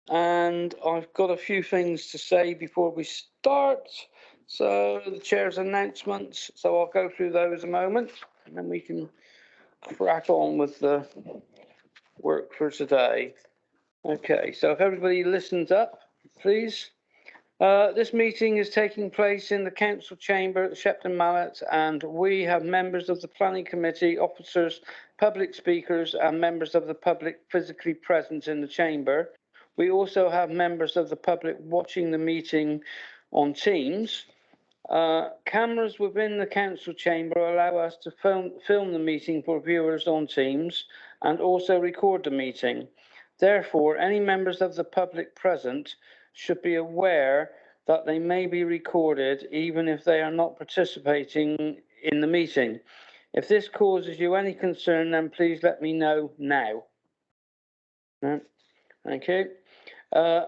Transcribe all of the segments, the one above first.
and I've got a few things to say before we start. So the chair's announcements, so I'll go through those a moment, and then we can crack on with the work for today. Okay, so if everybody listens up, please. This meeting is taking place in the council chamber at Shepton Mallet, and we have members of the planning committee, officers, public speakers, and members of the public physically present in the chamber. We also have members of the public watching the meeting on Teams. Cameras within the council chamber allow us to film the meeting for viewers on Teams and also record the meeting. Therefore, any members of the public present should be aware that they may be recorded even if they are not participating in the meeting. If this causes you any concern, then please let me know now. Thank you.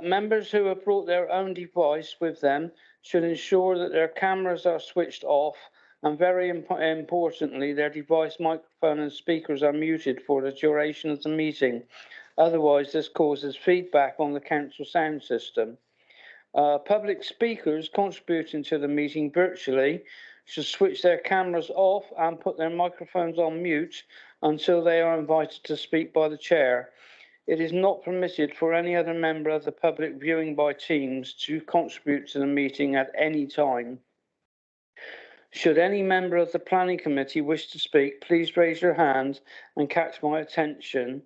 Members who have brought their own device with them should ensure that their cameras are switched off, and very importantly, their device microphone and speakers are muted for the duration of the meeting. Otherwise, this causes feedback on the council sound system. Public speakers contributing to the meeting virtually should switch their cameras off and put their microphones on mute until they are invited to speak by the chair. It is not permitted for any other member of the public viewing by Teams to contribute to the meeting at any time. Should any member of the planning committee wish to speak, please raise your hand and catch my attention,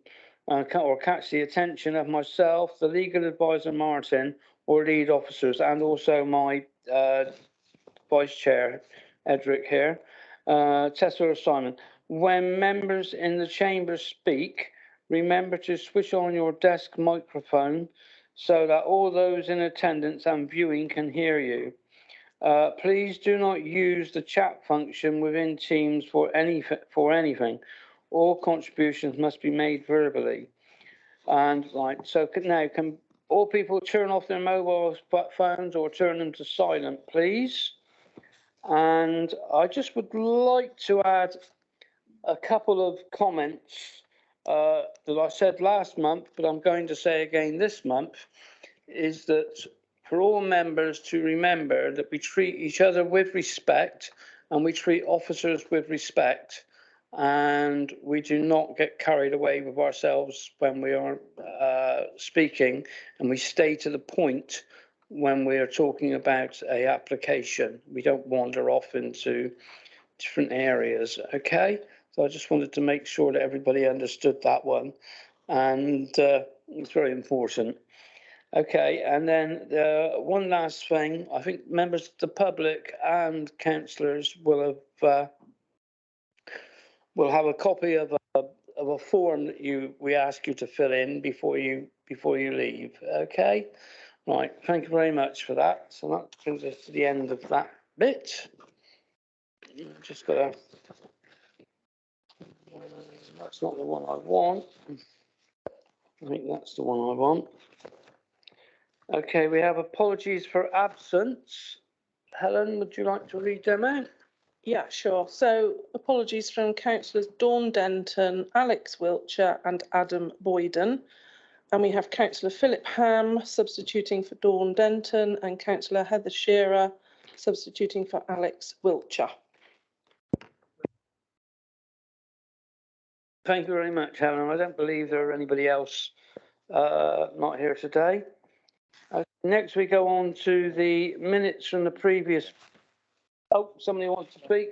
or catch the attention of myself, the legal advisor Martin, or lead officers, and also my vice chair, Edric here, Tessa or Simon. When members in the chamber speak, remember to switch on your desk microphone so that all those in attendance and viewing can hear you. Please do not use the chat function within Teams for anything. All contributions must be made verbally. And right, so now can all people turn off their mobile phones or turn them to silent, please? And I just would like to add a couple of comments that I said last month, but I'm going to say again this month, is that for all members to remember that we treat each other with respect and we treat officers with respect, and we do not get carried away with ourselves when we are speaking, and we stay to the point when we are talking about a application. We don't wander off into different areas, okay? So I just wanted to make sure that everybody understood that one, and it's very important. Okay, and then one last thing, I think members of the public and councillors will have a copy of a form that we ask you to fill in before you leave. Okay, right. Thank you very much for that. So that brings us to the end of that bit. Just got to. That's not the one I want. I think that's the one I want. Okay, we have apologies for absence. Helen, would you like to read them out? Yeah, sure. So apologies from councillors Dawn Denton, Alex Wiltshire and Adam Boyden. And we have Councillor Philip Ham substituting for Dawn Denton and Councillor Heather Shearer substituting for Alex Wiltshire. Thank you very much, Helen. I don't believe there are anybody else not here today. Next, we go on to the minutes from the previous. Oh, somebody wants to speak?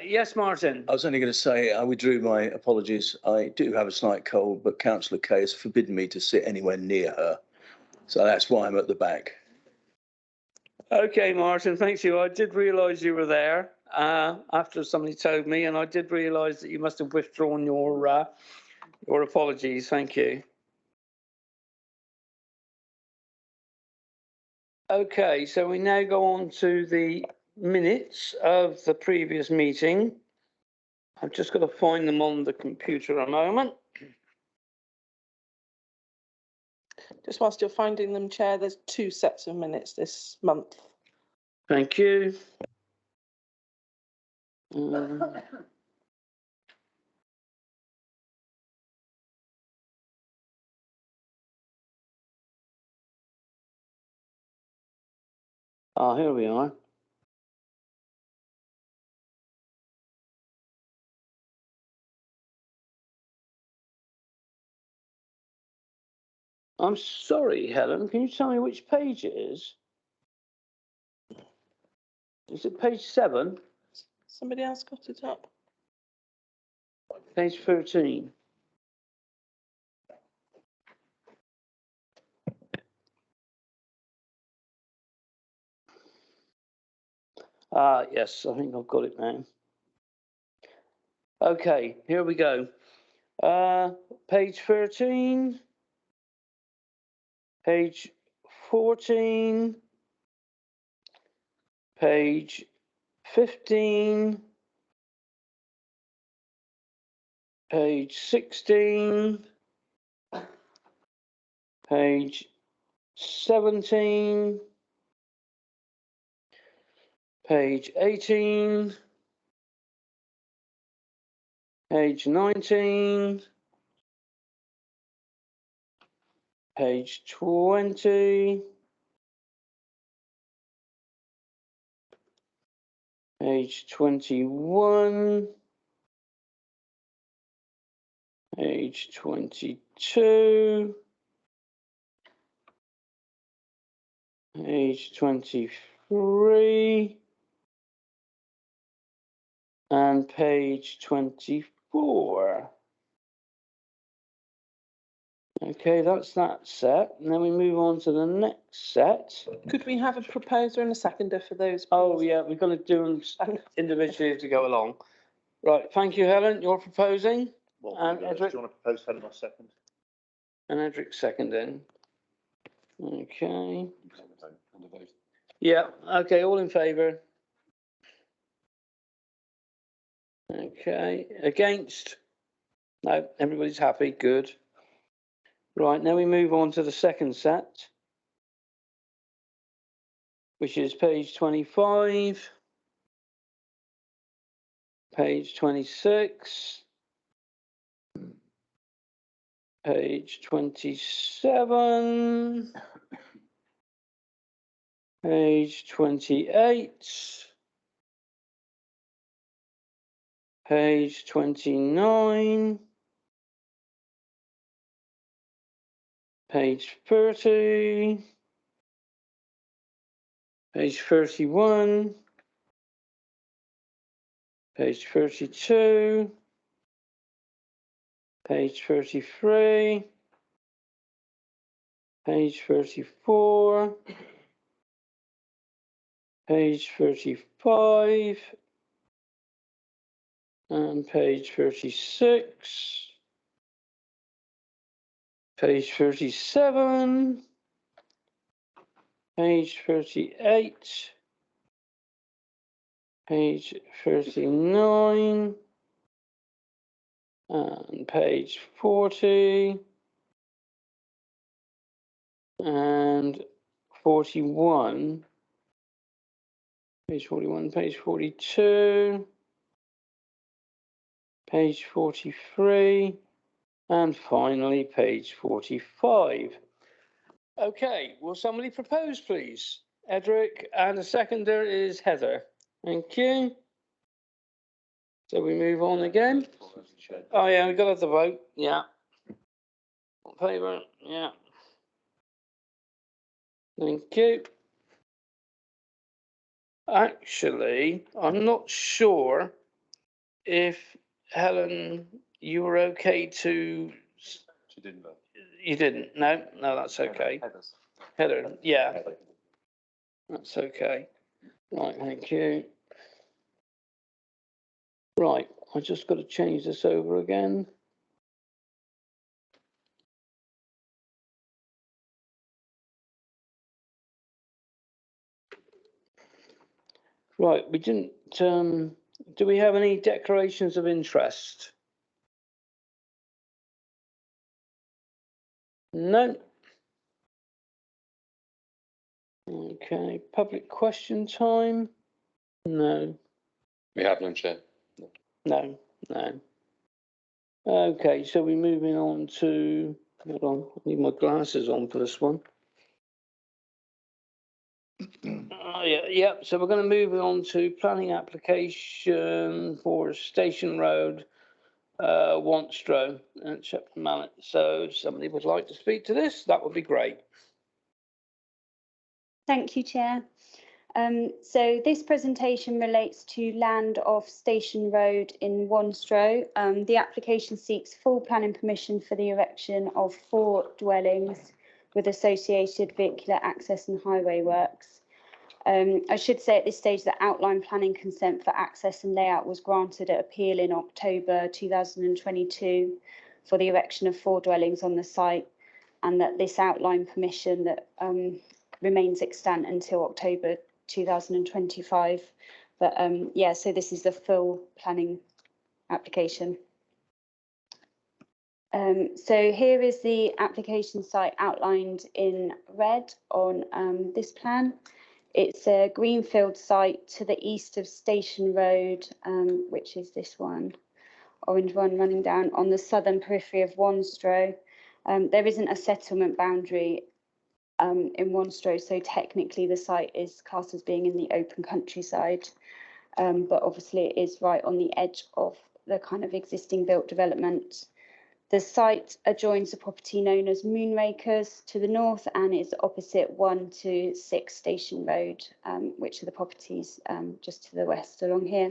Yes, Martin. I was only going to say I withdrew my apologies. I do have a slight cold, but Councillor Kay has forbidden me to sit anywhere near her. So that's why I'm at the back. Okay, Martin, thank you. I did realise you were there after somebody told me, and I did realise that you must have withdrawn your apologies. Thank you. Okay, so we now go on to the minutes of the previous meeting. I've just got to find them on the computer a moment. Just whilst you're finding them, Chair, there's 2 sets of minutes this month. Thank you. Ah, here we are. I'm sorry, Helen, can you tell me which page it is? Is it page 7? Somebody else got it up? Page 13? Ah, yes, I think I've got it now. Okay, here we go. Page 13, page 14, page 15, page 16, page 17, page 18, page 19, page 20, page 21, page 22, page 23, and page 24. Okay, that's that set. And then we move on to the next set. Could we have a proposer and a seconder for those? Oh, please? yeah, we're going to do them individually as we go along. Right, thank you, Helen. You're proposing, Well, And do Edric? you want to propose Helen or second? and Edric seconding. Okay. Yeah, okay, all in favour? Okay, against? No, everybody's happy, good. Right, now we move on to the second set, which is page 25, page 26, page 27, page 28, page 29, page 30, page 31, page 32, page 33, page 34, page 35, and page 36, page 37, page 38, page 39, and page 40, and 41, page 41, page 42, page 43, and finally page 45. Okay, will somebody propose, please? Edric, and the seconder is Heather. Thank you. So we move on again. Oh yeah, we got to have the vote. Yeah. Favour. Yeah. Thank you. Actually, I'm not sure if Helen, you were okay to. She didn't vote. You didn't. No, that's okay. Heather. Yeah, that's okay. Right. Thank you. Right. I just got to change this over again. Right, we didn't, do we have any declarations of interest? No. Okay, public question time? No, We have none, Chair. no. Okay, so we're moving on to, hold on, I need my glasses on for this one. Yeah, so we're going to move on to planning application for Station Road, Wantstro and Shepton Mallet. So if somebody would like to speak to this, that would be great. Thank you, Chair. So this presentation relates to land off Station Road in Wantstro. The application seeks full planning permission for the erection of 4 dwellings with associated vehicular access and highway works. I should say at this stage that outline planning consent for access and layout was granted at appeal in October 2022 for the erection of 4 dwellings on the site, and that this outline permission that remains extant until October 2025. But yeah, so this is the full planning application. So here is the application site outlined in red on this plan. It's a greenfield site to the east of Station Road, which is this one, orange one running down on the southern periphery of Wantstro. There isn't a settlement boundary in Wantstro, so technically the site is classed as being in the open countryside, but obviously it is right on the edge of the kind of existing built development. The site adjoins the property known as Moonrakers to the north and is opposite 1 to 6 Station Road, which are the properties just to the west along here.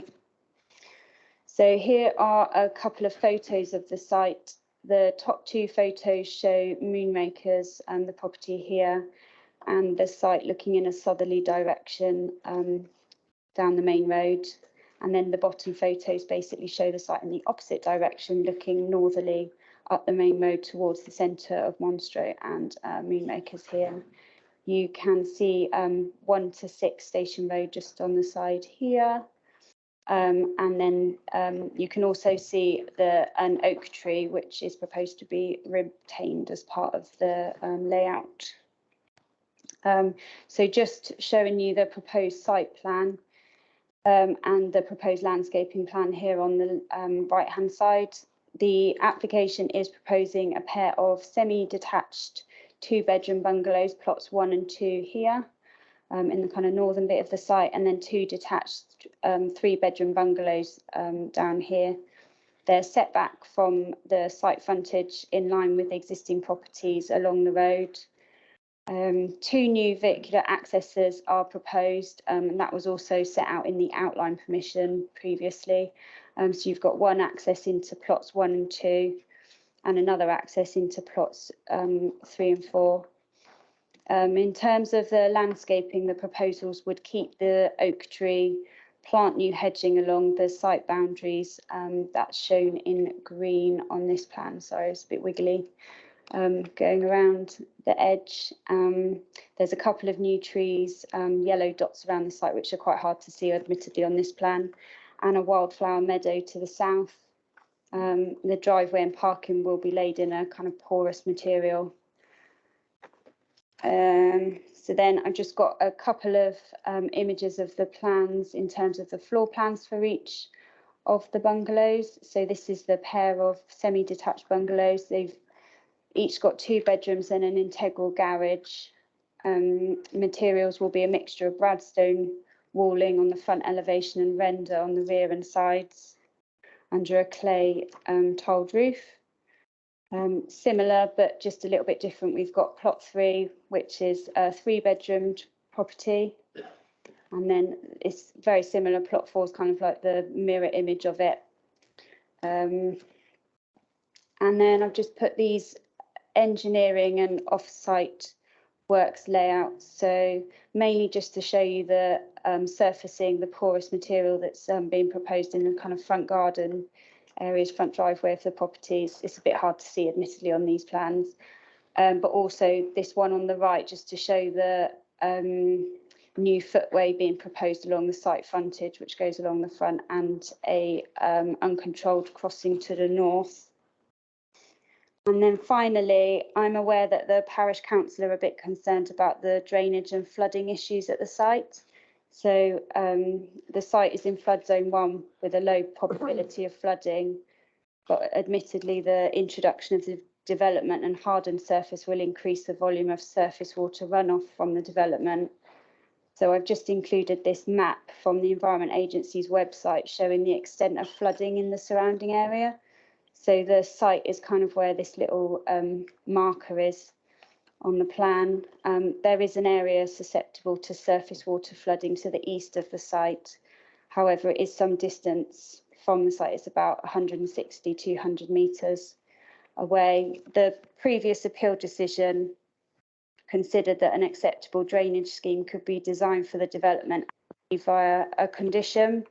So here are a couple of photos of the site. The top 2 photos show Moonrakers and the property here, and the site looking in a southerly direction down the main road. And then the bottom photos basically show the site in the opposite direction, looking northerly up the main road towards the centre of Wantstro and Moonrakers here. You can see 1 to 6 Station Road just on the side here. And then you can also see an oak tree, which is proposed to be retained as part of the layout. So just showing you the proposed site plan and the proposed landscaping plan here on the right-hand side. The application is proposing a pair of semi-detached 2-bedroom bungalows, plots 1 and 2 here, in the kind of northern bit of the site, and then 2 detached 3-bedroom bungalows down here. They're set back from the site frontage in line with existing properties along the road. 2 new vehicular accesses are proposed, and that was also set out in the outline permission previously. So you've got 1 access into plots 1 and 2, and another access into plots 3 and 4. In terms of the landscaping, the proposals would keep the oak tree, plant new hedging along the site boundaries. That's shown in green on this plan. Sorry, it's a bit wiggly. Going around the edge, there's a couple of new trees, yellow dots around the site, which are quite hard to see admittedly on this plan, and a wildflower meadow to the south. The driveway and parking will be laid in a kind of porous material. So then I've just got a couple of images of the plans in terms of the floor plans for each of the bungalows. So this is the pair of semi-detached bungalows. They've each got 2 bedrooms and an integral garage. Materials will be a mixture of Bradstone walling on the front elevation and render on the rear and sides under a clay tiled roof. Similar, but just a little bit different. We've got plot 3, which is a 3-bedroomed property. And then it's very similar. Plot 4 is kind of like the mirror image of it. And then I've just put these engineering and off-site works layouts. So mainly just to show you the surfacing, the porous material that's being proposed in the kind of front garden areas, front driveway of the properties. It's a bit hard to see admittedly on these plans, but also this one on the right just to show the new footway being proposed along the site frontage, which goes along the front, and a uncontrolled crossing to the north. And then finally, I'm aware that the parish council are a bit concerned about the drainage and flooding issues at the site. So the site is in flood zone 1 with a low probability of flooding, but admittedly the introduction of the development and hardened surface will increase the volume of surface water runoff from the development. So I've just included this map from the Environment Agency's website showing the extent of flooding in the surrounding area. So the site is kind of where this little marker is on the plan. There is an area susceptible to surface water flooding to the east of the site. However, it is some distance from the site. It's about 160, 200 metres away. The previous appeal decision considered that an acceptable drainage scheme could be designed for the development via a condition.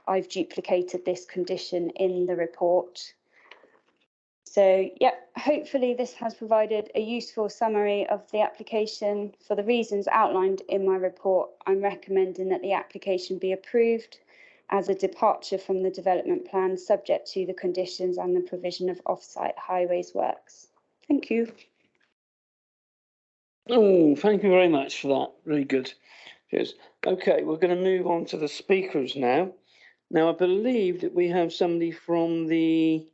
I've duplicated this condition in the report. So, yeah, hopefully this has provided a useful summary of the application. For the reasons outlined in my report, I'm recommending that the application be approved as a departure from the development plan, subject to the conditions and the provision of off-site highways works. Thank you. Oh, thank you very much for that. Really good. Cheers. Okay, we're going to move on to the speakers now. Now, I believe that we have somebody from the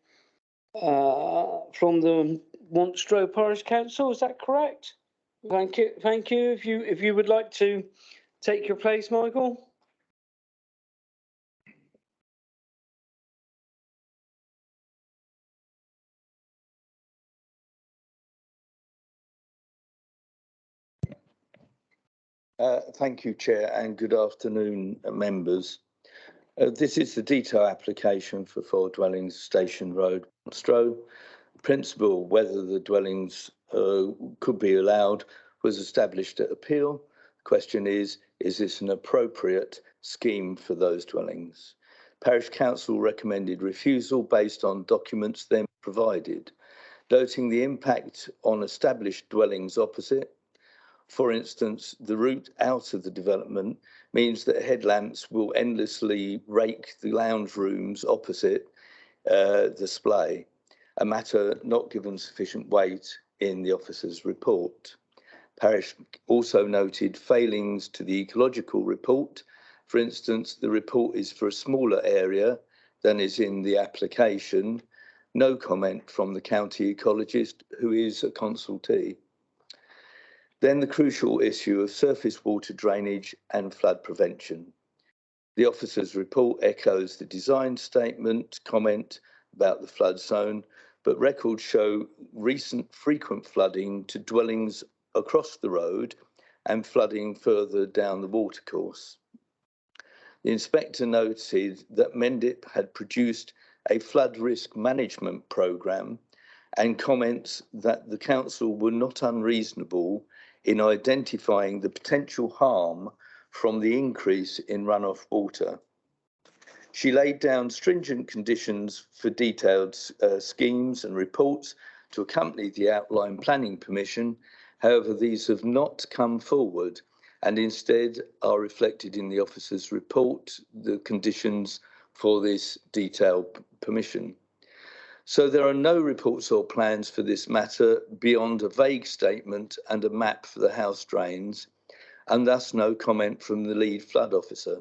Montrose Parish Council. Is that correct? Thank you. Thank you. If you would like to take your place, Michael. Thank you, Chair, and good afternoon, members. This is the detail application for 4 dwellings, Station Road, Montrose. Principle whether the dwellings could be allowed was established at appeal. The question is this an appropriate scheme for those dwellings? Parish Council recommended refusal based on documents then provided, noting the impact on established dwellings opposite. For instance, the route out of the development means that headlamps will endlessly rake the lounge rooms opposite display, a matter not given sufficient weight in the officer's report. Parish also noted failings to the ecological report. For instance, the report is for a smaller area than is in the application. No comment from the county ecologist, who is a consultee. Then the crucial issue of surface water drainage and flood prevention. The officer's report echoes the design statement comment about the flood zone, but records show recent frequent flooding to dwellings across the road and flooding further down the watercourse. The inspector noted that Mendip had produced a flood risk management programme and comments that the council were not unreasonable in identifying the potential harm from the increase in runoff water. She laid down stringent conditions for detailed schemes and reports to accompany the outline planning permission. However, these have not come forward and instead are reflected in the officer's report, the conditions for this detailed permission. So there are no reports or plans for this matter beyond a vague statement and a map for the house drains, and thus no comment from the lead flood officer.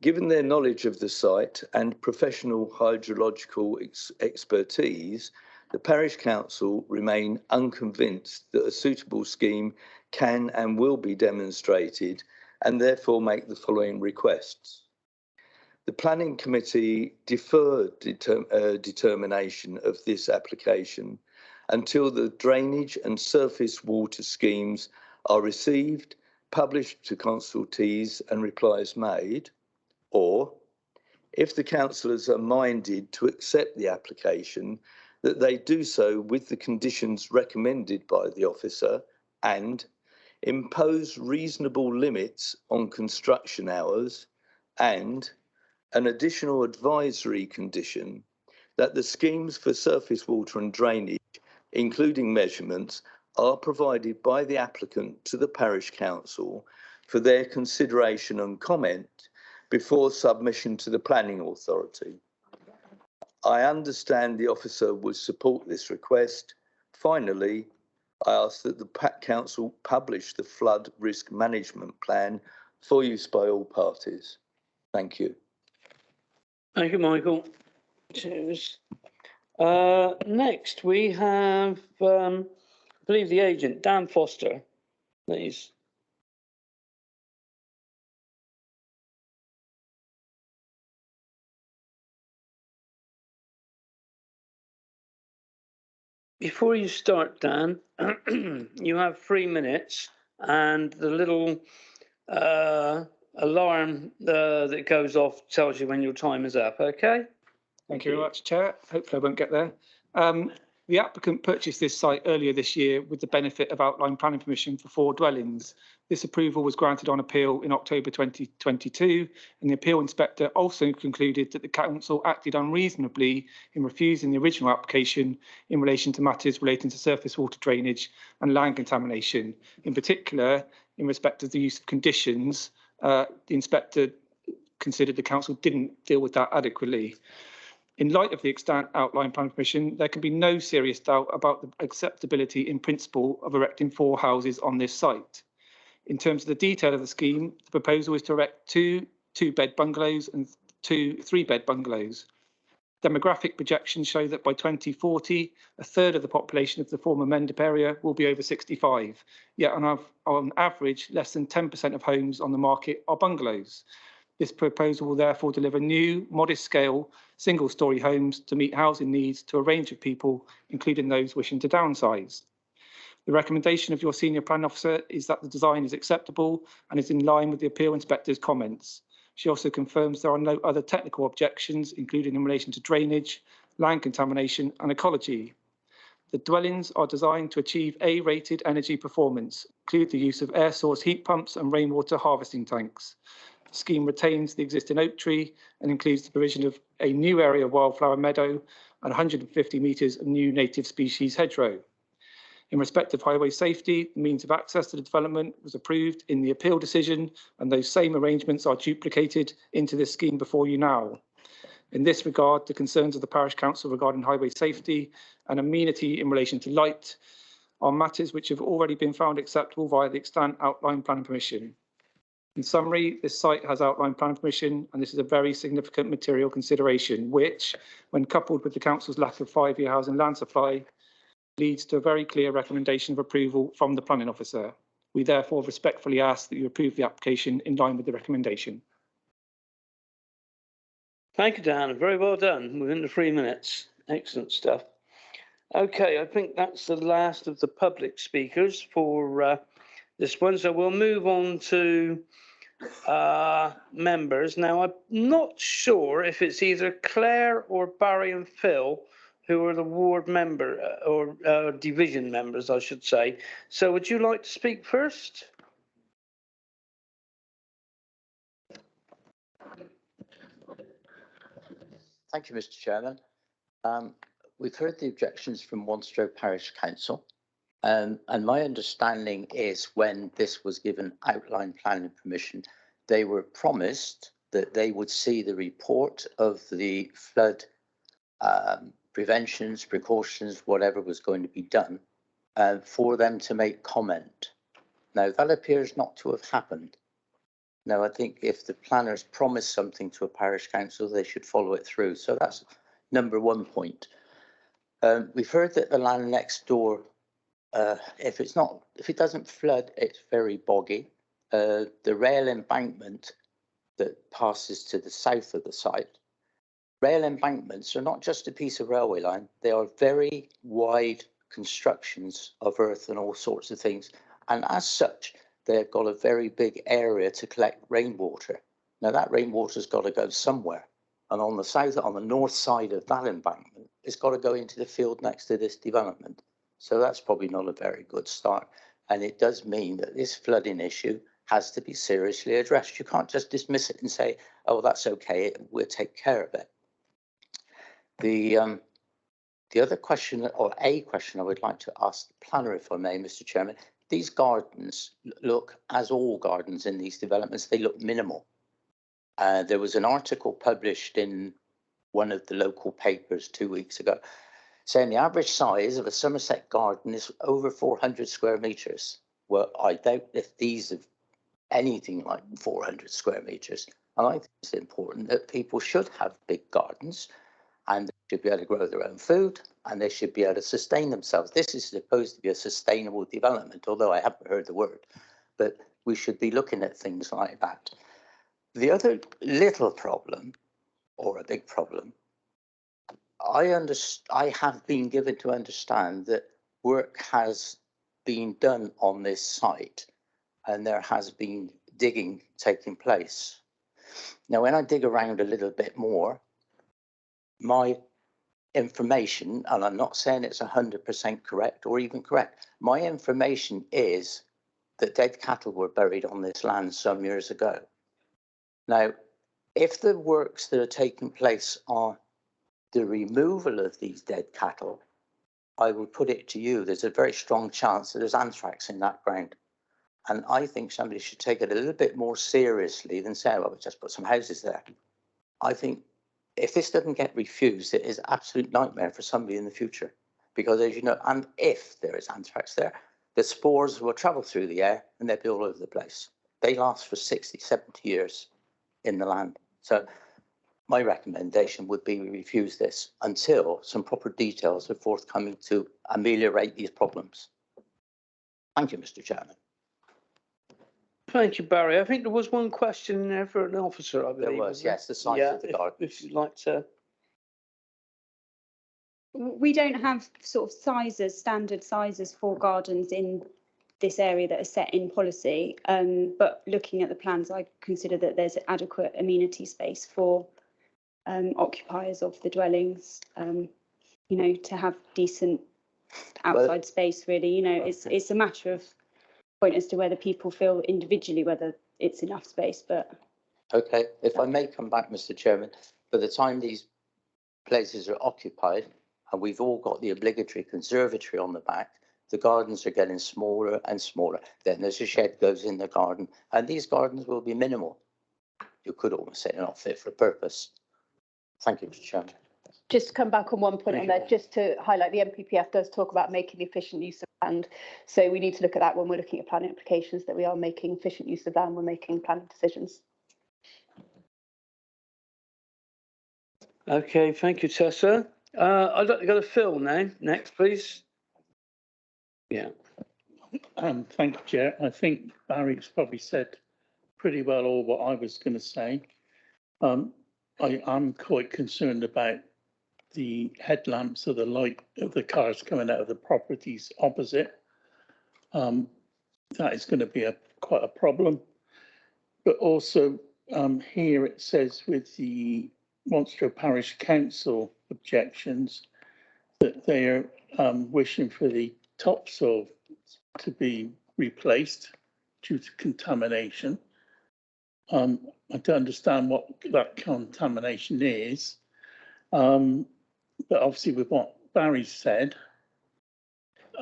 Given their knowledge of the site and professional hydrological expertise, the Parish Council remain unconvinced that a suitable scheme can and will be demonstrated, and therefore make the following requests. The Planning Committee deferred determination of this application until the drainage and surface water schemes are received, published to consultees and replies made, or if the councillors are minded to accept the application, that they do so with the conditions recommended by the officer and impose reasonable limits on construction hours, and an additional advisory condition that the schemes for surface water and drainage, including measurements, are provided by the applicant to the Parish Council for their consideration and comment before submission to the Planning Authority. I understand the officer would support this request. Finally, I ask that the Council publish the flood risk management plan for use by all parties. Thank you. Thank you, Michael. Cheers. Next, we have, I believe, the agent, Dan Foster, please. Before you start, Dan, you have 3 minutes and the little alarm that goes off tells you when your time is up, okay? Thank you very much, Chair. Hopefully I won't get there. The applicant purchased this site earlier this year with the benefit of outline planning permission for 4 dwellings. This approval was granted on appeal in October 2022, and the appeal inspector also concluded that the council acted unreasonably in refusing the original application in relation to matters relating to surface water drainage and land contamination. In particular, in respect of the use of conditions, the inspector considered the council didn't deal with that adequately. In light of the extant outline plan permission, there can be no serious doubt about the acceptability in principle of erecting 4 houses on this site. In terms of the detail of the scheme, the proposal is to erect 2 2-bed bungalows and 2 3-bed bungalows. Demographic projections show that by 2040, a third of the population of the former Mendip area will be over 65. Yet on average, less than 10% of homes on the market are bungalows. This proposal will therefore deliver new, modest-scale, single-storey homes to meet housing needs to a range of people, including those wishing to downsize. The recommendation of your senior plan officer is that the design is acceptable and is in line with the appeal inspector's comments. She also confirms there are no other technical objections, including in relation to drainage, land contamination, and ecology. The dwellings are designed to achieve A-rated energy performance, include the use of air source heat pumps and rainwater harvesting tanks. The scheme retains the existing oak tree and includes the provision of a new area of wildflower meadow and 150 metres of new native species hedgerow. In respect of highway safety, the means of access to the development was approved in the appeal decision, and those same arrangements are duplicated into this scheme before you now. In this regard, the concerns of the Parish Council regarding highway safety and amenity in relation to light are matters which have already been found acceptable via the extant outline planning permission. In summary, this site has outline planning permission, and this is a very significant material consideration, which, when coupled with the Council's lack of 5-year housing land supply, leads to a very clear recommendation of approval from the planning officer. We therefore respectfully ask that you approve the application in line with the recommendation. Thank you, Dan. Very well done within the 3 minutes. Excellent stuff. Okay, I think that's the last of the public speakers for this one. So we'll move on to members. Now, I'm not sure if it's either Claire or Barry and Phil who are the ward member or division members, I should say. So would you like to speak first? Thank you, Mr. Chairman. We've heard the objections from Wanstead Parish Council, and my understanding is when this was given outline planning permission, they were promised that they would see the report of the flood preventions, precautions, whatever was going to be done, for them to make comment. Now, that appears not to have happened. Now, I think if the planners promise something to a parish council, they should follow it through. So that's number 1 point. We've heard that the land next door, if it doesn't flood, it's very boggy. The rail embankment that passes to the south of the site, rail embankments are not just a piece of railway line, they are very wide constructions of earth and all sorts of things. And as such, they've got a very big area to collect rainwater. Now that rainwater's got to go somewhere. And on the north side of that embankment, it's got to go into the field next to this development. So that's probably not a very good start. And it does mean that this flooding issue has to be seriously addressed. You can't just dismiss it and say, oh, that's okay, we'll take care of it. The other question, or a question I would like to ask the planner, if I may, Mr. Chairman, these gardens look, as all gardens in these developments, they look minimal. There was an article published in one of the local papers 2 weeks ago saying the average size of a Somerset garden is over 400 square metres. Well, I doubt if these are anything like 400 square metres. And I think it's important that people should have big gardens and they should be able to grow their own food and they should be able to sustain themselves. This is supposed to be a sustainable development, although I haven't heard the word, but we should be looking at things like that. The other little problem, or a big problem, I have been given to understand that work has been done on this site and there has been digging taking place. Now, when I dig around a little bit more, my information, and I'm not saying it's 100% correct or even correct, my information is that dead cattle were buried on this land some years ago. Now, if the works that are taking place are the removal of these dead cattle, I will put it to you, there's a very strong chance that there's anthrax in that ground. And I think somebody should take it a little bit more seriously than say, well, we just put some houses there. I think if this doesn't get refused, it is an absolute nightmare for somebody in the future. Because as you know, and if there is anthrax there, the spores will travel through the air and they'll be all over the place. They last for 60, 70 years in the land. So my recommendation would be we refuse this until some proper details are forthcoming to ameliorate these problems. Thank you, Mr. Chairman. Thank you, Barry. I think there was one question in there for an officer, I believe. There was, wasn't yes, the size Yeah, of the garden. if you'd like to. We don't have sort of sizes, standard sizes for gardens in this area that are set in policy. But looking at the plans, I consider that there's adequate amenity space for occupiers of the dwellings, you know, to have decent outside space, really. You know, it's a matter of point as to whether people feel individually whether it's enough space, but. Okay, if I may come back, Mr. Chairman, by the time these places are occupied and we've all got the obligatory conservatory on the back, the gardens are getting smaller and smaller. Then there's a shed goes in the garden and these gardens will be minimal. You could almost say they're not fit for purpose. Thank you, Mr. Chairman. Just to come back on one point Thank on you. there, just to highlight, the NPPF does talk about making efficient use of land. So we need to look at that when we're looking at planning applications, that we are making efficient use of land, we're making planning decisions. Okay, thank you, Tessa. I'd like to go to Phil now. Next, please. Yeah. Thank you, Chair. I think Barry's probably said pretty well all what I was going to say. I'm quite concerned about the headlamps of the light of the cars coming out of the properties opposite. That is going to be quite a problem. But also here it says with the Monstro Parish Council objections that they are wishing for the topsoil to be replaced due to contamination. I don't understand what that contamination is. But obviously with what Barry said,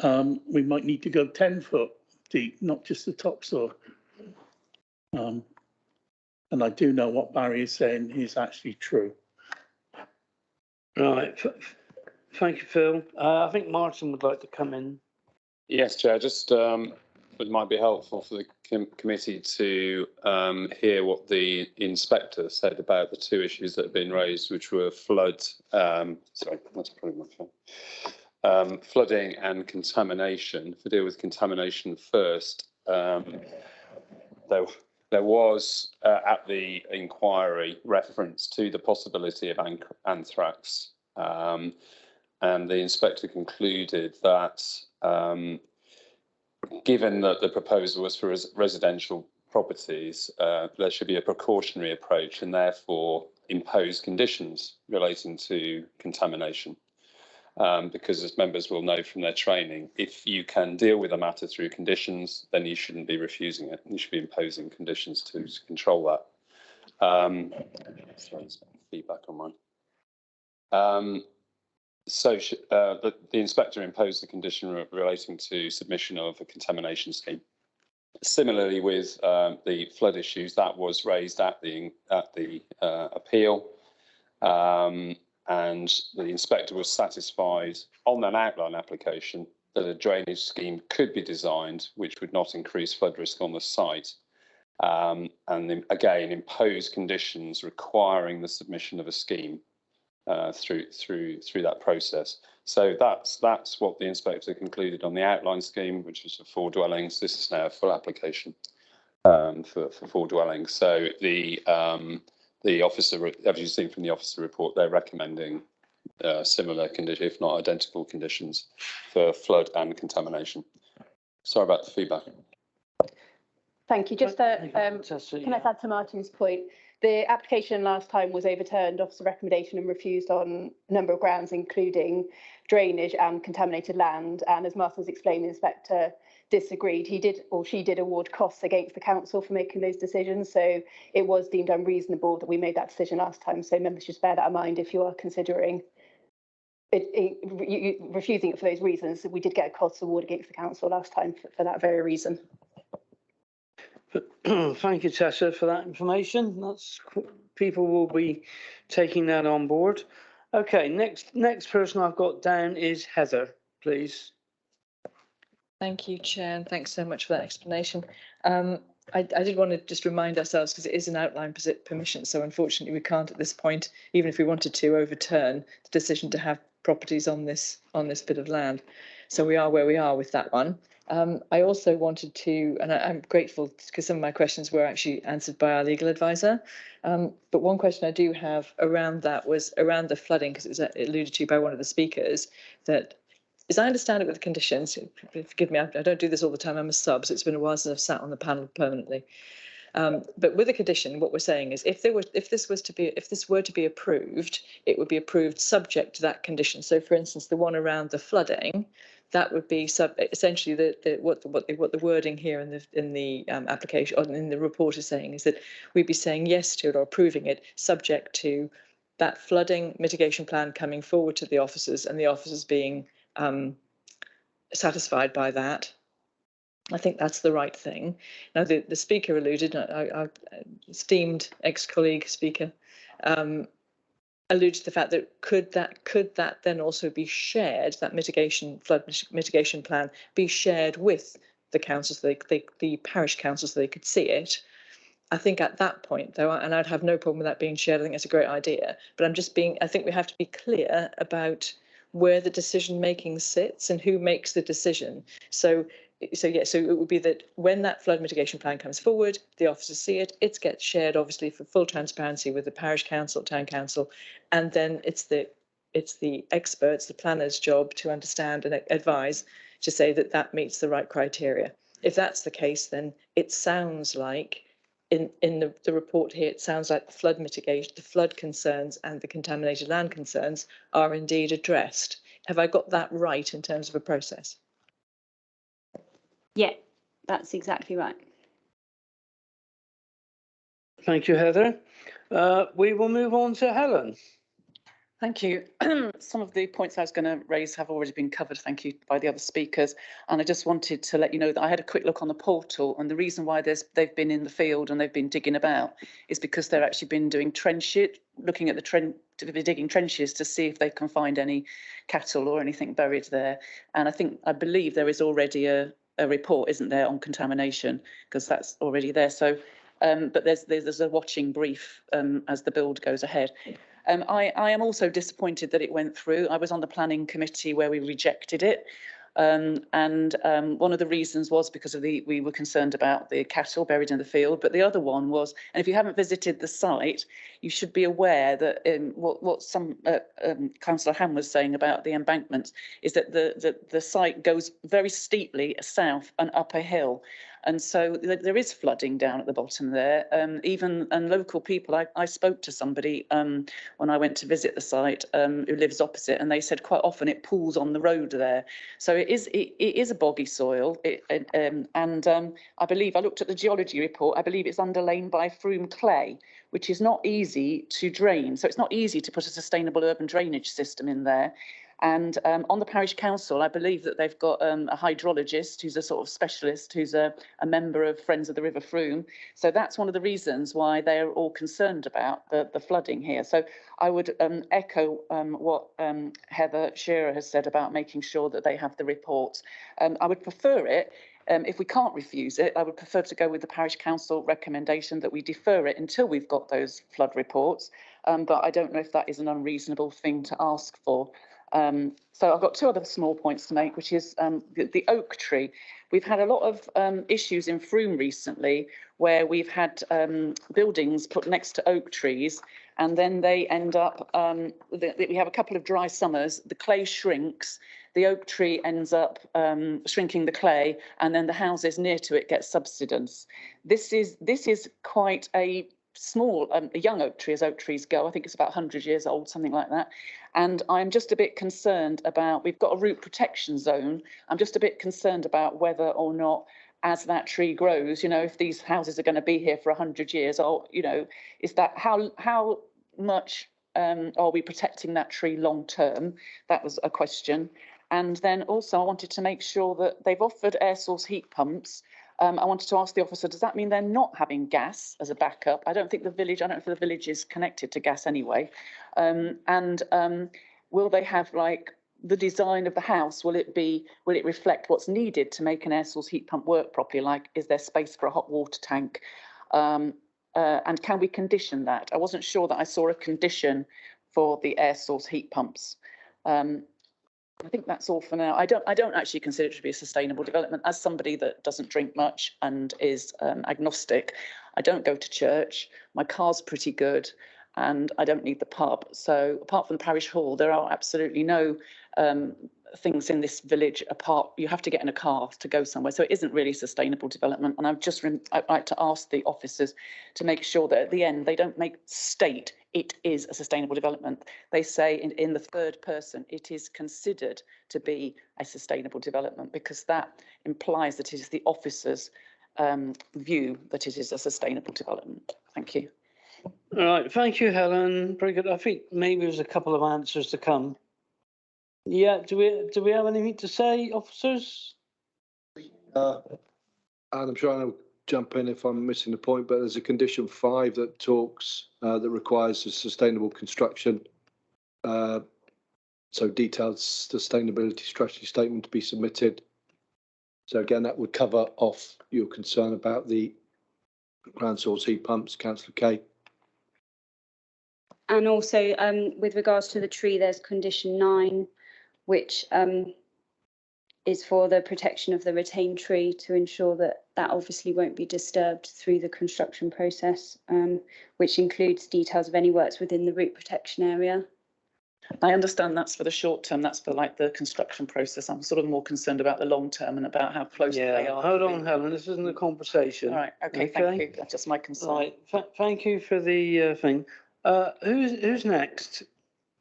we might need to go 10 foot deep, not just the topsoil. And I do know what Barry is saying is actually true. Right. Thank you, Phil. I think Martin would like to come in. Yes, Chair, just it might be helpful for the committee to hear what the inspector said about the two issues that have been raised, which were flood, sorry, that's probably my phone, flooding and contamination. If we deal with contamination first, there was at the inquiry reference to the possibility of anthrax, and the inspector concluded that given that the proposal was for residential properties, there should be a precautionary approach and therefore impose conditions relating to contamination. Because as members will know from their training, if you can deal with a matter through conditions, then you shouldn't be refusing it. You should be imposing conditions to control that. Sorry, there's feedback on mine. So the inspector imposed the condition relating to submission of a contamination scheme. Similarly, with the flood issues, that was raised at the appeal, and the inspector was satisfied on an outline application that a drainage scheme could be designed which would not increase flood risk on the site, and then again impose conditions requiring the submission of a scheme through that process. So that's what the inspector concluded on the outline scheme, which was for 4 dwellings. This is now a full application for 4 dwellings. So the officer, as you've seen from the officer report, they're recommending similar condition, if not identical conditions, for flood and contamination. Sorry about the feedback. Thank you. Just can I add to Martin's point? The application last time was overturned off the recommendation and refused on a number of grounds, including drainage and contaminated land. And as Martin's explained, the inspector disagreed. He did, or she did, award costs against the council for making those decisions. So it was deemed unreasonable that we made that decision last time. So members should bear that in mind if you are considering refusing it for those reasons. We did get a costs award against the council last time for that very reason. Thank you, Tessa, for that information. People will be taking that on board. Okay, next person I've got down is Heather, please. Thank you, Chair, and thanks so much for that explanation. I did want to just remind ourselves, because it is an outline permission, so unfortunately we can't at this point, even if we wanted to, overturn the decision to have properties on this bit of land. So we are where we are with that one. I also wanted to, and I'm grateful because some of my questions were actually answered by our legal advisor. But one question I do have around that was around the flooding, because it was alluded to by one of the speakers, that, as I understand it with the conditions, forgive me, I don't do this all the time, I'm a sub, so it's been a while since I've sat on the panel permanently. But with the condition, what we're saying is if this were to be approved, it would be approved subject to that condition. So, for instance, the one around the flooding, that would be essentially what the wording here in the application or in the report is saying is that we'd be saying yes to it or approving it subject to that flooding mitigation plan coming forward to the officers and the officers being satisfied by that. I think that's the right thing. Now, the speaker alluded, our esteemed ex-colleague speaker, alluded to the fact that could that then also be shared, that flood mitigation plan be shared with the council, so the parish council, so they could see it. I think at that point, though, and I'd have no problem with that being shared, I think that's a great idea, but I think we have to be clear about where the decision making sits and who makes the decision. So it would be that when that flood mitigation plan comes forward, the officers see it, it gets shared obviously for full transparency with the parish council, town council, and then it's the experts, the planners' job to understand and advise to say that meets the right criteria. If that's the case, then it sounds like in the report here, it sounds like the flood mitigation, the flood concerns and the contaminated land concerns are indeed addressed. Have I got that right in terms of a process? Yeah, that's exactly right. Thank you, Heather. We will move on to Helen. Thank you. Some of the points I was going to raise have already been covered, thank you, by the other speakers. And I just wanted to let you know that I had a quick look on the portal, and the reason why they've been in the field and they've been digging about is because they've actually been doing looking at digging trenches to see if they can find any cattle or anything buried there. And I believe there is already a report, isn't there, on contamination, because that's already there. So, but there's a watching brief as the build goes ahead. I am also disappointed that it went through. I was on the planning committee where we rejected it. And one of the reasons was because we were concerned about the cattle buried in the field. But the other one was, and if you haven't visited the site, you should be aware that what some Councillor Ham was saying about the embankments is that the site goes very steeply south and up a hill. And so there is flooding down at the bottom there. And local people, I spoke to somebody when I went to visit the site who lives opposite, and they said quite often it pools on the road there. So it is a boggy soil. I believe I looked at the geology report. I believe it's underlain by Froome clay, which is not easy to drain. So it's not easy to put a sustainable urban drainage system in there. And on the parish council, I believe that they've got a hydrologist who's a sort of specialist, who's a member of Friends of the River Froome. So that's one of the reasons why they're all concerned about the flooding here. So I would echo what Heather Shearer has said about making sure that they have the reports. I would prefer it. If we can't refuse it, I would prefer to go with the parish council recommendation that we defer it until we've got those flood reports. But I don't know if that is an unreasonable thing to ask for. So I've got two other small points to make, which is the oak tree. We've had a lot of issues in Froome recently where we've had buildings put next to oak trees, and then they end up, we have a couple of dry summers, the clay shrinks, the oak tree ends up shrinking the clay, and then the houses near to it get subsidence. This is quite a small, a young oak tree as oak trees go. I think it's about 100 years old, something like that. And I'm just a bit concerned about, we've got a root protection zone. I'm just a bit concerned about whether or not, as that tree grows, you know, if these houses are going to be here for 100 years, or, you know, is that how much are we protecting that tree long term? That was a question. And then also I wanted to make sure that they've offered air source heat pumps. I wanted to ask the officer, does that mean they're not having gas as a backup? I don't know if the village is connected to gas anyway. Will they have, like, the design of the house? Will it reflect what's needed to make an air source heat pump work properly? Like, is there space for a hot water tank? And can we condition that? I wasn't sure that I saw a condition for the air source heat pumps. I think that's all for now. I don't actually consider it to be a sustainable development. As somebody that doesn't drink much and is agnostic, I don't go to church. My car's pretty good, and I don't need the pub. So apart from the parish hall, there are absolutely no things in this village apart. You have to get in a car to go somewhere. So it isn't really sustainable development. And I'd like to ask the officers to make sure that at the end they don't state it is a sustainable development. They say in the third person, it is considered to be a sustainable development, because that implies that it is the officers' view that it is a sustainable development. Thank you. All right, thank you, Helen. Very good. I think maybe there's a couple of answers to come. Yeah, do we have anything to say, officers? And I'm trying to jump in if I'm missing the point, but there's a condition 5 that talks that requires a sustainable construction. So detailed sustainability strategy statement to be submitted. So again, that would cover off your concern about the ground source heat pumps, Councillor Kay. And also, with regards to the tree, there's condition 9, which is for the protection of the retained tree, to ensure that that obviously won't be disturbed through the construction process, which includes details of any works within the root protection area. I understand that's for the short term, that's for like the construction process. I'm sort of more concerned about the long term and about how close they are. Hold on, Helen, this isn't a conversation. All right, okay, thank you. That's just my concern. Right, thank you for the thing. Who's next?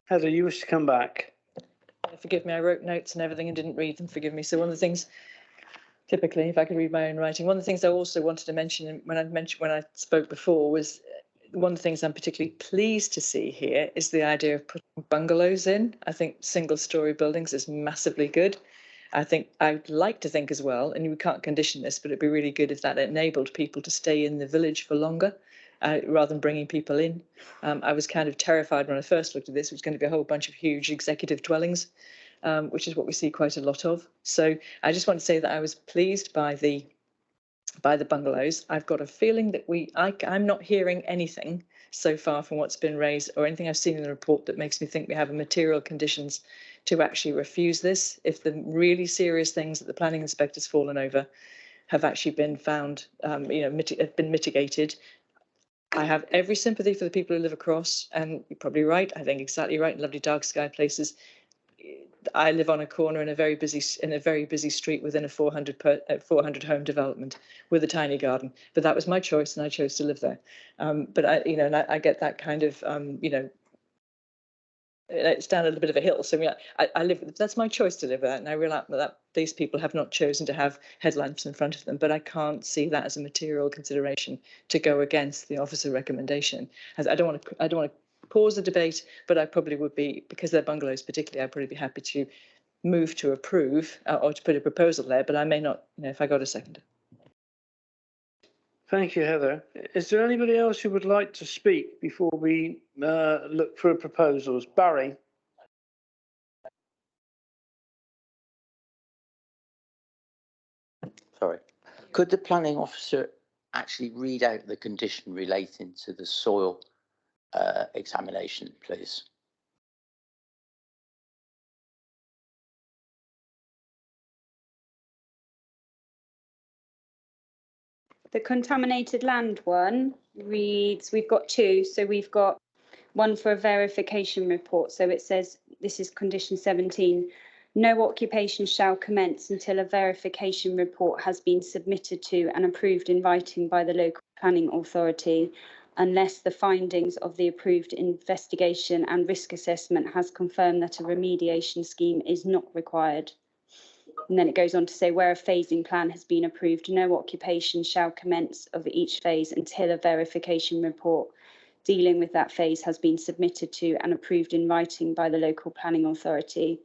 Heather, you wish to come back. Forgive me, I wrote notes and everything and didn't read them, forgive me. So one of the things, typically, if I could read my own writing, one of the things I also wanted to mention when I spoke before was one of the things I'm particularly pleased to see here is the idea of putting bungalows in. I think single-storey buildings is massively good. I think I'd like to think as well, and we can't condition this, but it'd be really good if that enabled people to stay in the village for longer. Rather than bringing people in. I was kind of terrified when I first looked at this. It was going to be a whole bunch of huge executive dwellings, which is what we see quite a lot of. So I just want to say that I was pleased by the bungalows. I've got a feeling that I'm not hearing anything so far from what's been raised or anything I've seen in the report that makes me think we have a material conditions to actually refuse this. If the really serious things that the planning inspector's fallen over have actually been found, have been mitigated, I have every sympathy for the people who live across, and you're probably right. I think exactly right. In lovely dark sky places, I live on a corner in a very busy street within a 400 home development with a tiny garden. But that was my choice, and I chose to live there. But I get that kind of it's down a little bit of a hill. So I live. That's my choice to live there, and I realize that these people have not chosen to have headlamps in front of them. But I can't see that as a material consideration to go against the officer recommendation. As I don't want to pause the debate, but I probably would be, because they're bungalows particularly, I'd probably be happy to move to approve or to put a proposal there. But I may not, if I got a second. Thank you, Heather. Is there anybody else who would like to speak before we look for proposals? Barry? Sorry. Could the planning officer actually read out the condition relating to the soil examination, please? The contaminated land one reads, we've got two. So we've got one for a verification report. So it says, this is condition 17, no occupation shall commence until a verification report has been submitted to and approved in writing by the local planning authority, unless the findings of the approved investigation and risk assessment has confirmed that a remediation scheme is not required. And then it goes on to say, where a phasing plan has been approved, no occupation shall commence of each phase until a verification report dealing with that phase has been submitted to and approved in writing by the local planning authority.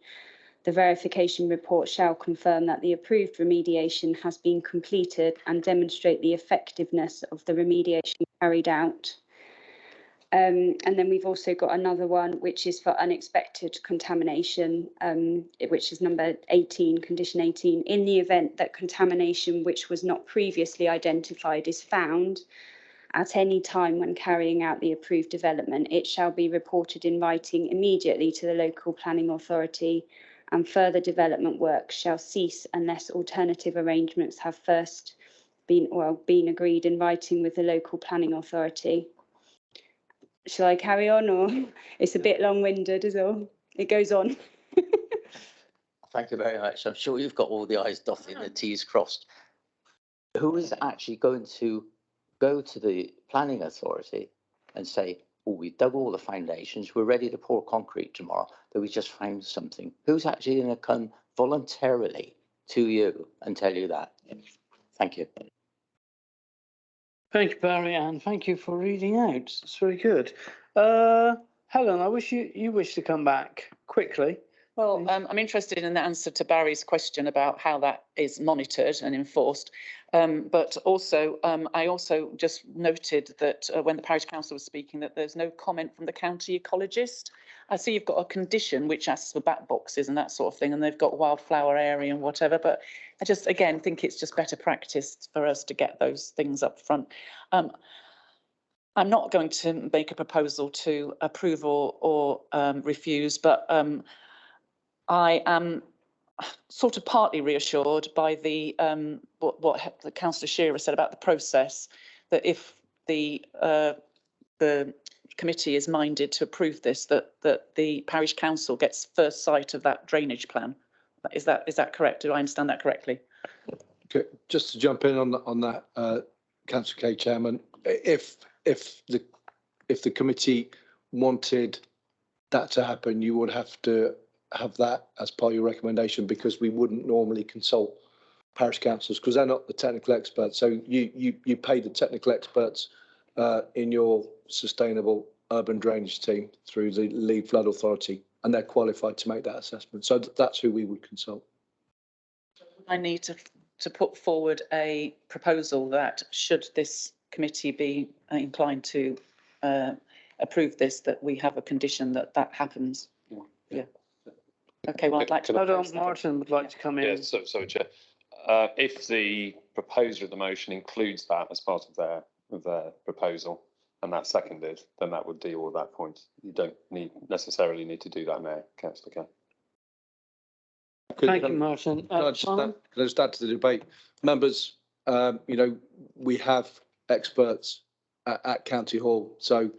The verification report shall confirm that the approved remediation has been completed and demonstrate the effectiveness of the remediation carried out. And then we've also got another one, which is for unexpected contamination, which is number 18, condition 18. In the event that contamination which was not previously identified is found at any time when carrying out the approved development, it shall be reported in writing immediately to the local planning authority, and further development work shall cease unless alternative arrangements have first been agreed in writing with the local planning authority. Shall I carry on, or it's a bit long-winded is all? It goes on. Thank you very much. I'm sure you've got all the I's dotted and the T's crossed. Who is actually going to go to the planning authority and say, oh, we've dug all the foundations, we're ready to pour concrete tomorrow, that we just found something? Who's actually going to come voluntarily to you and tell you that? Thank you. Thank you, Barry, and thank you for reading out. It's very good. Helen, I wish you wish to come back quickly. Well, I'm interested in the answer to Barry's question about how that is monitored and enforced. But also, I also just noted that when the parish council was speaking, that there's no comment from the county ecologist. I see you've got a condition which asks for bat boxes and that sort of thing, and they've got wildflower area and whatever. But I just, again, think it's just better practice for us to get those things up front. I'm not going to make a proposal to approve or refuse, but I am sort of partly reassured by the what the Councillor Shearer said about the process, that if the committee is minded to approve this, that the parish council gets first sight of that drainage plan. Is that correct? Do I understand that correctly? Okay, just to jump in on that, Councillor Kay, Chairman, if the committee wanted that to happen, you would have to have that as part of your recommendation, because we wouldn't normally consult parish councils because they're not the technical experts. So you pay the technical experts in your sustainable urban drainage team through the Lead Flood Authority, and they're qualified to make that assessment. So that's who we would consult. I need to put forward a proposal that, should this committee be inclined to approve this, that we have a condition that happens. Yeah. Okay, well, I'd like to. Hold on, Martin would like to come in. Yeah, sorry, Chair. If the proposer of the motion includes that as part of their proposal, and that's seconded, then that would deal with that point. You don't necessarily need to do that now, Councillor Kay. Thank you, Martin. Can I just add to the debate? Members, we have experts at County Hall, so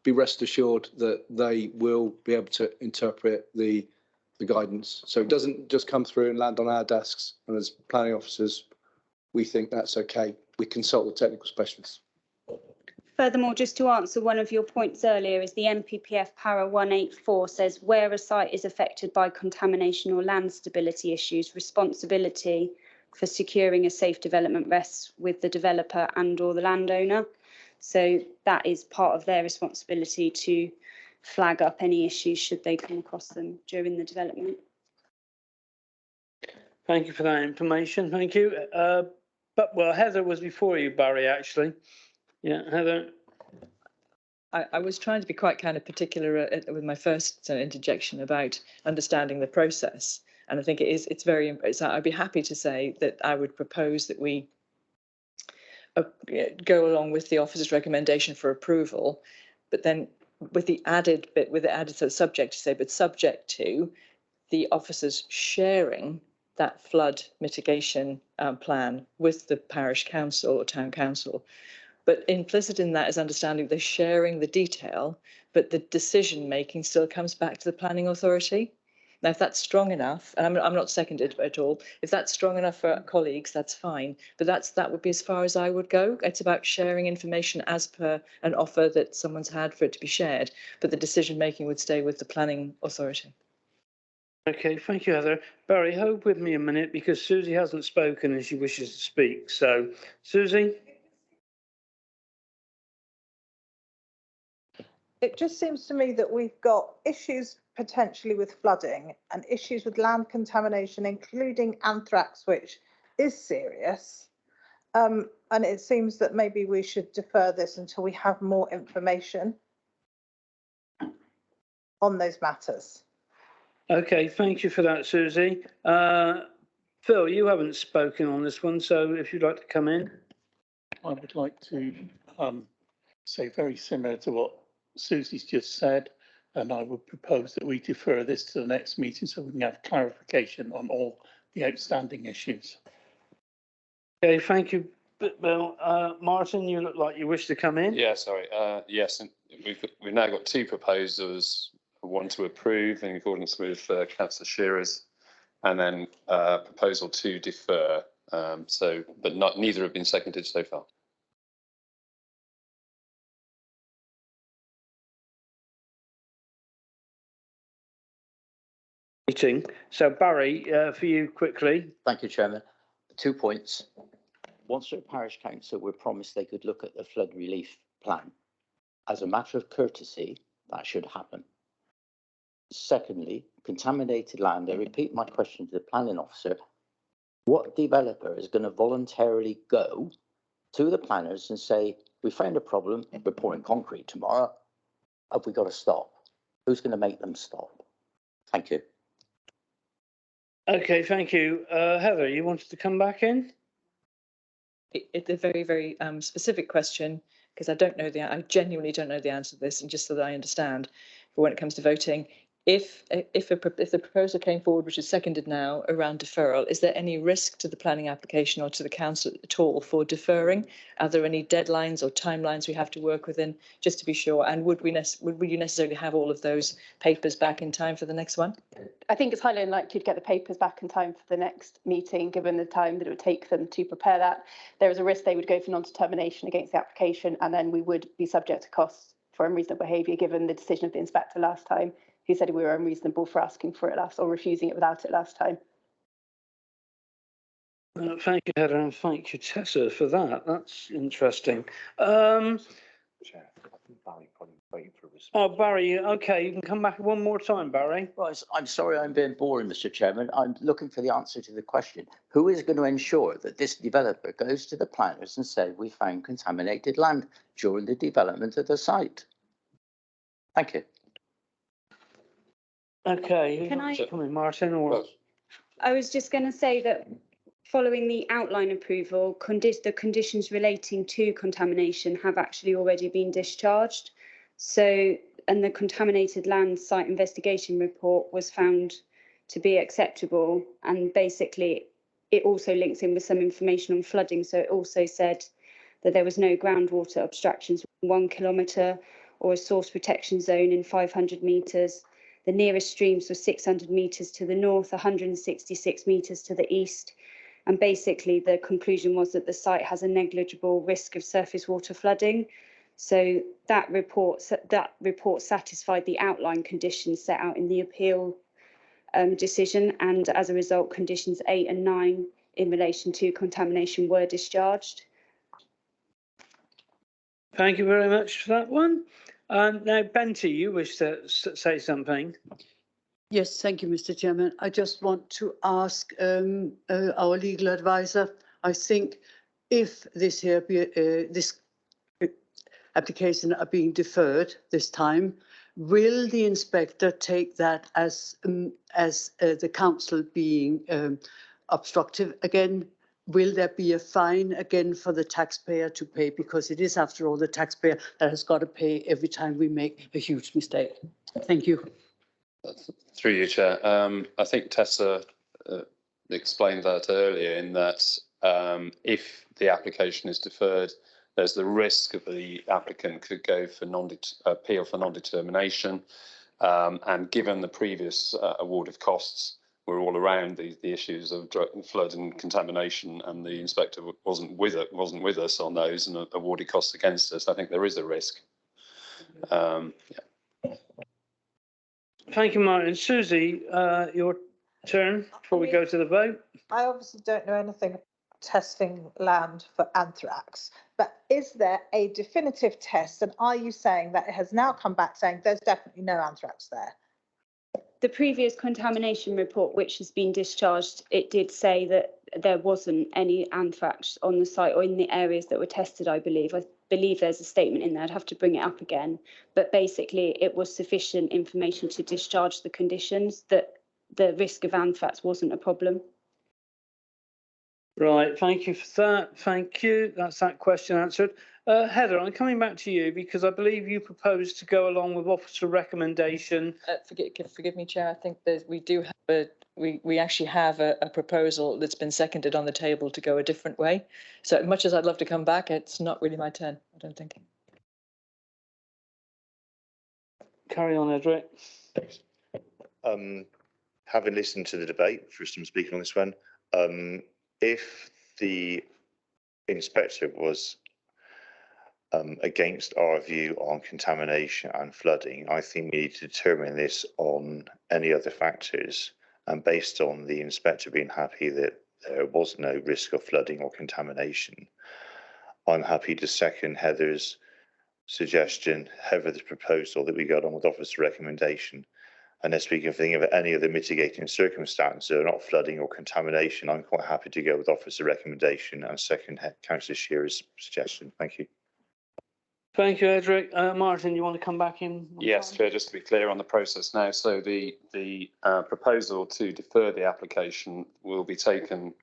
be rest assured that they will be able to interpret the guidance. So it doesn't just come through and land on our desks, and as planning officers, we think that's okay. We consult the technical specialists. Furthermore, just to answer one of your points earlier, is the NPPF para 184 says, where a site is affected by contamination or land stability issues, responsibility for securing a safe development rests with the developer and or the landowner. So that is part of their responsibility to flag up any issues should they come across them during the development. Thank you for that information. Thank you. Well, Heather was before you, Barry, actually. Yeah, Heather. I was trying to be quite kind of particular with my first interjection about understanding the process. And I think it's very, I'd be happy to say that I would propose that we go along with the officer's recommendation for approval, but then with the added sort of subject to say, but subject to the officers sharing that flood mitigation plan with the parish council or town council, But implicit in that is understanding they're sharing the detail, but the decision making still comes back to the planning authority. Now, if that's strong enough, and I'm not seconded at all, if that's strong enough for colleagues, that's fine. But that would be as far as I would go. It's about sharing information as per an offer that someone's had for it to be shared. But the decision making would stay with the planning authority. Okay, thank you, Heather. Barry, hold with me a minute because Susie hasn't spoken and she wishes to speak. So, Susie? It just seems to me that we've got issues potentially with flooding and issues with land contamination, including anthrax, which is serious. And it seems that maybe we should defer this until we have more information on those matters. Okay, thank you for that, Susie. Phil, you haven't spoken on this one, so if you'd like to come in. I would like to say very similar to what Susie's just said, and I would propose that we defer this to the next meeting so we can have clarification on all the outstanding issues. Okay, thank you, Bill. Martin, you look like you wish to come in. Yeah, sorry. Yes, and we've now got two proposals, one to approve in accordance with Councillor Shearer's, and then proposal to defer. But neither have been seconded so far. So Barry, for you quickly. Thank you, Chairman. 2 points. Wanstead Parish Council were promised they could look at the flood relief plan. As a matter of courtesy, that should happen. Secondly, contaminated land. I repeat my question to the planning officer. What developer is going to voluntarily go to the planners and say, we found a problem, we're pouring concrete tomorrow, have we got to stop? Who's going to make them stop? Thank you. Okay, thank you. Heather, you wanted to come back in? It's a very, very specific question, because I genuinely don't know the answer to this, and just so that I understand, for when it comes to voting, if the proposal came forward, which is seconded now, around deferral, is there any risk to the planning application or to the council at all for deferring? Are there any deadlines or timelines we have to work within, just to be sure? And would you necessarily have all of those papers back in time for the next one? I think it's highly unlikely to get the papers back in time for the next meeting, given the time that it would take them to prepare that. There is a risk they would go for non-determination against the application, and then we would be subject to costs for unreasonable behaviour, given the decision of the inspector last time, who said we were unreasonable for asking for it last, or refusing it without it last time. Thank you, Heather, and thank you, Tessa, for that. That's interesting. Barry, okay, you can come back one more time, Barry. Right, I'm sorry I'm being boring, Mr. Chairman. I'm looking for the answer to the question. Who is going to ensure that this developer goes to the planners and says we found contaminated land during the development of the site? Thank you. Okay. Can I come in, Martin? Or I was just going to say that following the outline approval, the conditions relating to contamination have actually already been discharged. So, and the contaminated land site investigation report was found to be acceptable. And basically, it also links in with some information on flooding. So it also said that there was no groundwater obstructions 1 kilometre or a source protection zone in 500 metres. The nearest streams were 600 metres to the north, 166 metres to the east. And basically, the conclusion was that the site has a negligible risk of surface water flooding. So that report satisfied the outline conditions set out in the appeal decision. And as a result, conditions 8 and 9 in relation to contamination were discharged. Thank you very much for that one. Now, Benty, you wish to say something? Yes, thank you, Mr. Chairman. I just want to ask our legal advisor. I think if this application are being deferred this time, will the inspector take that as the council being obstructive again? Will there be a fine again for the taxpayer to pay? Because it is, after all, the taxpayer that has got to pay every time we make a huge mistake. Thank you. Through you, Chair. I think Tessa explained that earlier, in that if the application is deferred, there's the risk of the applicant could go for appeal for non-determination. And given the previous award of costs were all around the issues of flood and contamination, and the inspector wasn't with us on those and awarded costs against us, I think there is a risk. Yeah. Thank you, Martin. Susie, your turn before we go to the vote. I obviously don't know anything about testing land for anthrax, but is there a definitive test? And are you saying that it has now come back saying there's definitely no anthrax there? The previous contamination report, which has been discharged, it did say that there wasn't any anthrax on the site or in the areas that were tested, I believe. I believe there's a statement in there. I'd have to bring it up again. But basically, it was sufficient information to discharge the conditions that the risk of anthrax wasn't a problem. Right, thank you for that. Thank you. That's that question answered. Heather, I'm coming back to you because I believe you proposed to go along with officer recommendation. Forgive me, Chair. I think that we do have we actually have a proposal that's been seconded on the table to go a different way. So much as I'd love to come back, it's not really my turn, I don't think. Carry on, Edric. Having listened to the debate, first time speaking on this one, if the inspector was against our view on contamination and flooding, I think we need to determine this on any other factors. And based on the inspector being happy that there was no risk of flooding or contamination, I'm happy to second Heather's suggestion, Heather's proposal, that we go on with officer recommendation. Unless we can think of any other mitigating circumstances, not flooding or contamination, I'm quite happy to go with officer recommendation and second Councillor Shearer's suggestion. Thank you. Thank you, Edric. Martin, you want to come back in? Yes, Chair, just to be clear on the process now. So the proposal to defer the application will be taken,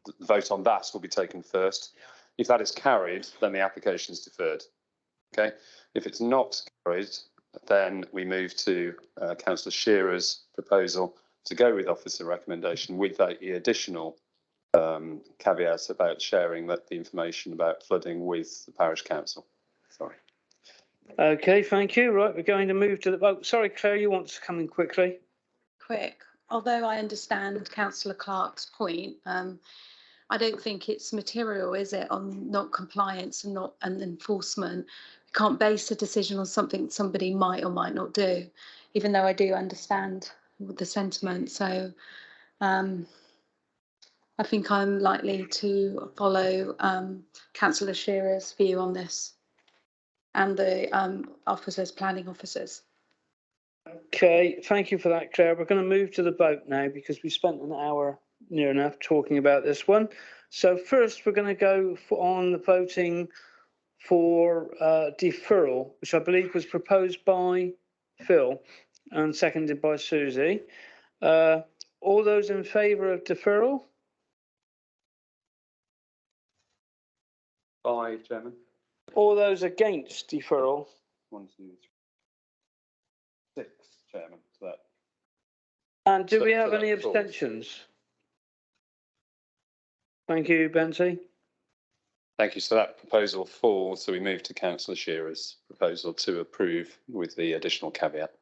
the vote on that will be taken first. If that is carried, then the application is deferred. Okay. If it's not carried, then we move to Councillor Shearer's proposal to go with officer recommendation with the additional caveat about sharing the information about flooding with the parish council. Sorry. Okay, thank you. Right, we're going to move to the vote. Sorry, Claire, you want to come in quickly? Quick. Although I understand Councillor Clark's point, I don't think it's material, is it, on not compliance and enforcement. We can't base a decision on something somebody might or might not do, even though I do understand the sentiment. So I think I'm likely to follow Councillor Shearer's view on this and the planning officers. Okay, thank you for that, Claire. We're going to move to the vote now because we spent an hour near enough talking about this one. So first we're going to go on the voting for deferral, which I believe was proposed by Phil and seconded by Susie. All those in favour of deferral? Aye, Chairman. All those against deferral? 1, 2, 3, 6, Chairman. So that. And do we have any abstentions? Thank you, Benty. Thank you. So that proposal falls. So we move to Councillor Shearer's proposal to approve with the additional caveat.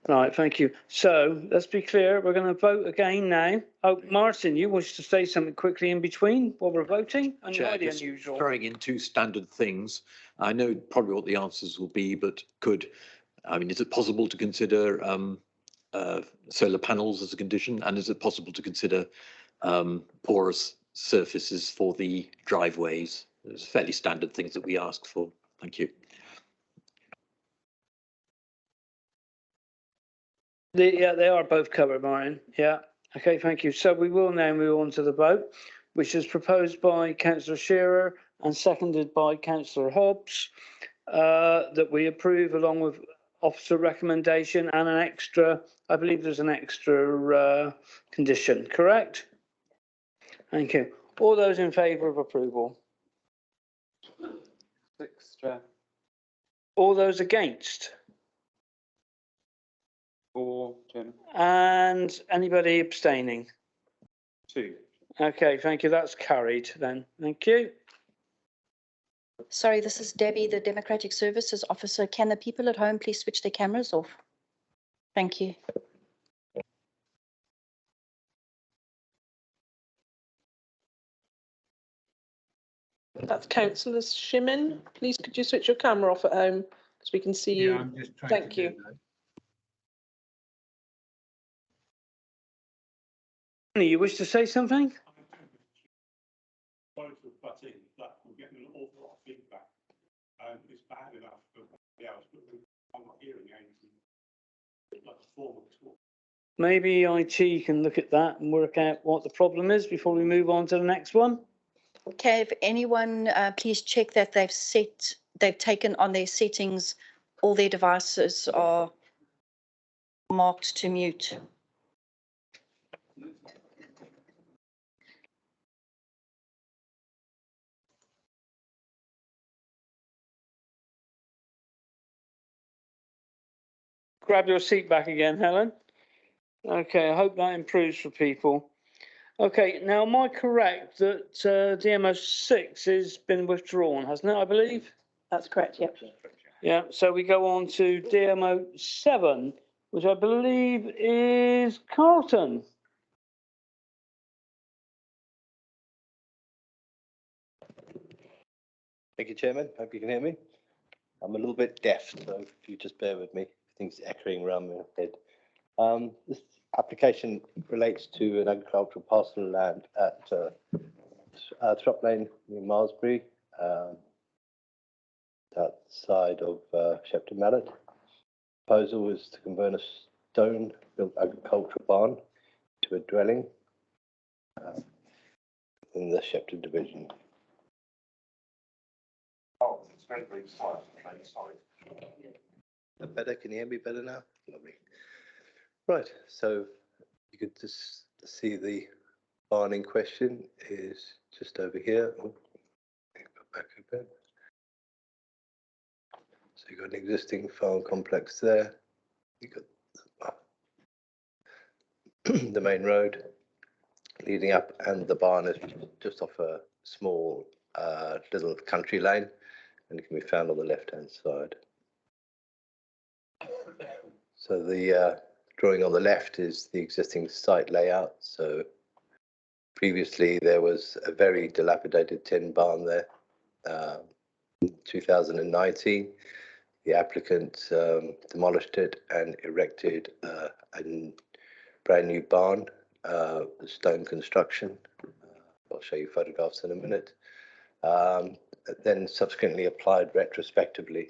Right, thank you. So let's be clear. We're going to vote again now. Oh, Martin, you wish to say something quickly in between while we're voting? Chair, just throwing in two standard things. I know probably what the answers will be, but is it possible to consider solar panels as a condition? And is it possible to consider porous surfaces for the driveways? There's fairly standard things that we ask for. Thank you. Yeah, they are both covered, Martin. Yeah. Okay, thank you. So we will now move on to the vote, which is proposed by Councillor Shearer and seconded by Councillor Hobbs, that we approve along with officer recommendation and an extra, I believe there's an extra condition, correct? Thank you. All those in favour of approval? 6, Chair. All those against? 4, Chairman. And anybody abstaining? 2. Okay, thank you. That's carried then. Thank you. Sorry, this is Debbie, the Democratic Services Officer. Can the people at home please switch their cameras off? Thank you. That's Councillor Shimin. Please could you switch your camera off at home because we can see you. I'm just trying Thank to you. do that. You wish to say something? Sorry to butt in, but we're getting an awful lot of feedback. It's bad enough for everybody else, but I'm not hearing anything. It's like a form of talk. Maybe IT can look at that and work out what the problem is before we move on to the next one. Okay, if anyone, please check that they've taken on their settings, all their devices are marked to mute. Grab your seat back again, Helen. Okay, I hope that improves for people. Okay, now am I correct that DMO 6 has been withdrawn, hasn't it, I believe? That's correct, yep. Yeah, so we go on to DMO 7, which I believe is Carlton. Thank you, Chairman. Hope you can hear me. I'm a little bit deaf, so if you just bear with me, things echoing around my head. This application relates to an agricultural parcel of land at Throp Lane near Malmesbury, outside of Shepton Mallet. Proposal is to convert a stone-built agricultural barn to a dwelling in the Shepton division. Oh, it's very, very slow. I'm sorry. Better? Can you hear me better now? Lovely. Right, so you could just see the barn in question is just over here. Oh, go back a bit. So you've got an existing farm complex there. You've got the main road leading up, and the barn is just off a small little country lane, and it can be found on the left-hand side. So the drawing on the left is the existing site layout. So previously there was a very dilapidated tin barn there. In 2019, the applicant demolished it and erected a brand new barn, stone construction. I'll show you photographs in a minute. Then subsequently applied retrospectively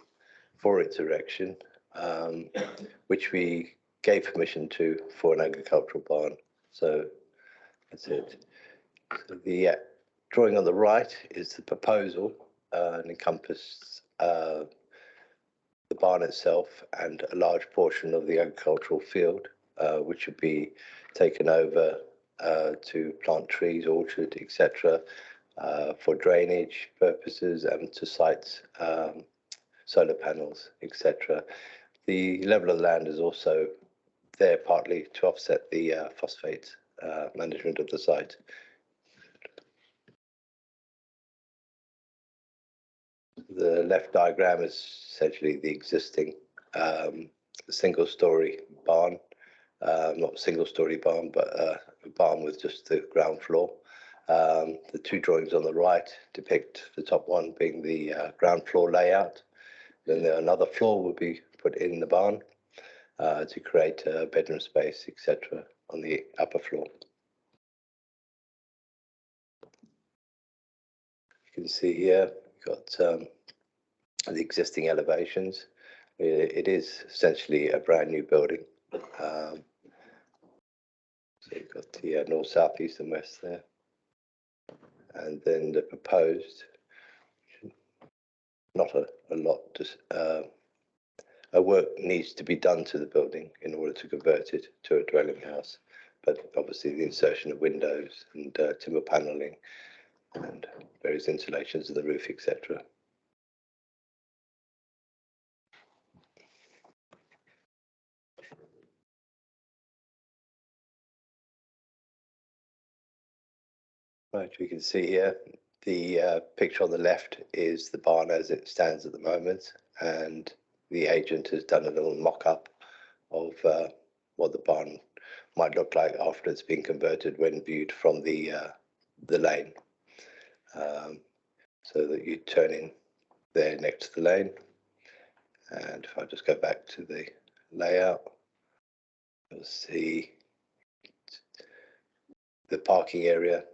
for its erection, which we gave permission to for an agricultural barn. So that's it. So the drawing on the right is the proposal and encompasses the barn itself and a large portion of the agricultural field, which would be taken over to plant trees, orchard, etc., for drainage purposes and to site solar panels, etc. The level of the land is also there partly to offset the phosphate management of the site. The left diagram is essentially the existing single-story barn, not single-story barn, but a barn with just the ground floor. The two drawings on the right depict the top one being the ground floor layout. Then another floor will be put in the barn to create bedroom space, etc., on the upper floor. You can see here we've got the existing elevations. It is essentially a brand new building. So you've got the north, south, east, and west there, and then the proposed. Not a lot to. Work needs to be done to the building in order to convert it to a dwelling house, but obviously the insertion of windows and timber paneling and various insulations of the roof, etc. Right, we can see here The picture on the left is the barn as it stands at the moment, and the agent has done a little mock-up of what the barn might look like after it's been converted when viewed from the lane. So that you turn in there next to the lane, and if I just go back to the layout, you'll see the parking area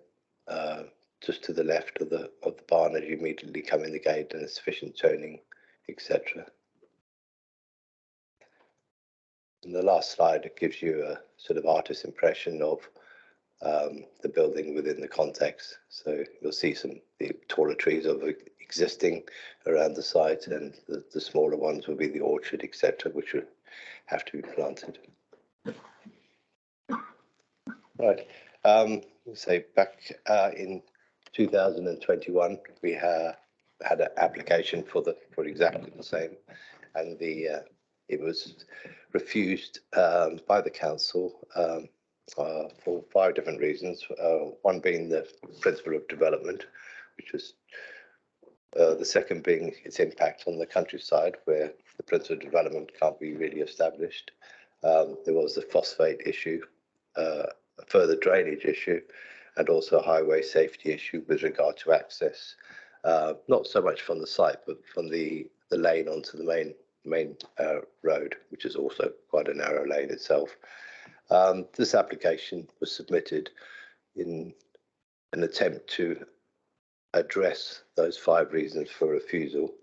just to the left of the barn as you immediately come in the gate, and sufficient turning, etc. And the last slide, it gives you a sort of artist's impression of the building within the context. So you'll see the taller trees of existing around the site, and the smaller ones will be the orchard, etc., which will have to be planted. Right. So back in 2021, we had an application for exactly the same, and it was refused by the council for 5 different reasons. One being the principle of development, which was the second being its impact on the countryside, where the principle of development can't be really established. There was the phosphate issue, a further drainage issue, and also a highway safety issue with regard to access, not so much from the site, but from the lane onto the main road, which is also quite a narrow lane itself. This application was submitted in an attempt to address those 5 reasons for refusal,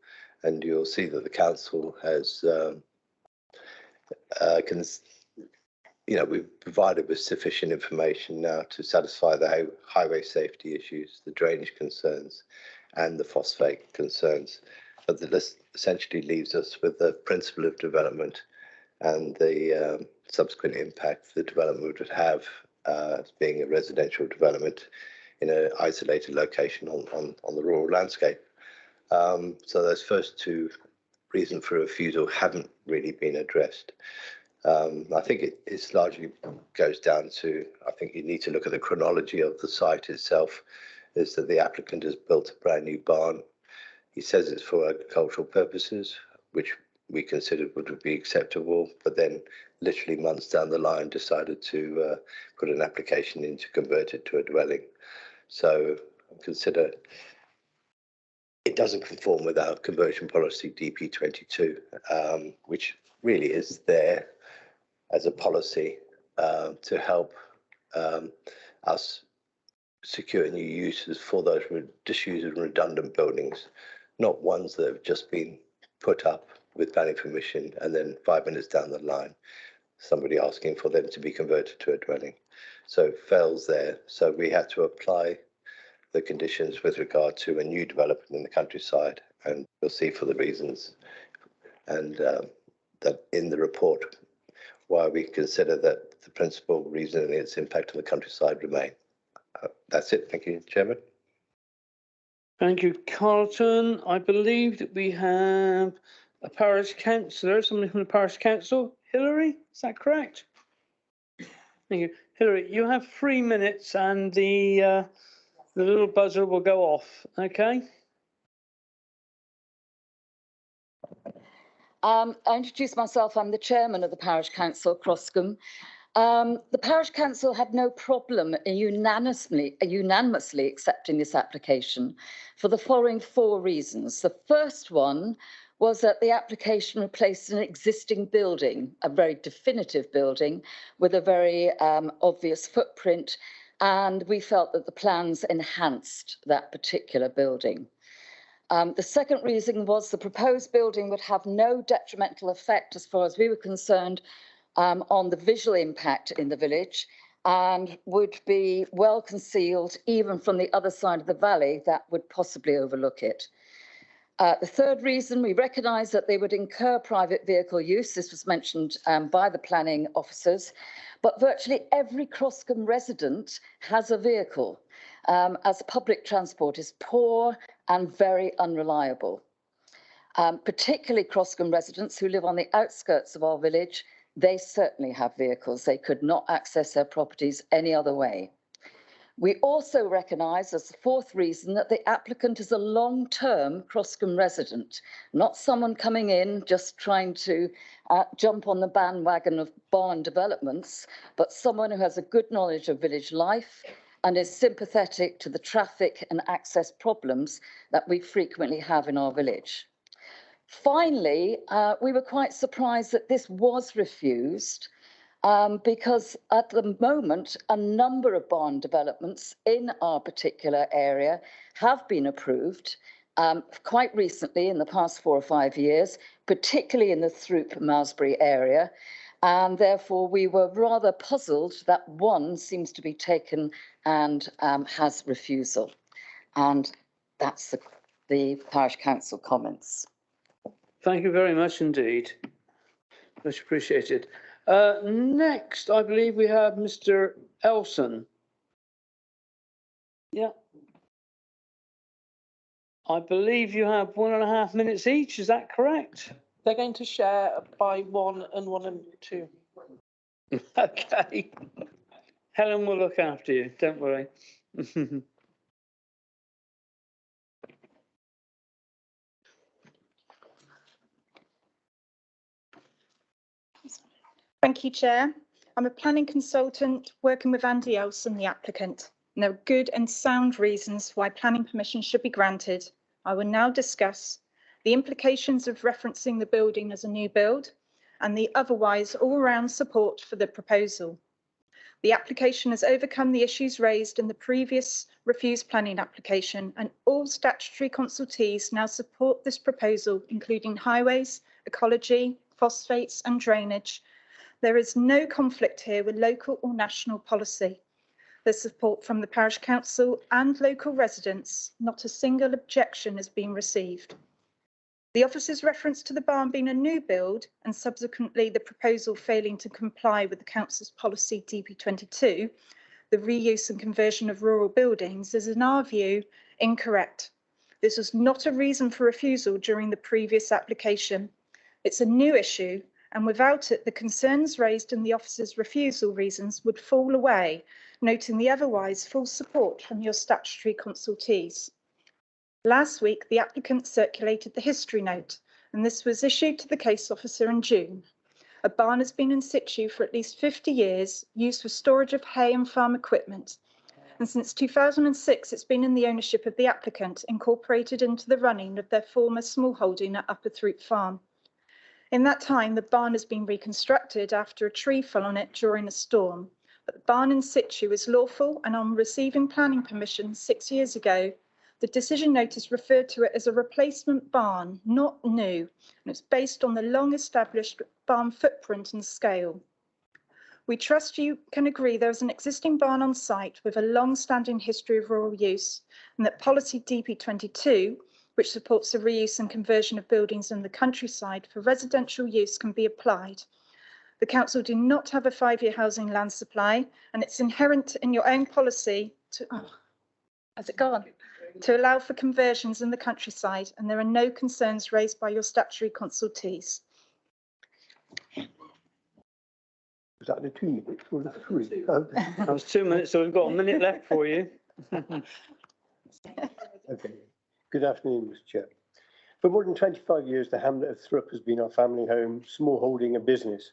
and you'll see that the council has we've provided with sufficient information now to satisfy the highway safety issues, the drainage concerns, and the phosphate concerns. But the list essentially leaves us with the principle of development and the subsequent impact the development would have as being a residential development in an isolated location on the rural landscape. So those first 2 reasons for refusal haven't really been addressed. I think it largely goes down to, I think you need to look at the chronology of the site itself, is that the applicant has built a brand new barn. He says it's for agricultural purposes, which we considered would be acceptable, but then literally months down the line decided to put an application in to convert it to a dwelling. So consider it doesn't conform with our conversion policy DP22, which really is there as a policy to help us secure new uses for those disused and redundant buildings, not ones that have just been put up with planning permission and then 5 minutes down the line somebody asking for them to be converted to a dwelling. So it fails there. So we had to apply the conditions with regard to a new development in the countryside, and you'll see for the reasons and that in the report why we consider that the principal reason and its impact on the countryside remain. That's it. Thank you, Chairman. Thank you, Carlton. I believe that we have a parish councillor, somebody from the parish council. Hilary, is that correct? Thank you. Hilary, you have 3 minutes and the little buzzer will go off, okay? I introduce myself. I'm the chairman of the Parish Council, Croscombe. The Parish Council had no problem in unanimously accepting this application for the following 4 reasons. The first one was that the application replaced an existing building, a very definitive building with a very obvious footprint, and we felt that the plans enhanced that particular building. The second reason was the proposed building would have no detrimental effect, as far as we were concerned, on the visual impact in the village, and would be well concealed even from the other side of the valley that would possibly overlook it. The third reason, we recognise that they would incur private vehicle use. This was mentioned by the planning officers, but virtually every Croscombe resident has a vehicle, as public transport is poor and very unreliable. Particularly Croscombe residents who live on the outskirts of our village, they certainly have vehicles. They could not access their properties any other way. We also recognise as the fourth reason that the applicant is a long-term Croscombe resident, not someone coming in just trying to jump on the bandwagon of barn developments, but someone who has a good knowledge of village life and is sympathetic to the traffic and access problems that we frequently have in our village. Finally, we were quite surprised that this was refused because at the moment, a number of barn developments in our particular area have been approved quite recently in the past 4 or 5 years, particularly in the Throop-Malmesbury area. And therefore, we were rather puzzled that one seems to be taken and has refusal. And that's the Parish Council comments. Thank you very much indeed. Much appreciated. Next, I believe we have Mr. Elson. Yeah. I believe you have 1.5 minutes each. Is that correct? They're going to share by 1 and 1 and 2. Okay. Helen will look after you. Don't worry. Thank you, Chair. I'm a planning consultant working with Andy Elson, the applicant. And there are good and sound reasons why planning permission should be granted. I will now discuss the implications of referencing the building as a new build and the otherwise all-round support for the proposal. The application has overcome the issues raised in the previous refused planning application, and all statutory consultees now support this proposal, including highways, ecology, phosphates and drainage. There is no conflict here with local or national policy. There's support from the Parish Council and local residents. Not a single objection has been received. The officer's reference to the barn being a new build and subsequently the proposal failing to comply with the Council's policy DP22, the reuse and conversion of rural buildings, is in our view incorrect. This was not a reason for refusal during the previous application. It's a new issue, and without it, the concerns raised in the officer's refusal reasons would fall away, noting the otherwise full support from your statutory consultees. Last week, the applicant circulated the history note, and this was issued to the case officer in June. A barn has been in situ for at least 50 years, used for storage of hay and farm equipment. And since 2006, it's been in the ownership of the applicant, incorporated into the running of their former smallholding at Upper Throop Farm. In that time, the barn has been reconstructed after a tree fell on it during a storm. But the barn in situ is lawful, and on receiving planning permission 6 years ago, the decision notice referred to it as a replacement barn, not new, and it's based on the long-established barn footprint and scale. We trust you can agree there is an existing barn on site with a long-standing history of rural use, and that policy DP22, which supports the reuse and conversion of buildings in the countryside for residential use, can be applied. The Council do not have a 5-year housing land supply, and it's inherent in your own policy to, has it gone? To allow for conversions in the countryside, and there are no concerns raised by your statutory consultees. Was that the 2 minutes or the 3? That was 2 minutes, so we've got a minute left for you. Okay. Good afternoon, Mr. Chair. For more than 25 years, the hamlet of Thrupp has been our family home, small holding and business.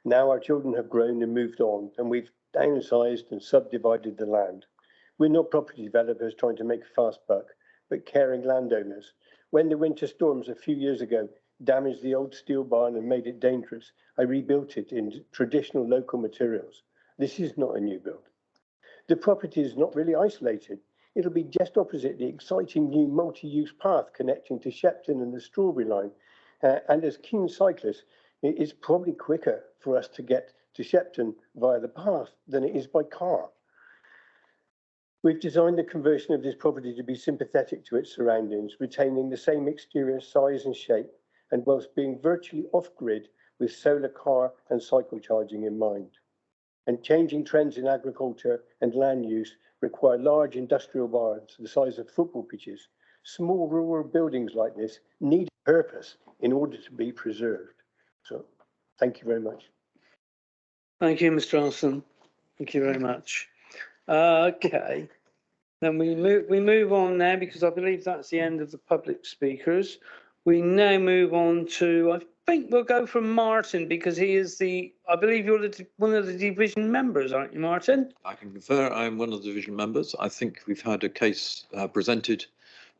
Now our children have grown and moved on, and we've downsized and subdivided the land. We're not property developers trying to make a fast buck, but caring landowners. When the winter storms a few years ago damaged the old steel barn and made it dangerous, I rebuilt it in traditional local materials. This is not a new build. The property is not really isolated. It'll be just opposite the exciting new multi-use path connecting to Shepton and the Strawberry Line. And as keen cyclists, it's probably quicker for us to get to Shepton via the path than it is by car. We've designed the conversion of this property to be sympathetic to its surroundings, retaining the same exterior size and shape, and whilst being virtually off-grid with solar car and cycle charging in mind. And changing trends in agriculture and land use require large industrial barns the size of football pitches. Small rural buildings like this need a purpose in order to be preserved. So, thank you very much. Thank you, Mr. Alson. Thank you very much. Okay. Then we move on there because I believe that's the end of the public speakers. We now move on to, I think we'll go from Martin because he is I believe you're one of the division members, aren't you, Martin? I can confirm I'm one of the division members. I think we've had a case presented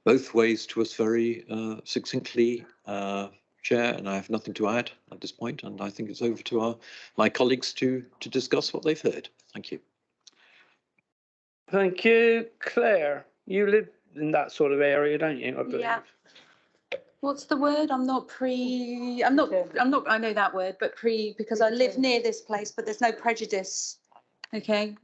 both ways to us very succinctly, Chair, and I have nothing to add at this point, and I think it's over to my colleagues to discuss what they've heard. Thank you. Thank you. Claire, you live in that sort of area, don't you? I believe. Yeah. What's the word? I know that word, but because I live near this place, but there's no prejudice. Okay.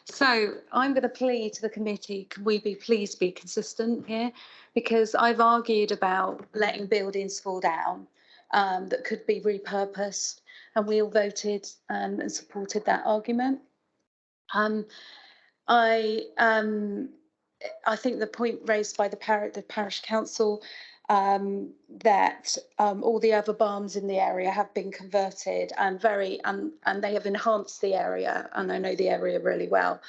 So I'm going to plead to the committee, can we please be consistent here? Because I've argued about letting buildings fall down that could be repurposed, and we all voted and supported that argument. I think the point raised by the parish council that all the other barns in the area have been converted and they have enhanced the area, and I know the area really well.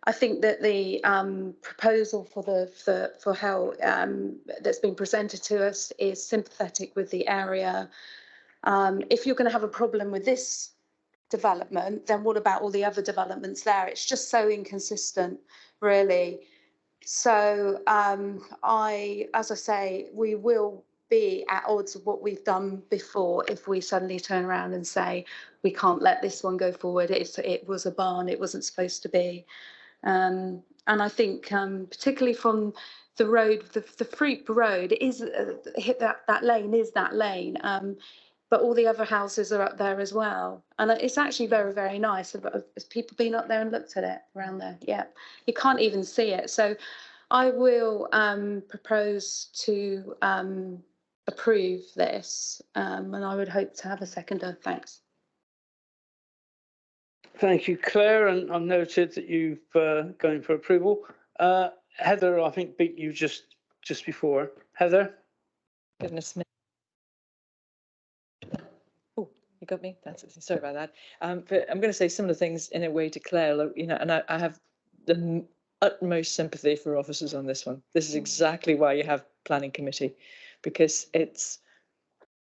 I think that the proposal for how that's been presented to us is sympathetic with the area. If you're going to have a problem with this development, then what about all the other developments there? It's just so inconsistent, really. So as I say, we will be at odds with what we've done before if we suddenly turn around and say we can't let this one go forward. It was a barn, it wasn't supposed to be. And I think particularly from the road, the Freep Road is that lane is that lane. But all the other houses are up there as well. And it's actually very, very nice. Has people been up there and looked at it around there? Yeah, you can't even see it. So I will propose to approve this, and I would hope to have a seconder. Thanks. Thank you, Claire, and I've noted that you've going for approval. Heather, I think beat you just before. Heather? Goodness me. You got me? Sorry about that. But I'm going to say similar things in a way to Claire, and I have the utmost sympathy for officers on this one. This is exactly why you have planning committee, because it's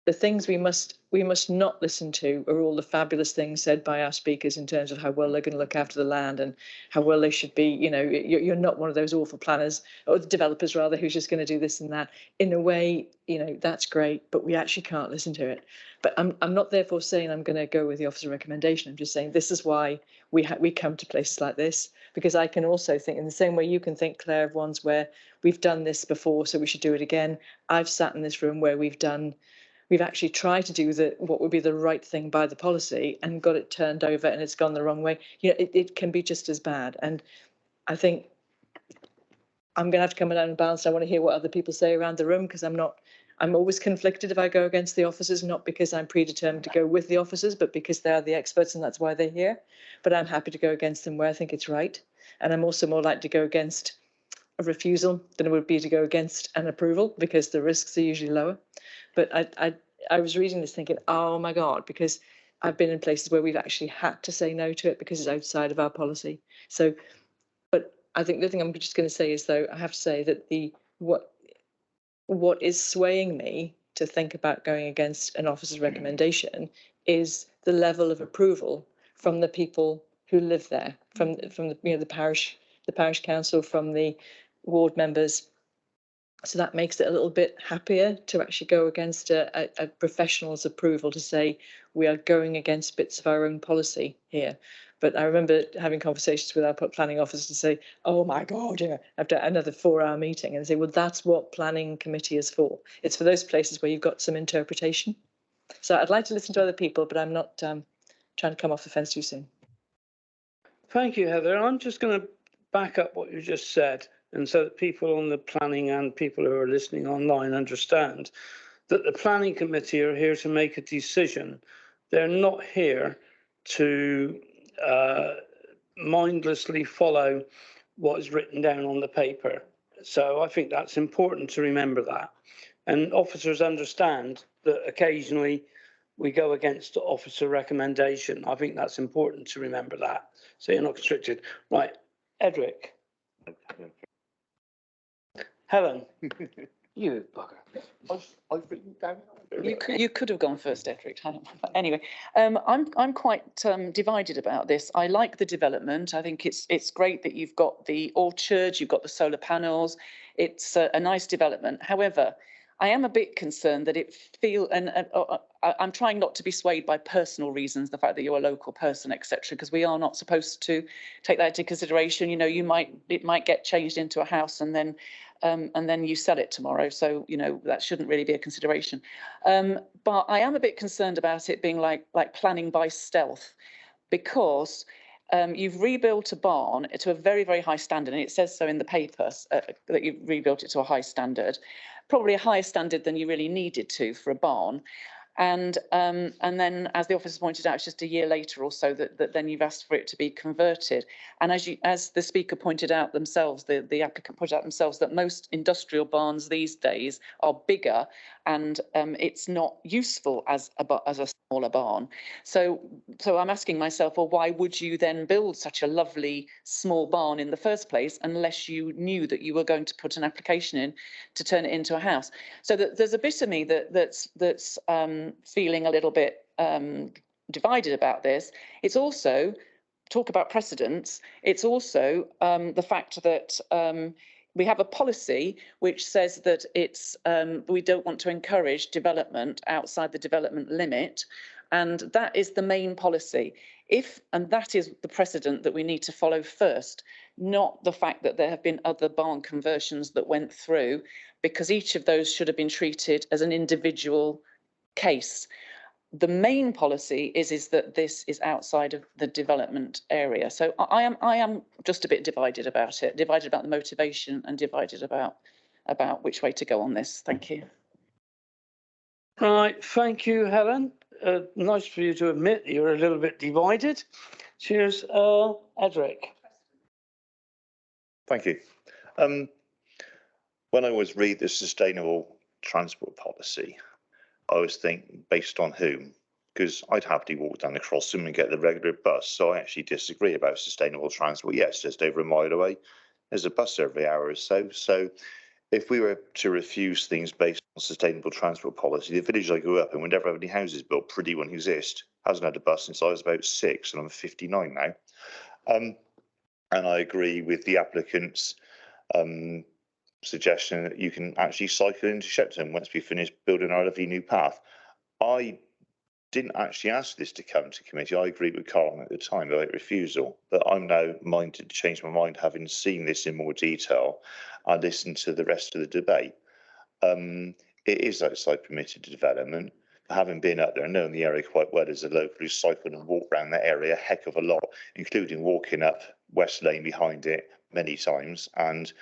the things we must not listen to are all the fabulous things said by our speakers in terms of how well they're going to look after the land and how well they should be. You're not one of those awful planners or developers rather who's just going to do this and that. In a way, that's great, but we actually can't listen to it. But I'm not therefore saying I'm going to go with the officer recommendation. I'm just saying this is why we come to places like this, because I can also think in the same way you can think, Claire, of ones where we've done this before, so we should do it again. I've sat in this room where we've actually tried to do what would be the right thing by the policy and got it turned over and it's gone the wrong way. It can be just as bad. And I think I'm going to have to come down and balance. I want to hear what other people say around the room, because I'm always conflicted if I go against the officers, not because I'm predetermined to go with the officers, but because they are the experts and that's why they're here. But I'm happy to go against them where I think it's right. And I'm also more likely to go against a refusal than it would be to go against an approval, because the risks are usually lower. But I was reading this thinking, oh my God, because I've been in places where we've actually had to say no to it because it's outside of our policy. So, but I think the thing I'm just going to say is, though, I have to say that what is swaying me to think about going against an officer's recommendation is the level of approval from the people who live there, from the parish council, from the ward members. So that makes it a little bit happier to actually go against a professional's approval, to say we are going against bits of our own policy here. But I remember having conversations with our planning officers to say, oh my God, after another 4-hour meeting, and say, well, that's what planning committee is for. It's for those places where you've got some interpretation. So I'd like to listen to other people, but I'm not trying to come off the fence too soon. Thank you, Heather. I'm just going to back up what you just said, and so that people on the planning and people who are listening online understand that the planning committee are here to make a decision. They're not here to mindlessly follow what is written down on the paper. So I think that's important to remember that. And officers understand that occasionally we go against the officer recommendation. I think that's important to remember that. So you're not constricted. Right, Edric. Helen. You bugger. I've written down. You could have gone first, Edric. Anyway, I'm quite divided about this. I like the development. I think it's great that you've got the orchard, you've got the solar panels. It's a nice development. However, I am a bit concerned that I'm trying not to be swayed by personal reasons, the fact that you're a local person, etc., because we are not supposed to take that into consideration. You know, it might get changed into a house and then you sell it tomorrow. So, you know, that shouldn't really be a consideration. But I am a bit concerned about it being like planning by stealth, because you've rebuilt a barn to a very, very high standard, and it says so in the papers that you've rebuilt it to a high standard, probably a higher standard than you really needed to for a barn. And then, as the officer pointed out, it's just a year later or so that then you've asked for it to be converted. And as the speaker pointed out themselves, the applicant pointed out themselves, that most industrial barns these days are bigger, and it's not useful as a smaller barn. So I'm asking myself, well, why would you then build such a lovely small barn in the first place unless you knew that you were going to put an application in to turn it into a house? So there's a bit of me that's feeling a little bit divided about this. It's also, talk about precedents, it's also the fact that we have a policy which says that we don't want to encourage development outside the development limit, and that is the main policy. And that is the precedent that we need to follow first, not the fact that there have been other barn conversions that went through, because each of those should have been treated as an individual case. The main policy is that this is outside of the development area. So I am just a bit divided about it, divided about the motivation and divided about which way to go on this. Thank you. Right, thank you, Helen. Nice for you to admit you're a little bit divided. Cheers, Edric. Thank you. When I was read the sustainable transport policy, I was thinking, based on whom? Because I'd happily walk down the crossing and get the regular bus. So I actually disagree about sustainable transport. Yes, just over a mile away, there's a bus every hour or so. So if we were to refuse things based on sustainable transport policy, the village I grew up in would never have any houses built. Pretty wouldn't exist. Hasn't had a bus since I was about 6, and I'm 59 now. And I agree with the applicant's suggestion that you can actually cycle into Shepton once we finish building our lovely new path. I didn't actually ask this to come to committee. I agreed with Carl at the time about refusal, but I'm now minded to change my mind, having seen this in more detail and listened to the rest of the debate. It is outside permitted development. Having been up there and knowing the area quite well as a local who cycled and walked around that area a heck of a lot, including walking up West Lane behind it many times and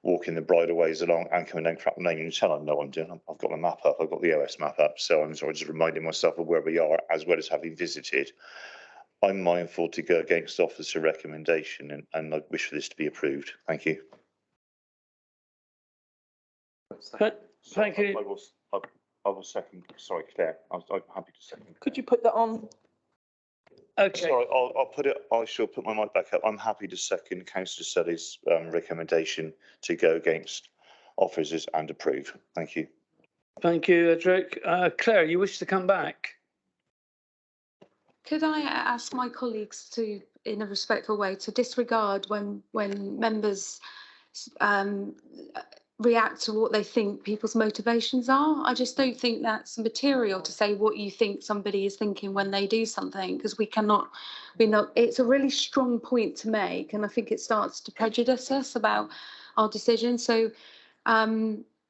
walking the bridleways along and coming down Clapham Lane. You can tell I know what I'm doing. I've got the map up, I've got the OS map up, so I'm sort of just reminding myself of where we are as well as having visited. I'm mindful to go against officer recommendation and I wish for this to be approved. Thank you. Thank you. I will second. Sorry, Claire. I'm happy to second. Could you put that on? Okay. Sorry, I'll put it. I shall put my mic back up. I'm happy to second Councillor Sully's recommendation to go against officers and approve. Thank you. Thank you, Edric. Claire, you wish to come back? Could I ask my colleagues to, in a respectful way, to disregard when members react to what they think people's motivations are? I just don't think that's material to say what you think somebody is thinking when they do something, because it's a really strong point to make, and I think it starts to prejudice us about our decision. So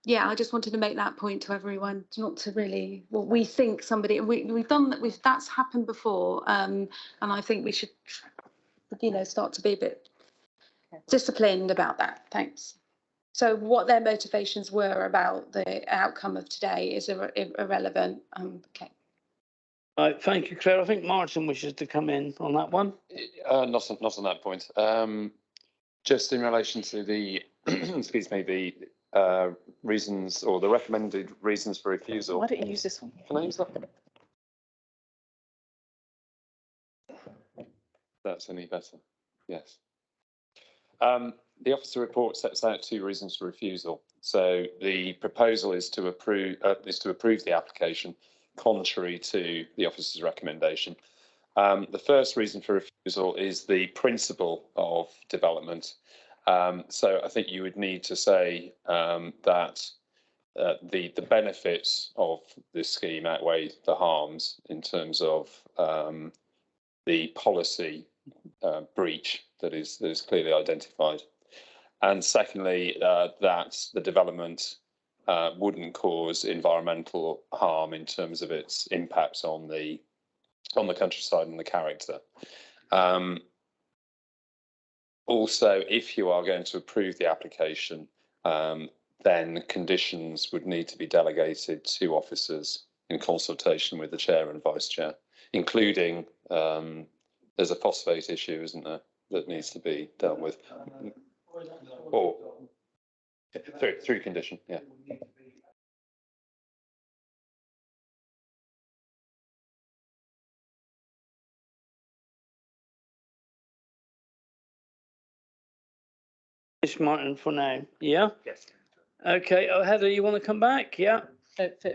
yeah, I just wanted to make that point to everyone, not to really what we think somebody, we've done that, that's happened before, and I think we should, start to be a bit disciplined about that. Thanks. So what their motivations were about the outcome of today is irrelevant. Okay. Right, thank you, Claire. I think Martin wishes to come in on that one. Not on that point. Just in relation to the, excuse me, the reasons or the recommended reasons for refusal. Why don't you use this one? Can I use that? that's any better. Yes. The officer report sets out 2 reasons for refusal. So the proposal is to approve the application contrary to the officer's recommendation. The first reason for refusal is the principle of development. So I think you would need to say that the benefits of this scheme outweigh the harms in terms of the policy breach that is clearly identified. And secondly, that the development wouldn't cause environmental harm in terms of its impacts on the countryside and the character. Also, if you are going to approve the application, then conditions would need to be delegated to officers in consultation with the chair and vice chair, including there's a phosphate issue, isn't there, that needs to be dealt with. Or through condition, yeah. It's Martin for now. Yeah. Yes. Okay. Oh, Heather, you want to come back? Yeah.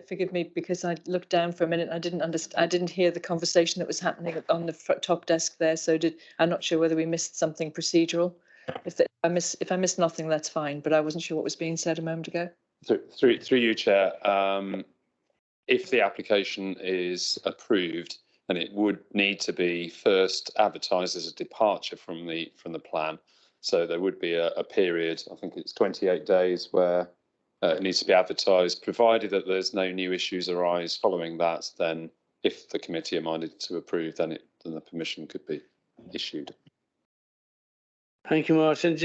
Forgive me, because I looked down for a minute. I didn't understand. I didn't hear the conversation that was happening on the top desk there. So I'm not sure whether we missed something procedural. If I missed nothing, that's fine. But I wasn't sure what was being said a moment ago. Through you, Chair. If the application is approved, then it would need to be first advertised as a departure from the plan. So there would be a period, I think it's 28 days, where it needs to be advertised, provided that there's no new issues arise following that. Then, if the committee are minded to approve, then the permission could be issued. Thank you, Martin.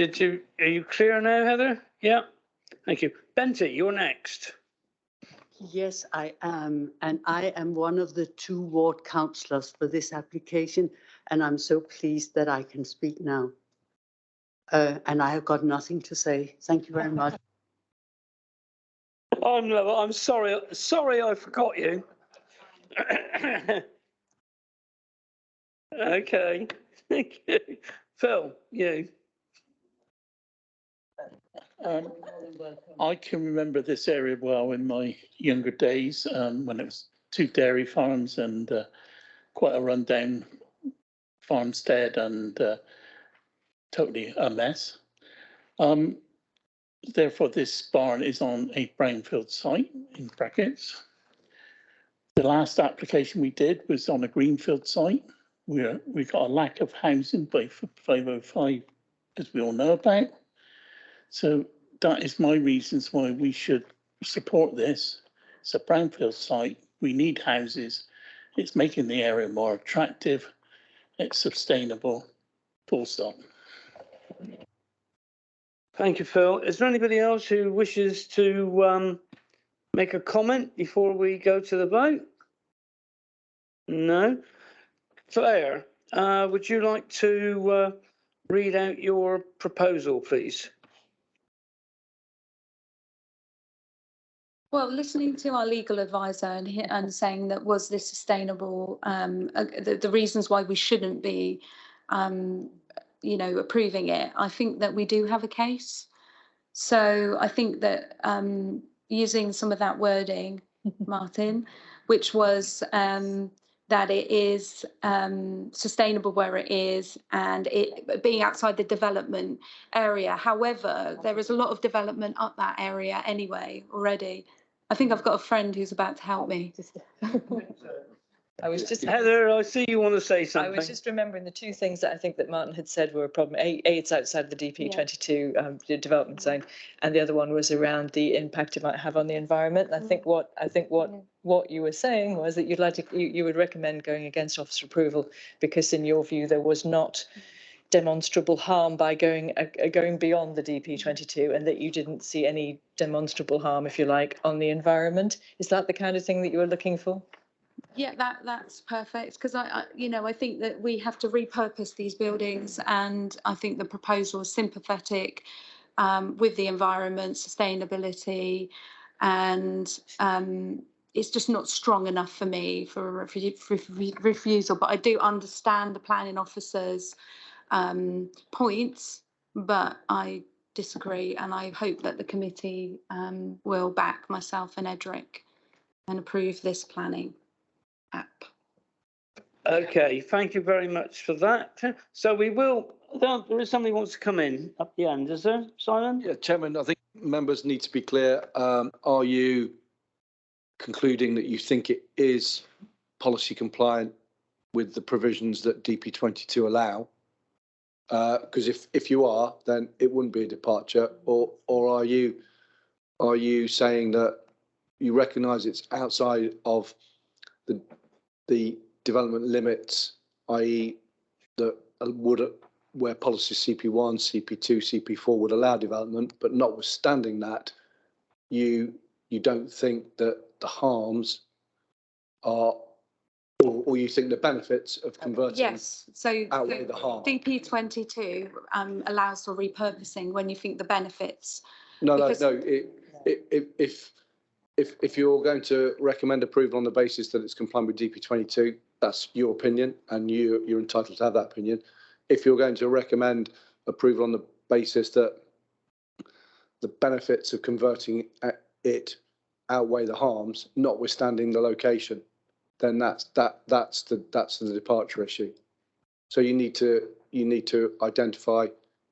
Are you clear now, Heather? Yeah. Thank you. Benty, you're next. Yes, I am. And I am one of the 2 ward councillors for this application. And I'm so pleased that I can speak now. And I have got nothing to say. Thank you very much. I'm sorry. Sorry, I forgot you. Okay. Thank you. Phil, you. I can remember this area well in my younger days when it was 2 dairy farms and quite a rundown farmstead and totally a mess. Therefore, this barn is on a brownfield site, in brackets. The last application we did was on a greenfield site. We got a lack of housing by 505, as we all know about. So that is my reasons why we should support this. It's a brownfield site. We need houses. It's making the area more attractive. It's sustainable. Full stop. Thank you, Phil. Is there anybody else who wishes to make a comment before we go to the vote? No. Claire, would you like to read out your proposal, please? Well, listening to our legal advisor and saying that was this sustainable, the reasons why we shouldn't be, approving it, I think that we do have a case. So I think that using some of that wording, Martin, which was that it is sustainable where it is and it being outside the development area. However, there is a lot of development up that area anyway already. I think I've got a friend who's about to help me. I was just Heather, I see you want to say something. I was just remembering the 2 things that I think that Martin had said were a problem. A, it's outside of the DP22 development zone, and the other one was around the impact it might have on the environment. And I think what you were saying was that you would recommend going against officer approval because, in your view, there was not demonstrable harm by going beyond the DP22, and that you didn't see any demonstrable harm, if you like, on the environment. Is that the kind of thing that you were looking for? Yeah, that's perfect, because I think that we have to repurpose these buildings, and I think the proposal is sympathetic with the environment, sustainability, and it's just not strong enough for me for a refusal. But I do understand the planning officer's points, but I disagree, and I hope that the committee will back myself and Edric and approve this planning app. Okay, thank you very much for that. So we will, there is somebody who wants to come in up the end, is there, Simon? Yeah, Chairman, I think members need to be clear. Are you concluding that you think it is policy compliant with the provisions that DP22 allow? Because if you are, then it wouldn't be a departure. Or are you saying that you recognise it's outside of the development limits, i.e., that would where policy CP1, CP2, CP4 would allow development, but notwithstanding that, you don't think that the harms are, or you think the benefits of converting Yes, so outweigh the harm? DP22 allows for repurposing when you think the benefits. No. If you're going to recommend approval on the basis that it's compliant with DP22, that's your opinion, and you're entitled to have that opinion. If you're going to recommend approval on the basis that the benefits of converting it outweigh the harms, notwithstanding the location, then that's the departure issue. So you need to identify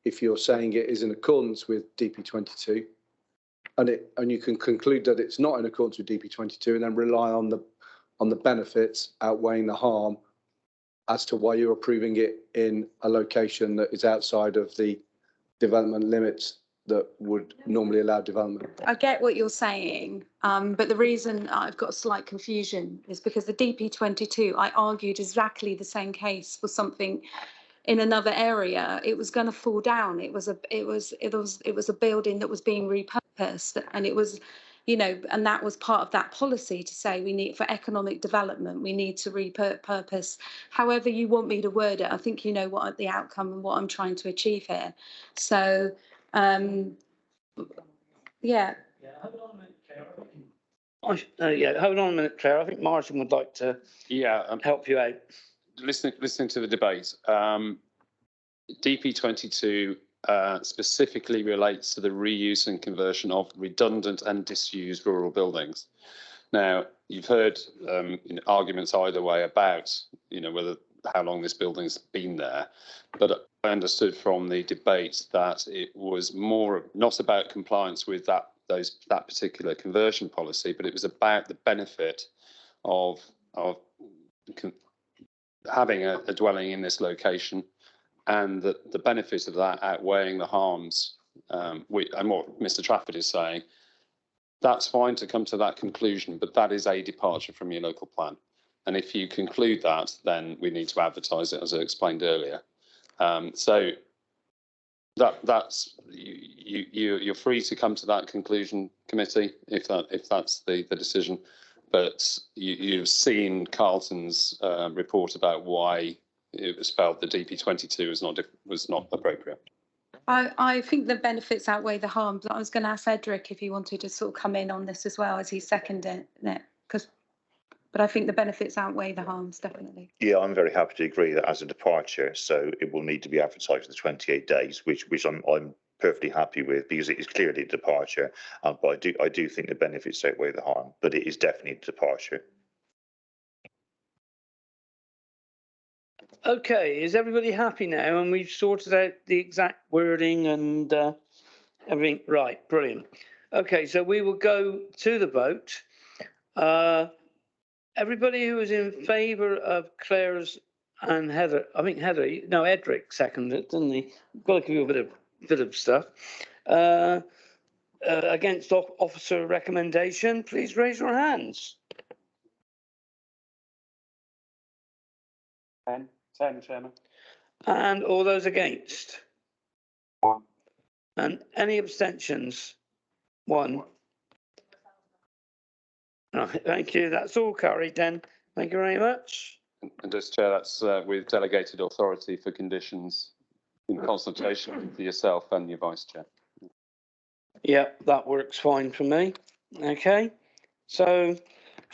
if you're saying it is in accordance with DP22, and you can conclude that it's not in accordance with DP22, and then rely on the benefits outweighing the harm as to why you're approving it in a location that is outside of the development limits that would normally allow development. I get what you're saying, but the reason I've got a slight confusion is because the DP22, I argued exactly the same case for something in another area. It was going to fall down. It was a building that was being repurposed, and it was, and that was part of that policy to say we need, for economic development, we need to repurpose. However you want me to word it, I think you know what the outcome and what I'm trying to achieve here. So, yeah. Hold on a minute, Claire. I think Martin would like to help you out. Listening to the debate, DP22 specifically relates to the reuse and conversion of redundant and disused rural buildings. Now, you've heard arguments either way about whether how long this building's been there, but I understood from the debate that it was more not about compliance with that particular conversion policy, but it was about the benefit of having a dwelling in this location, and the benefit of that outweighing the harms. And what Mr. Trafford is saying, that's fine to come to that conclusion, but that is a departure from your local plan. And if you conclude that, then we need to advertise it, as I explained earlier. So that's you're free to come to that conclusion, committee, if that's the decision. But you've seen Carlton's report about why it was felt that DP22 was not appropriate. I think the benefits outweigh the harms. I was going to ask Edric if he wanted to sort of come in on this as well, as he seconded it, but I think the benefits outweigh the harms, definitely. Yeah, I'm very happy to agree that as a departure, so it will need to be advertised for the 28 days, which I'm perfectly happy with, because it is clearly a departure. But I do think the benefits outweigh the harm, but it is definitely a departure. Okay, is everybody happy now? And we've sorted out the exact wording and everything. Right, brilliant. Okay, so we will go to the vote. Everybody who is in favour of Claire's and Heather, I think Edric seconded it, didn't he? Got to give you a bit of stuff. Against officer recommendation, please raise your hands. 10, Chairman. And all those against? 1. And any abstentions? 1. Right, thank you. That's all carried then. Thank you very much. And as Chair, that's with delegated authority for conditions in consultation with yourself and your Vice Chair. Yeah, that works fine for me. Okay, so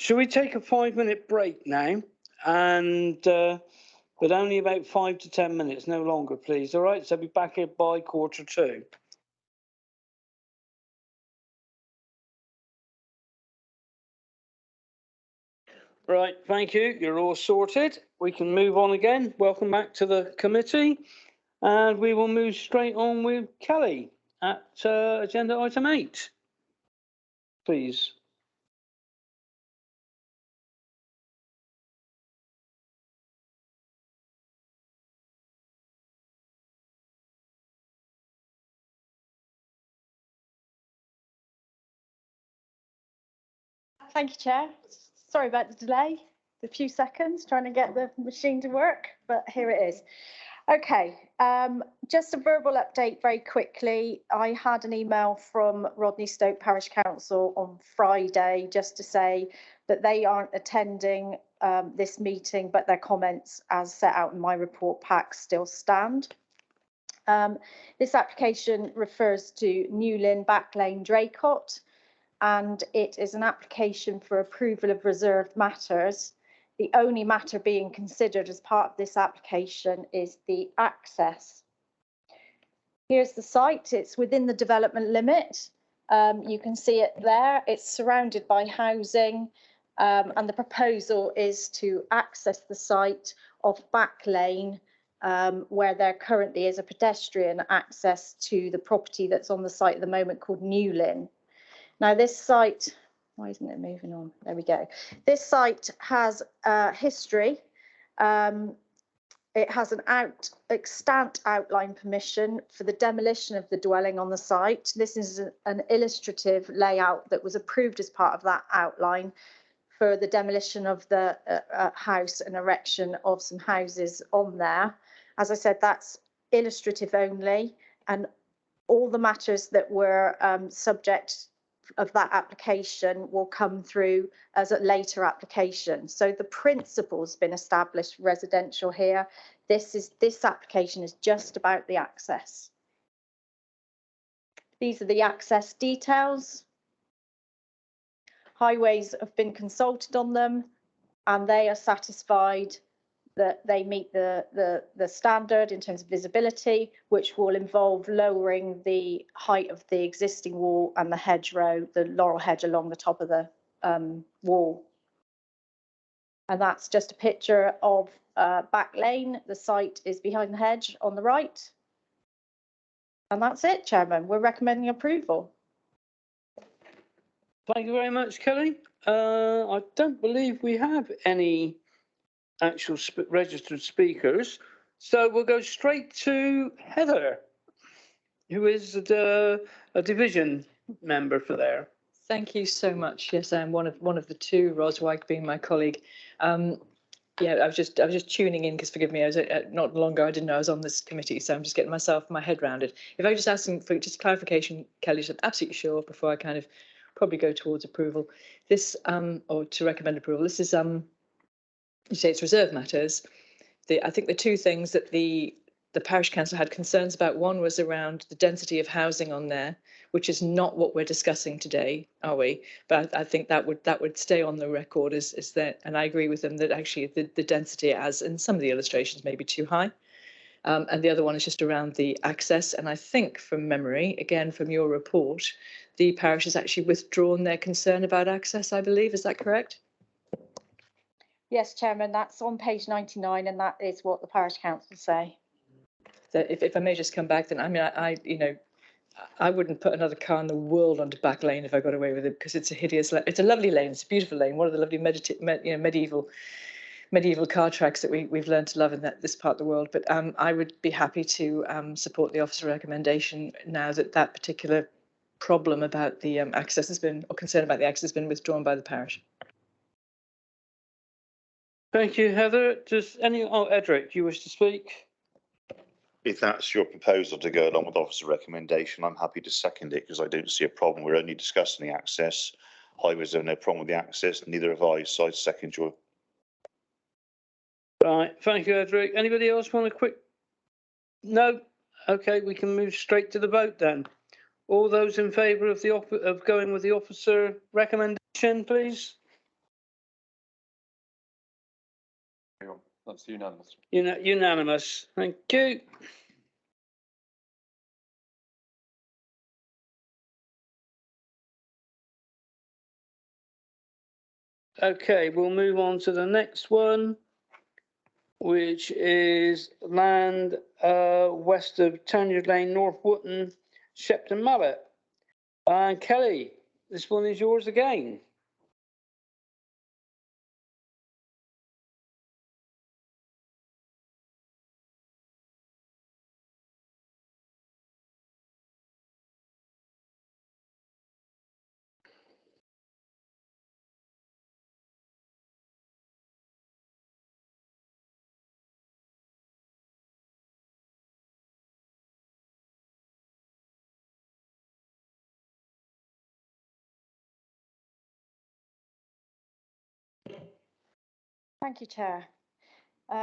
Shall we take a 5-minute break now? And but only about 5 to 10 minutes, no longer, please. All right, so be back here by 1:45. Right, thank you. You're all sorted. We can move on again. Welcome back to the committee. And we will move straight on with Kelly at agenda item 8. Please. Thank you, Chair. Sorry about the delay, the few seconds trying to get the machine to work, but here it is. Okay, just a verbal update very quickly. I had an email from Rodney Stoke Parish Council on Friday just to say that they aren't attending this meeting, but their comments as set out in my report pack still stand. This application refers to New Lynn Back Lane Draycott, and it is an application for approval of reserved matters. The only matter being considered as part of this application is the access. Here's the site. It's within the development limit. You can see it there. It's surrounded by housing, and the proposal is to access the site off Back Lane, where there currently is a pedestrian access to the property that's on the site at the moment called New Lynn. Now this site, why isn't it moving on? There we go. This site has history. It has an extant outline permission for the demolition of the dwelling on the site. This is an illustrative layout that was approved as part of that outline for the demolition of the house and erection of some houses on there. As I said, that's illustrative only, and all the matters that were subject of that application will come through as a later application. So the principle's been established residential here. This application is just about the access. These are the access details. Highways have been consulted on them, and they are satisfied that they meet the standard in terms of visibility, which will involve lowering the height of the existing wall and the hedgerow, the laurel hedge along the top of the wall. And that's just a picture of Back Lane. The site is behind the hedge on the right. And that's it, Chairman. We're recommending approval. Thank you very much, Kelly. I don't believe we have any actual registered speakers. So we'll go straight to Heather, who is a division member for there. Thank you so much. Yes, I'm one of the two, Roswag being my colleague. Yeah, I was just tuning in because forgive me, I was not long ago I didn't know I was on this committee, so I'm just getting my head around it. If I just ask for just clarification, Kelly, I'm absolutely sure before I kind of probably go towards approval. This or to recommend approval. This is you say it's reserve matters. I think the two things that the parish council had concerns about, one was around the density of housing on there, which is not what we're discussing today, are we? But I think that would stay on the record as that, and I agree with them that actually the density, as in some of the illustrations, may be too high. And the other one is just around the access. And I think from memory, again from your report, the parish has actually withdrawn their concern about access, I believe. Is that correct? Yes, Chairman, that's on page 99, and that is what the parish council say. So if I may just come back, then I mean, I wouldn't put another car in the world onto Back Lane if I got away with it, because it's a hideous, it's a lovely lane, it's a beautiful lane, one of the lovely medieval car tracks that we've learned to love in this part of the world. But I would be happy to support the officer recommendation now that that particular problem about the access has been, or concern about the access has been withdrawn by the parish. Thank you, Heather. Does Edric, do you wish to speak? If that's your proposal to go along with officer recommendation, I'm happy to second it because I don't see a problem. We're only discussing the access. Highways have no problem with the access, neither have I, so I second your. Right, thank you, Edric. Anybody else want a quick? No? Okay, we can move straight to the vote then. All those in favour of going with the officer recommendation, please? That's unanimous. Unanimous. Thank you. Okay, we'll move on to the next one, which is land west of Tanyard Lane, North Wootton, Shepton Mallet. And Kelly, this one is yours again. Thank you, Chair.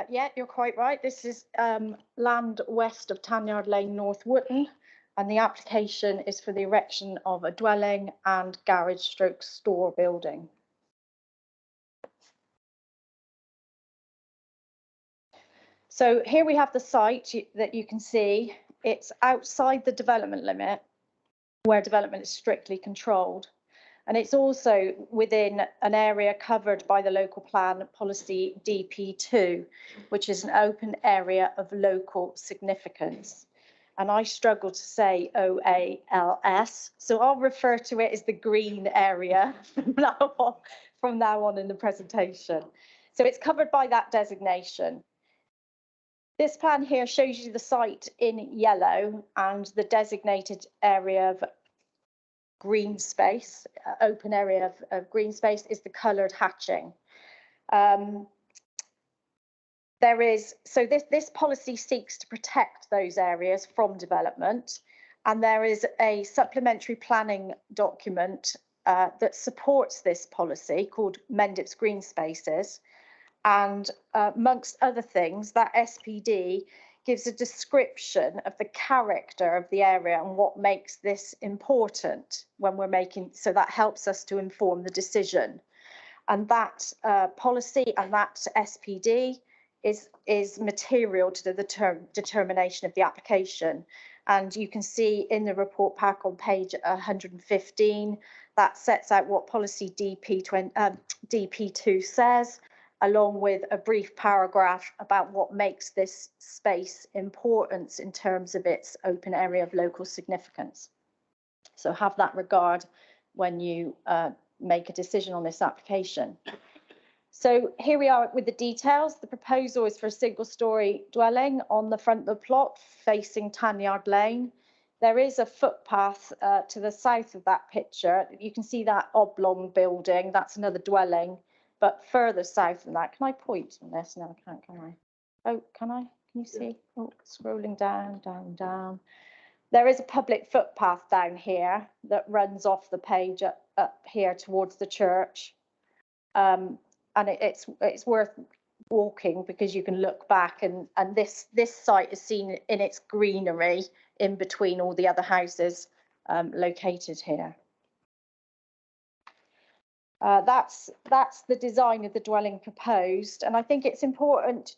Yeah, you're quite right. This is land west of Tanyard Lane, North Wootton, and the application is for the erection of a dwelling and garage stroke store building. So here we have the site that you can see. It's outside the development limit, where development is strictly controlled. And it's also within an area covered by the local plan policy DP2, which is an open area of local significance. And I struggle to say OALS, so I'll refer to it as the green area from now on in the presentation. So it's covered by that designation. This plan here shows you the site in yellow and the designated area of green space, open area of green space is the coloured hatching. This policy seeks to protect those areas from development, and there is a supplementary planning document that supports this policy called Mendip's Green Spaces. And amongst other things, that SPD gives a description of the character of the area and what makes this important when we're making, so that helps us to inform the decision. And that policy and that SPD is material to the determination of the application. And you can see in the report pack on page 115, that sets out what policy DP2 says, along with a brief paragraph about what makes this space important in terms of its open area of local significance. So have that regard when you make a decision on this application. So here we are with the details. The proposal is for a single-storey dwelling on the front of the plot facing Tanyard Lane. There is a footpath to the south of that picture. You can see that oblong building. That's another dwelling. But further south than that, can I point on this? No, I can't, can I? Oh, can I? Can you see? Oh, scrolling down, down, down. There is a public footpath down here that runs off the page up here towards the church. And it's worth walking because you can look back and this site is seen in its greenery in between all the other houses located here. That's the design of the dwelling proposed, and I think it's important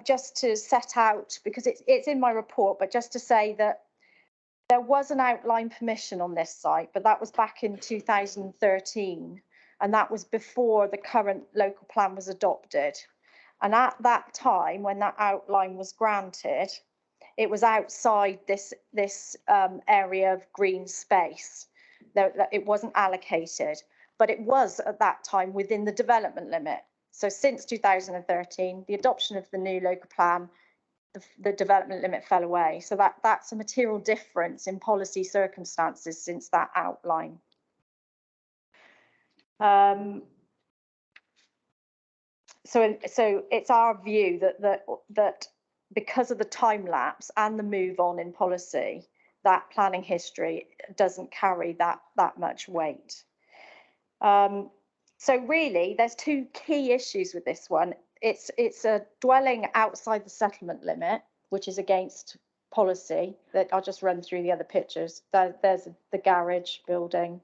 just to set out, because it's in my report, but just to say that there was an outline permission on this site, but that was back in 2013, and that was before the current local plan was adopted. And at that time, when that outline was granted, it was outside this area of green space. It wasn't allocated. But it was at that time within the development limit. So since 2013, the adoption of the new local plan, the development limit fell away. So that's a material difference in policy circumstances since that outline. So it's our view that because of the time lapse and the move on in policy, that planning history doesn't carry that much weight. So really, there's two key issues with this one. It's a dwelling outside the settlement limit, which is against policy. That I'll just run through the other pictures. There's the garage building.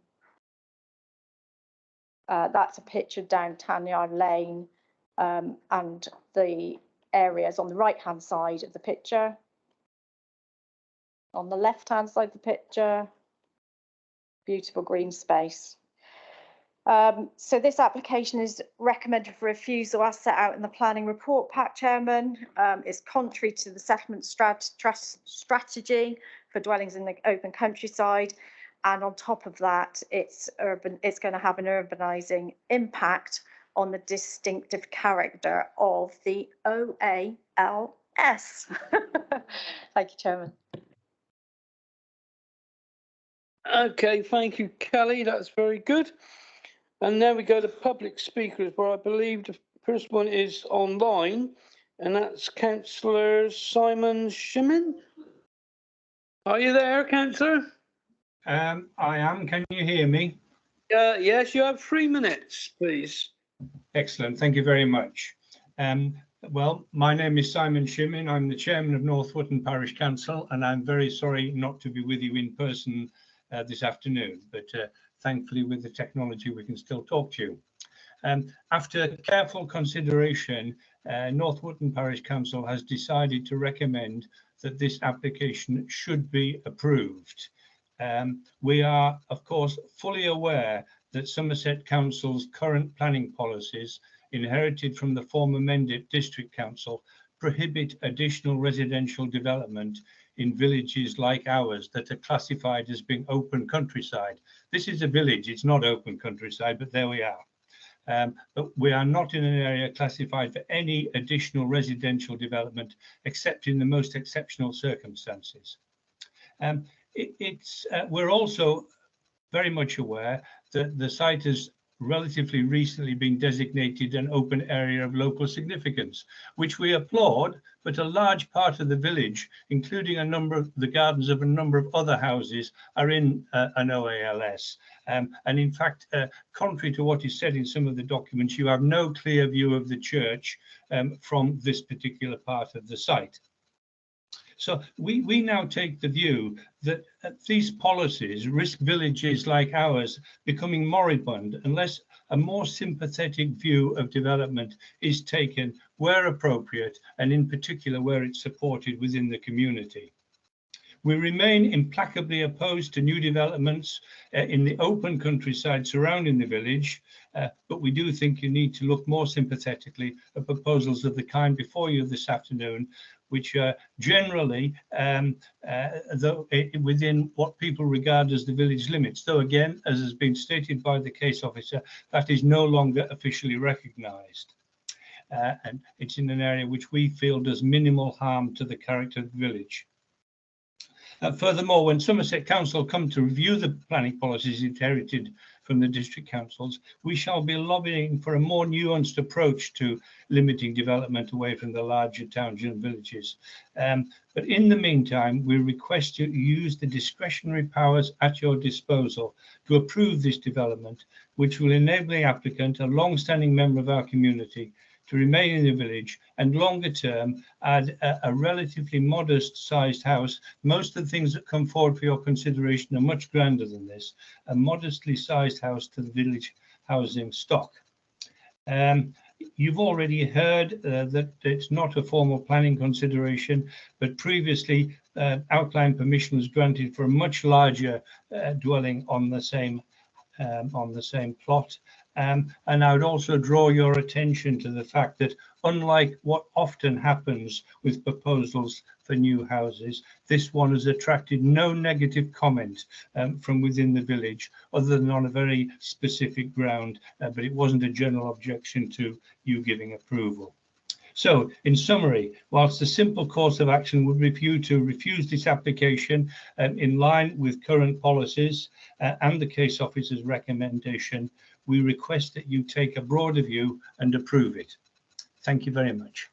That's a picture down Tanyard Lane, and the areas on the right-hand side of the picture. On the left-hand side of the picture, beautiful green space. So this application is recommended for refusal as set out in the planning report pack, Chairman. It's contrary to the settlement strategy for dwellings in the open countryside. And on top of that, it's going to have an urbanising impact on the distinctive character of the OALS. Thank you, Chairman. Okay, thank you, Kelly. That's very good. And now we go to public speakers, where I believe the first one is online, and that's Councillor Simon Shimmin. Are you there, Councillor? I am. Can you hear me? Yes, you have 3 minutes, please. Excellent. Thank you very much. Well, my name is Simon Shimmin. I'm the chairman of North Wootton Parish Council, and I'm very sorry not to be with you in person this afternoon, but thankfully with the technology we can still talk to you. After careful consideration, North Wootton Parish Council has decided to recommend that this application should be approved. We are, of course, fully aware that Somerset Council's current planning policies, inherited from the former Mendip District Council, prohibit additional residential development in villages like ours that are classified as being open countryside. This is a village, it's not open countryside, but there we are. But we are not in an area classified for any additional residential development, except in the most exceptional circumstances. We're also very much aware that the site has relatively recently been designated an open area of local significance, which we applaud, but a large part of the village, including a number of the gardens of a number of other houses, are in an OALS. And in fact, contrary to what is said in some of the documents, you have no clear view of the church from this particular part of the site. So we now take the view that these policies risk villages like ours becoming moribund unless a more sympathetic view of development is taken where appropriate, and in particular where it's supported within the community. We remain implacably opposed to new developments in the open countryside surrounding the village, but we do think you need to look more sympathetically at proposals of the kind before you this afternoon, which are generally within what people regard as the village limits. Though again, as has been stated by the case officer, that is no longer officially recognised. And it's in an area which we feel does minimal harm to the character of the village. Furthermore, when Somerset Council come to review the planning policies inherited from the district councils, we shall be lobbying for a more nuanced approach to limiting development away from the larger towns and villages. But in the meantime, we request you use the discretionary powers at your disposal to approve this development, which will enable the applicant, a long-standing member of our community, to remain in the village and longer term add a relatively modest sized house. Most of the things that come forward for your consideration are much grander than this, a modestly sized house to the village housing stock. You've already heard that it's not a formal planning consideration, but previously outline permission was granted for a much larger dwelling on the same plot. And I would also draw your attention to the fact that, unlike what often happens with proposals for new houses, this one has attracted no negative comment from within the village, other than on a very specific ground, but it wasn't a general objection to you giving approval. So, in summary, whilst the simple course of action would be for you to refuse this application in line with current policies and the case officer's recommendation, we request that you take a broader view and approve it. Thank you very much.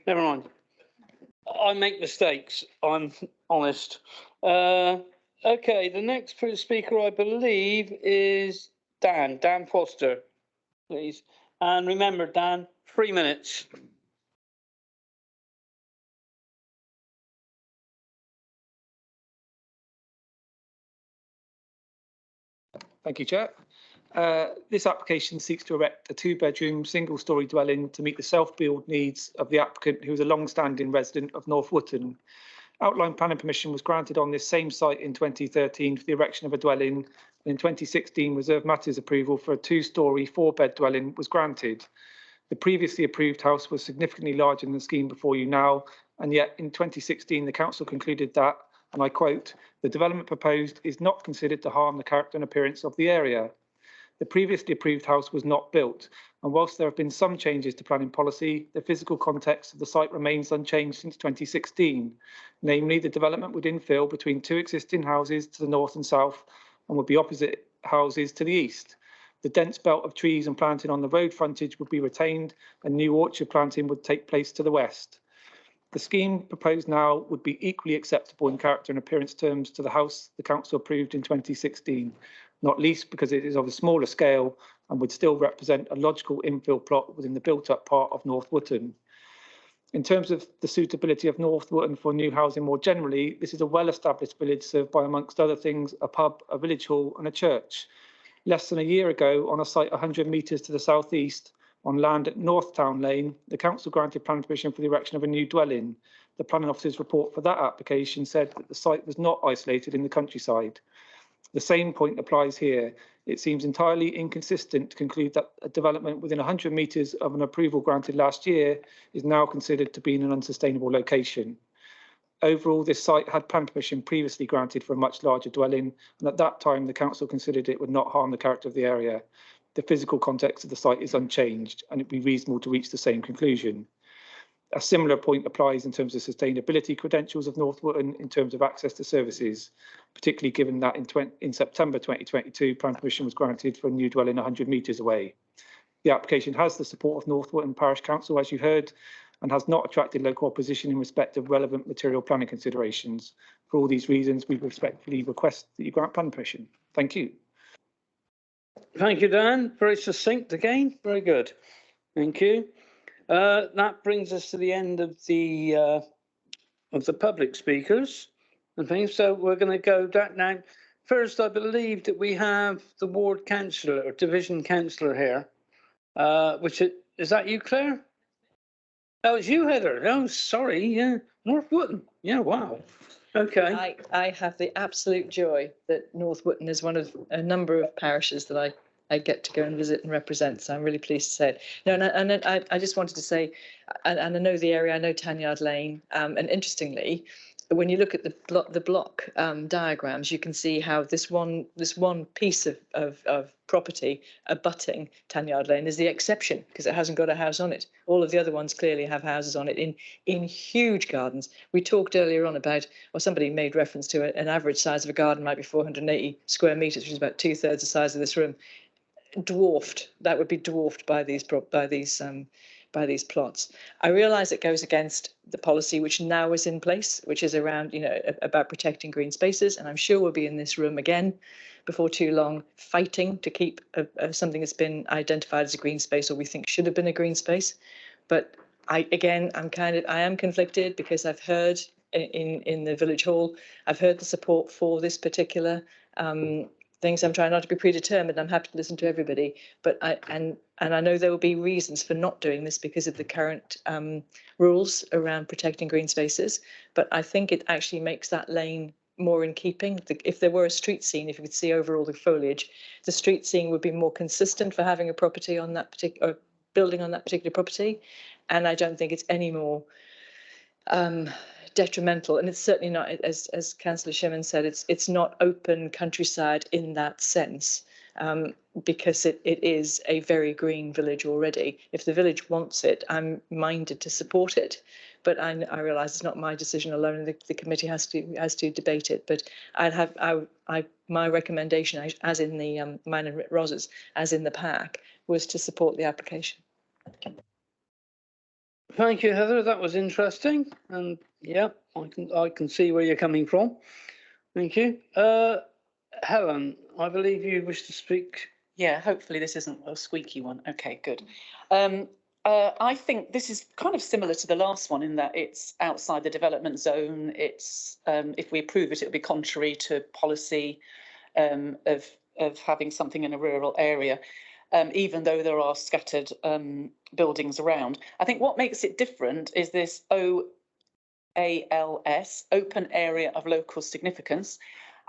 Never mind. I make mistakes. I'm honest. Okay, the next speaker, I believe, is Dan Foster, please. And remember, Dan, 3 minutes. Thank you, Chair. This application seeks to erect a two-bedroom, single-storey dwelling to meet the self-build needs of the applicant, who is a long-standing resident of North Wootton. Outline planning permission was granted on this same site in 2013 for the erection of a dwelling, and in 2016 reserved matters approval for a two-storey, four-bed dwelling was granted. The previously approved house was significantly larger than the scheme before you now, and yet in 2016 the council concluded that, and I quote, "The development proposed is not considered to harm the character and appearance of the area." The previously approved house was not built, and whilst there have been some changes to planning policy, the physical context of the site remains unchanged since 2016. Namely, the development would infill between two existing houses to the north and south and would be opposite houses to the east. The dense belt of trees and planting on the road frontage would be retained, and new orchard planting would take place to the west. The scheme proposed now would be equally acceptable in character and appearance terms to the house the council approved in 2016, not least because it is of a smaller scale and would still represent a logical infill plot within the built-up part of North Wootton. In terms of the suitability of North Wootton for new housing more generally, this is a well-established village served by, amongst other things, a pub, a village hall and a church. Less than a year ago, on a site 100 metres to the southeast, on land at North Town Lane, the council granted planning permission for the erection of a new dwelling. The planning officer's report for that application said that the site was not isolated in the countryside. The same point applies here. It seems entirely inconsistent to conclude that a development within 100 metres of an approval granted last year is now considered to be in an unsustainable location. Overall, this site had plan permission previously granted for a much larger dwelling, and at that time the council considered it would not harm the character of the area. The physical context of the site is unchanged, and it would be reasonable to reach the same conclusion. A similar point applies in terms of sustainability credentials of North Wootton in terms of access to services, particularly given that in September 2022, plan permission was granted for a new dwelling 100 metres away. The application has the support of North Wootton Parish Council, as you heard, and has not attracted local opposition in respect of relevant material planning considerations. For all these reasons, we respectfully request that you grant plan permission. Thank you. Thank you, Dan. Very succinct again. Very good. Thank you. That brings us to the end of the public speakers and things. So we're going to go that now. First, I believe that we have the ward councillor or division councillor here. Is that you, Claire? Oh, it's you, Heather. Oh, sorry. Yeah, North Wootton. Yeah, wow. Okay. I have the absolute joy that North Wootton is one of a number of parishes that I get to go and visit and represent. So I'm really pleased to say it. No, and I just wanted to say, and I know the area, I know Tanyard Lane, and interestingly, when you look at the block diagrams, you can see how this one piece of property abutting Tanyard Lane is the exception because it hasn't got a house on it. All of the other ones clearly have houses on it in huge gardens. We talked earlier on about, or somebody made reference to an average size of a garden might be 480 square metres, which is about 2/3 the size of this room. Dwarfed. That would be dwarfed by these plots. I realise it goes against the policy which now is in place, which is around, about protecting green spaces. And I'm sure we'll be in this room again before too long, fighting to keep something that's been identified as a green space or we think should have been a green space. But I am conflicted because I've heard in the village hall, I've heard the support for this particular things. I'm trying not to be predetermined. I'm happy to listen to everybody, but I know there will be reasons for not doing this because of the current rules around protecting green spaces. But I think it actually makes that lane more in keeping. If there were a street scene, if you could see over all the foliage, the street scene would be more consistent for having a property on that particular building on that particular property. And I don't think it's any more detrimental, and it's certainly not, as Councillor Shimon said, it's not open countryside in that sense, because it is a very green village already. If the village wants it, I'm minded to support it, but I realise it's not my decision alone, and the committee has to debate it. But my recommendation, as in the mine and Roses, as in the pack, was to support the application. Thank you, Heather. That was interesting, and yeah, I can see where you're coming from. Thank you, Helen. I believe you wish to speak. Yeah, hopefully this isn't a squeaky one. Okay, good. I think this is kind of similar to the last one in that it's outside the development zone. It's if we approve it, it'll be contrary to policy of of having something in a rural area, even though there are scattered buildings around. I think what makes it different is this OALS, Open Area of Local Significance.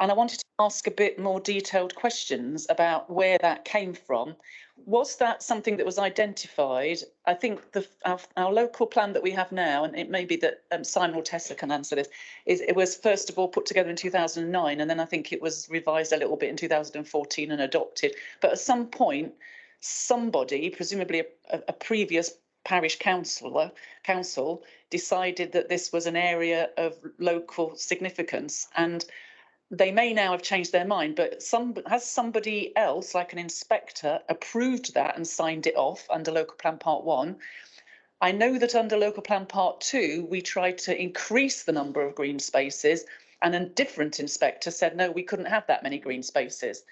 And I wanted to ask a bit more detailed questions about where that came from. Was that something that was identified? I think our local plan that we have now, and it may be that Simon or Tessa can answer this, is it was first of all put together in 2009, and then I think it was revised a little bit in 2014 and adopted. But at some point, somebody, presumably a previous parish council, decided that this was an area of local significance, and they may now have changed their mind, but has somebody else, like an inspector, approved that and signed it off under Local Plan Part 1? I know that under Local Plan Part 2, we tried to increase the number of green spaces, and a different inspector said, no, we couldn't have that many green spaces.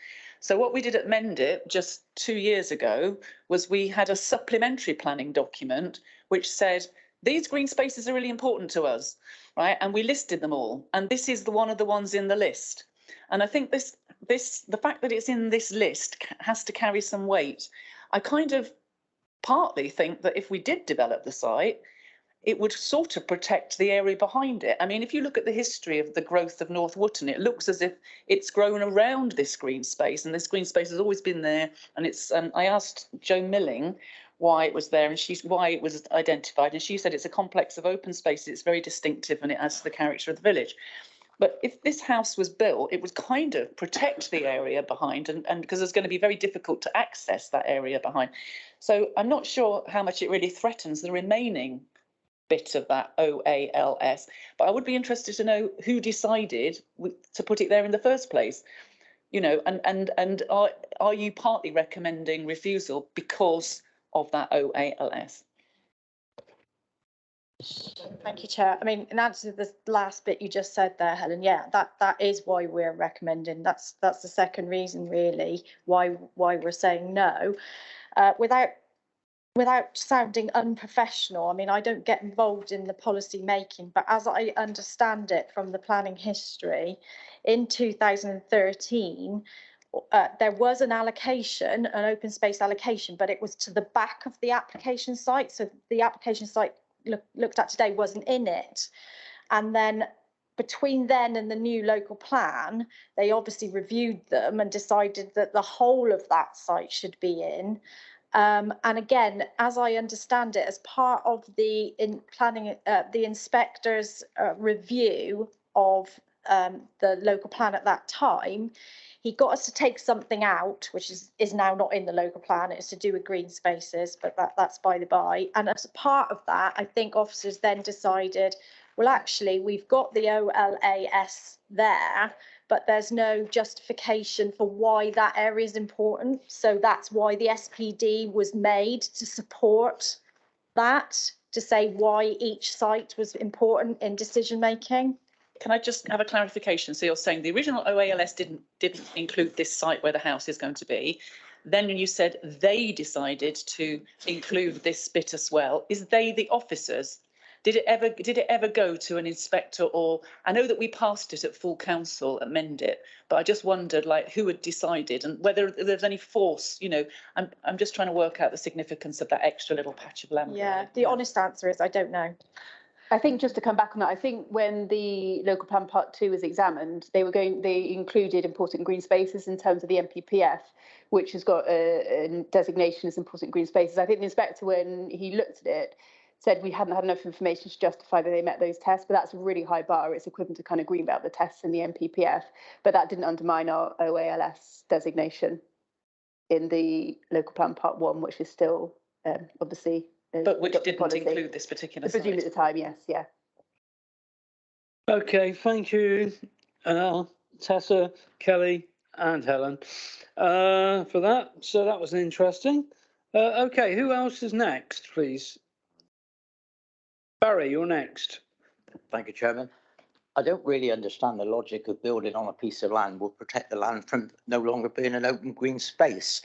So what we did at Mendip just 2 years ago was we had a supplementary planning document which said, these green spaces are really important to us, right? And we listed them all. And this is one of the ones in the list. And I think the fact that it's in this list has to carry some weight. I kind of partly think that if we did develop the site, it would sort of protect the area behind it. I mean, if you look at the history of the growth of North Wootton, it looks as if it's grown around this green space, and this green space has always been there. And it's, I asked Jo Milling why it was there and why it was identified, and she said it's a complex of open spaces, it's very distinctive and it adds to the character of the village. But if this house was built, it would kind of protect the area behind, and because it's going to be very difficult to access that area behind. So I'm not sure how much it really threatens the remaining bit of that OALS, but I would be interested to know who decided to put it there in the first place. You know, and are you partly recommending refusal because of that OALS? Thank you, Chair. I mean, in answer to the last bit you just said there, Helen, yeah, that is why we're recommending. That's the second reason really why we're saying no. Without sounding unprofessional, I mean, I don't get involved in the policy making, but as I understand it from the planning history, in 2013, there was an allocation, an open space allocation, but it was to the back of the application site. So the application site looked at today wasn't in it. And then between then and the new local plan, they obviously reviewed them and decided that the whole of that site should be in. And again, as I understand it, as part of the the inspector's review of the local plan at that time, he got us to take something out, which is now not in the local plan. It's to do with green spaces, but that's by the by. And as a part of that, I think officers then decided, well, actually, we've got the OLAS there, but there's no justification for why that area is important. So that's why the SPD was made, to support that, to say why each site was important in decision making. Can I just have a clarification? So you're saying the original OALS didn't include this site where the house is going to be. Then you said they decided to include this bit as well. Is they the officers? Did it ever go to an inspector? Or I know that we passed it at full council at Mendip, but I just wondered like who had decided and whether there's any force. You know, I'm just trying to work out the significance of that extra little patch of land. Yeah, the honest answer is I don't know. I think just to come back on that, I think when the local plan part 2 was examined, they included important green spaces in terms of the NPPF, which has got a designation as important green spaces. I think the inspector, when he looked at it, said we hadn't had enough information to justify that they met those tests, but that's a really high bar. It's equivalent to kind of Greenbelt, the tests in the NPPF, but that didn't undermine our OALS designation in the local plan part 1, which is still obviously. But which didn't include this particular site. Presumably at the time, yes, yeah. Okay, thank you, Tessa, Kelly and Helen for that. So that was interesting. Okay, who else is next, please? Barry, you're next. Thank you, Chairman. I don't really understand the logic of building on a piece of land will protect the land from no longer being an open green space.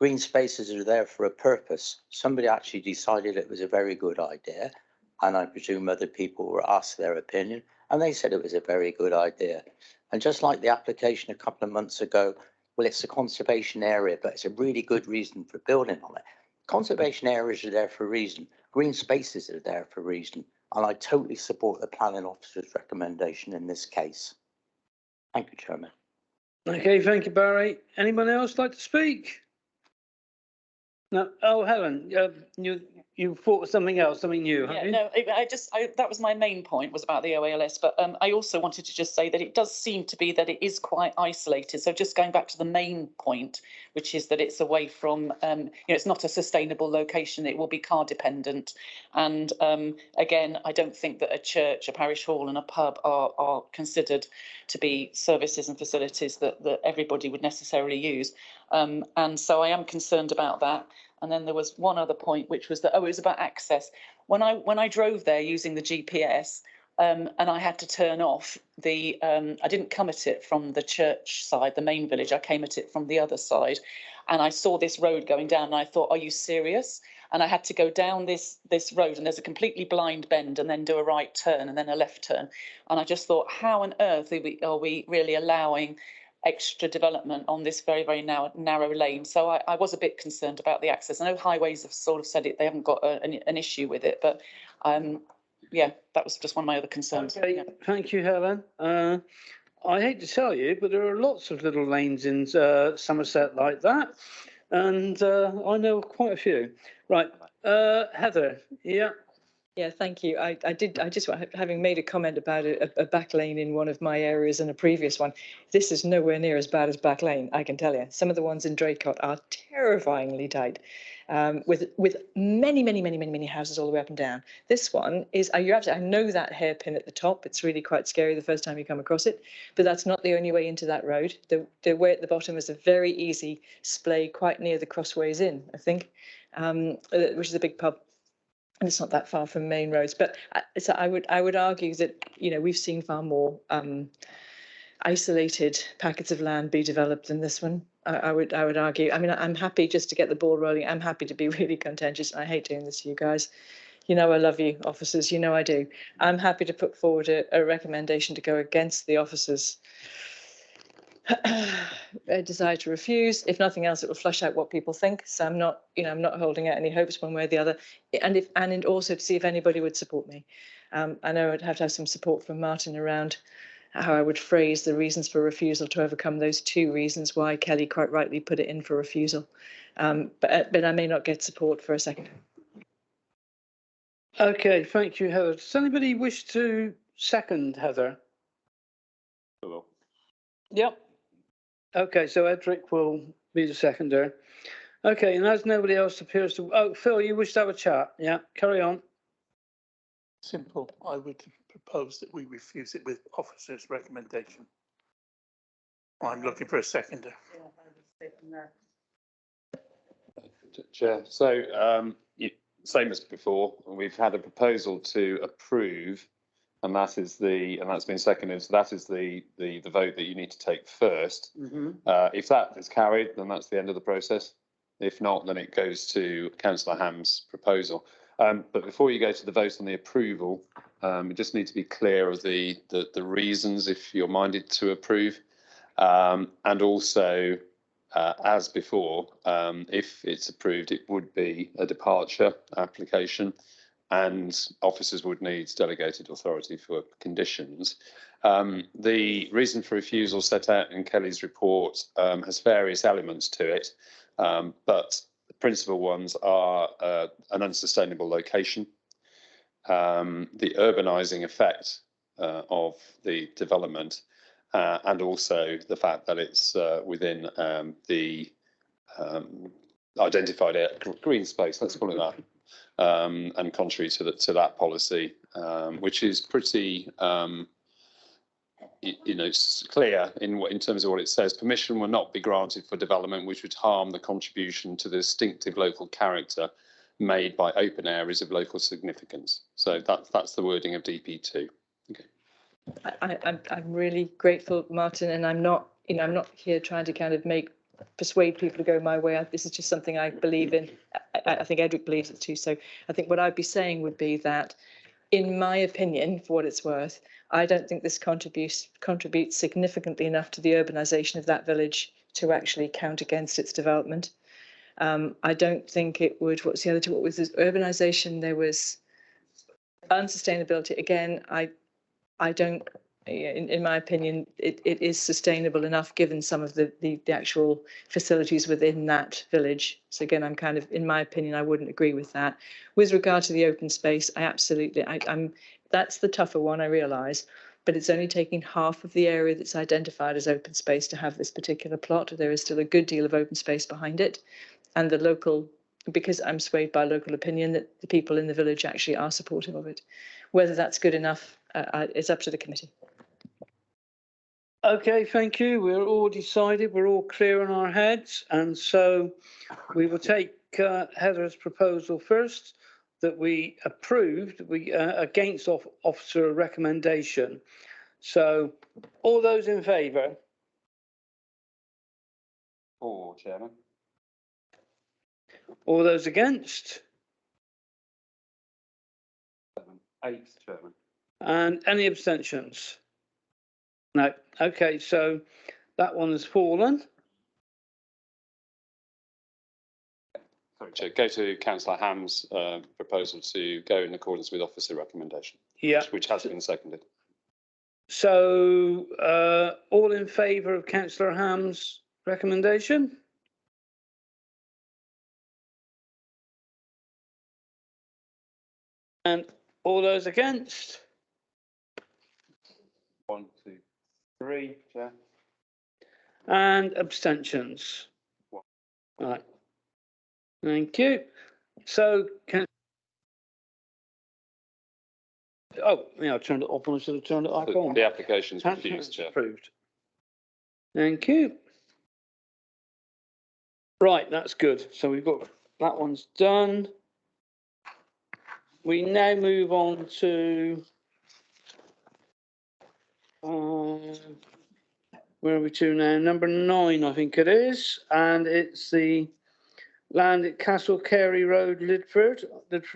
Green spaces are there for a purpose. Somebody actually decided it was a very good idea, and I presume other people were asked their opinion, and they said it was a very good idea. And just like the application a couple of months ago well, it's a conservation area, but it's a really good reason for building on it. Conservation areas are there for a reason. Green spaces are there for a reason. And I totally support the planning officer's recommendation in this case. Thank you, Chairman. Okay, thank you, Barry. Anyone else like to speak? No. Oh, Helen, you thought of something else, something new, have you? No, that was my main point, was about the OALS, but I also wanted to just say that it does seem to be that it is quite isolated. So just going back to the main point, which is that it's away from, it's not a sustainable location. It will be car dependent. And again, I don't think that a church, a parish hall and a pub are considered to be services and facilities that everybody would necessarily use. And so I am concerned about that. And then there was one other point, which was that, it was about access. When I drove there using the GPS, and I had to turn off the, I didn't come at it from the church side, the main village, I came at it from the other side. And I saw this road going down and I thought, are you serious? And I had to go down this road and there's a completely blind bend and then do a right turn and then a left turn. And I just thought, how on earth are we really allowing extra development on this very, very narrow lane? So I was a bit concerned about the access. I know Highways have sort of said it, they haven't got an issue with it, but yeah, that was just one of my other concerns. Okay, Yeah. thank you, Helen. I hate to tell you, but there are lots of little lanes in Somerset like that, and I know quite a few. Right, Heather, yeah. Yeah, thank you. I just having made a comment about a back lane in one of my areas and a previous one. This is nowhere near as bad as Back Lane, I can tell you. Some of the ones in Draycott are terrifyingly tight, with many houses all the way up and down. This one is, you're absolutely, I know that hairpin at the top. It's really quite scary the first time you come across it, but that's not the only way into that road. The way at the bottom is a very easy splay quite near the Crossways Inn, I think, which is a big pub. And it's not that far from main roads, but so I would argue that, you know, we've seen far more isolated packets of land be developed than this one. I would argue. I mean, I'm happy just to get the ball rolling. I'm happy to be really contentious. I hate doing this to you guys. You know, I love you, officers. You know I do. I'm happy to put forward a recommendation to go against the officers' desire to refuse. If nothing else, it will flush out what people think. So I'm not holding out any hopes one way or the other. And also to see if anybody would support me. I know I'd have to have some support from Martin around how I would phrase the reasons for refusal to overcome those two reasons why Kelly quite rightly put it in for refusal. But I may not get support for a second. Okay, thank you, Heather. Does anybody wish to second Heather? Hello. Yep. Okay, so Edric will be the seconder. Okay, and as nobody else appears to... Oh, Phil, you wish to have a chat? Yeah, carry on. Simple. I would propose that we refuse it with officer's recommendation. I'm looking for a seconder. Chair, so same as before, we've had a proposal to approve, and that's been seconded. So that is the vote that you need to take first. If that is carried, then that's the end of the process. If not, then it goes to Councillor Ham's proposal. But before you go to the vote on the approval, you just need to be clear of the reasons if you're minded to approve, and also, as before, if it's approved, it would be a departure application, and officers would need delegated authority for conditions. The reason for refusal set out in Kelly's report has various elements to it, but the principal ones are an unsustainable location, the urbanising effect of the development, and also the fact that it's within the identified green space, let's call it that. And contrary to that policy, which is pretty, clear in terms of what it says. Permission will not be granted for development which would harm the contribution to the distinctive local character made by open areas of local significance. So that's the wording of DP2. Okay. I'm really grateful, Martin, and I'm not here trying to kind of persuade people to go my way. This is just something I believe in. I think Edric believes it too. So I think what I'd be saying would be that, in my opinion, for what it's worth, I don't think this contributes significantly enough to the urbanisation of that village to actually count against its development. I don't think it would, what's the other two? What was this? Urbanisation, there was unsustainability. Again, I don't, in my opinion, it is sustainable enough given some of the actual facilities within that village. So again, I'm kind of, in my opinion, I wouldn't agree with that. With regard to the open space, I absolutely, that's the tougher one, I realise, but it's only taking half of the area that's identified as open space to have this particular plot. There is still a good deal of open space behind it. And the local, because I'm swayed by local opinion, that the people in the village actually are supportive of it. Whether that's good enough, it's up to the committee. Okay, thank you. We're all decided, we're all clear in our heads. And so we will take Heather's proposal first, that we approved, against officer recommendation. So all those in favour? Four, Chairman. All those against? 8, Chairman. And any abstentions? No. Okay, so that one has fallen. Sorry, Chair. Go to Councillor Ham's proposal to go in accordance with officer recommendation. Yeah. Which has been seconded. So all in favour of Councillor Ham's recommendation? And all those against? 1, 2, 3, Chair. And abstentions? Right. Thank you. So oh, yeah, I turned it off and I should have turned it back on. The application's refused, Chair. Approved. Thank you. Right, that's good. So we've got that one's done. We now move on to where are we to now? Number 9, I think it is, and it's the land at Castle Carey Road, Lidford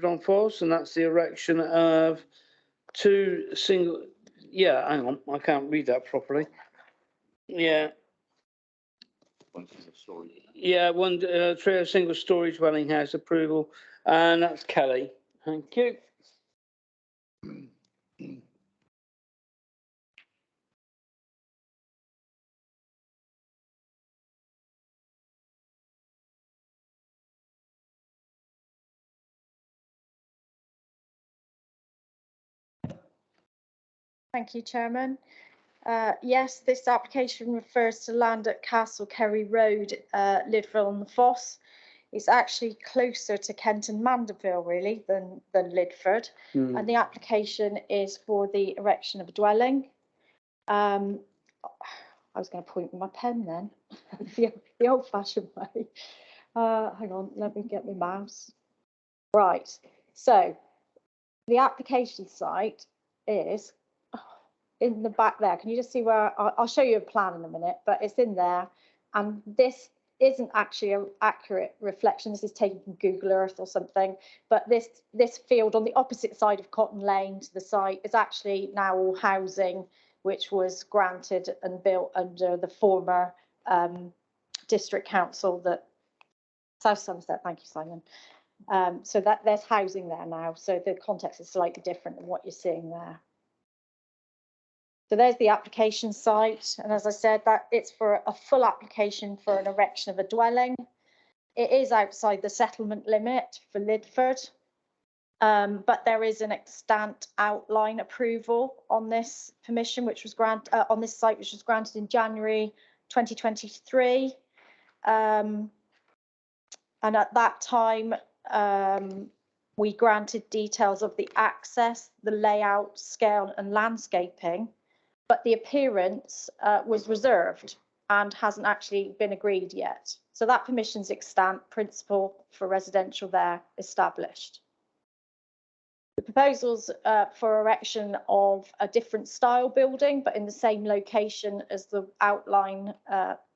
on Foss, and that's the erection of 2 single. Yeah, hang on, I can't read that properly. Yeah. Yeah, one trio single storage dwelling house approval, and that's Kelly. Thank you. Thank you, Chairman. Yes, this application refers to land at Castle Carey Road, Lidford on the Foss. It's actually closer to Kenton Mandeville, really, than Lidford. And the application is for the erection of a dwelling. I was going to point with my pen then, the old-fashioned way. Hang on, let me get my mouse. Right, so the application site is in the back there. Can you just see where I'll show you a plan in a minute, but it's in there. And this isn't actually an accurate reflection. This is taken from Google Earth or something. But this field on the opposite side of Cotton Lane to the site is actually now all housing, which was granted and built under the former district council, that South Somerset. Thank you, Simon. So that there's housing there now. So the context is slightly different than what you're seeing there. So there's the application site, and as I said, that it's for a full application for an erection of a dwelling. It is outside the settlement limit for Lidford, but there is an extant outline approval on this permission, which was granted on this site, which was granted in January 2023. And at that time, we granted details of the access, the layout, scale, and landscaping. But the appearance was reserved and hasn't actually been agreed yet. So that permission's extant, principle for residential there established. The proposals for erection of a different style building, but in the same location as the outline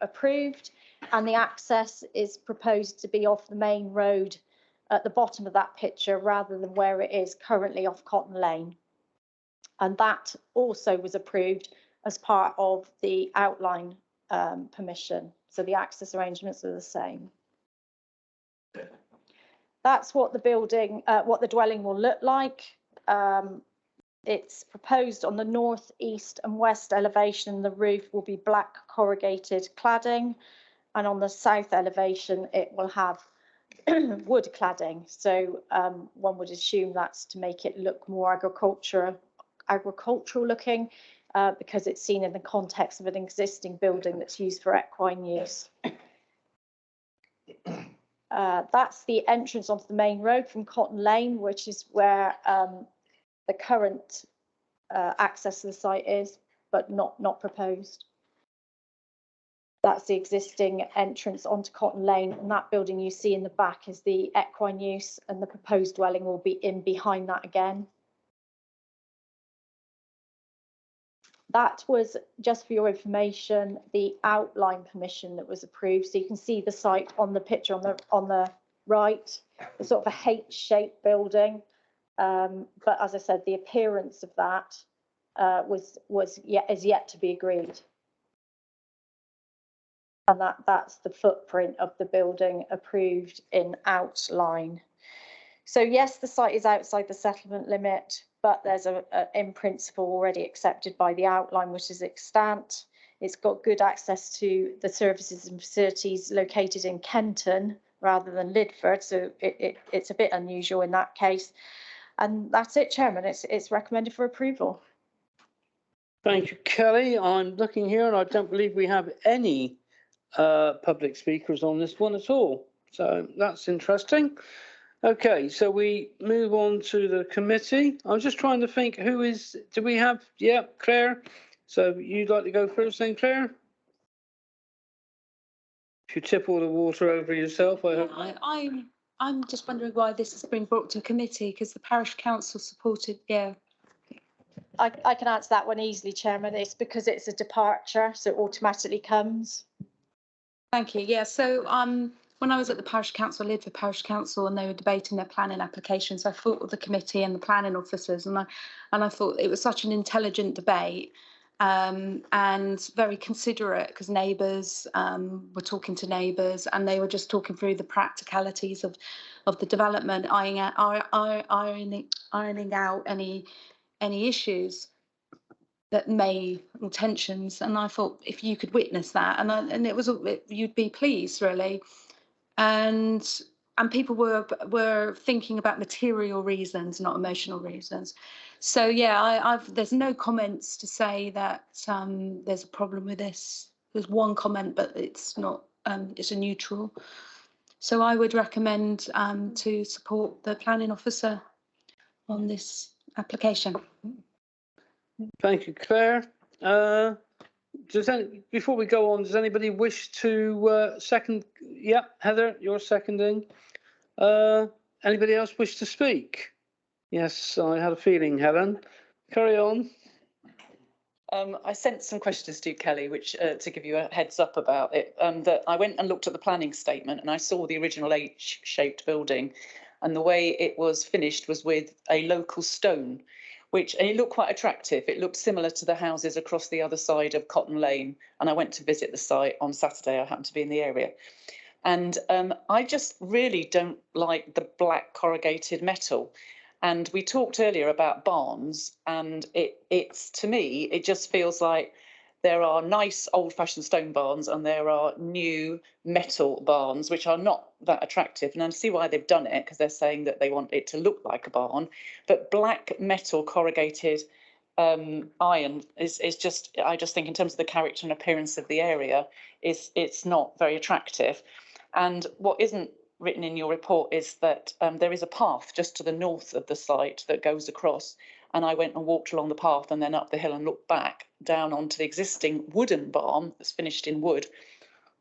approved, and the access is proposed to be off the main road at the bottom of that picture rather than where it is currently off Cotton Lane. And that also was approved as part of the outline permission. so the access arrangements are the same. That's what the building, what the dwelling will look like. It's proposed on the north, east and west elevation, the roof will be black corrugated cladding, and on the south elevation, it will have wood cladding. So one would assume that's to make it look more agricultural looking, because it's seen in the context of an existing building that's used for equine use. That's the entrance onto the main road from Cotton Lane, which is where the current access to the site is, but not proposed. That's the existing entrance onto Cotton Lane, and that building you see in the back is the equine use, and the proposed dwelling will be in behind that again. That was, just for your information, the outline permission that was approved. So you can see the site on the picture on the right, it's sort of a H-shaped building. But as I said, the appearance of that is yet to be agreed. And that's the footprint of the building approved in outline. So yes, the site is outside the settlement limit, but there's in principle already accepted by the outline, which is extant. It's got good access to the services and facilities located in Kenton rather than Lidford, so it's a bit unusual in that case. And that's it, Chairman. It's recommended for approval. Thank you, Kelly. I'm looking here and I don't believe we have any public speakers on this one at all. So that's interesting. Okay, so we move on to the committee. I'm just trying to think do we have, yeah, Claire. So you'd like to go first then, Claire? If you tip all the water over yourself, I hope. I'm just wondering why this has been brought to committee, because the parish council supported, yeah. I can answer that one easily, Chairman. It's because it's a departure, so it automatically comes. Thank you. Yeah, so when I was at the parish council, I lived for parish council, and they were debating their planning applications. I thought of the committee and the planning officers, and I thought it was such an intelligent debate and very considerate, because neighbours were talking to neighbours, and they were just talking through the practicalities of the development, ironing out any issues that may, or tensions. And I thought if you could witness that, and it was, you'd be pleased really. And people were thinking about material reasons, not emotional reasons. So yeah, there's no comments to say that there's a problem with this. There's one comment, but it's not. It's a neutral. So I would recommend to support the planning officer on this application. Thank you, Claire. Before we go on, does anybody wish to second? Yeah, Heather, you're seconding. Anybody else wish to speak? Yes, I had a feeling, Helen. Carry on. I sent some questions to Kelly, which to give you a heads up about it. That I went and looked at the planning statement, and I saw the original H-shaped building, and the way it was finished was with a local stone, and it looked quite attractive. It looked similar to the houses across the other side of Cotton Lane. And I went to visit the site on Saturday. I happened to be in the area. And I just really don't like the black corrugated metal. And we talked earlier about barns, and it's to me, it just feels like there are nice old-fashioned stone barns and there are new metal barns, which are not that attractive. And I see why they've done it, because they're saying that they want it to look like a barn. But black metal corrugated iron is just, I just think in terms of the character and appearance of the area, it's not very attractive. And what isn't written in your report is that there is a path just to the north of the site that goes across. And I went and walked along the path and then up the hill and looked back down onto the existing wooden barn that's finished in wood.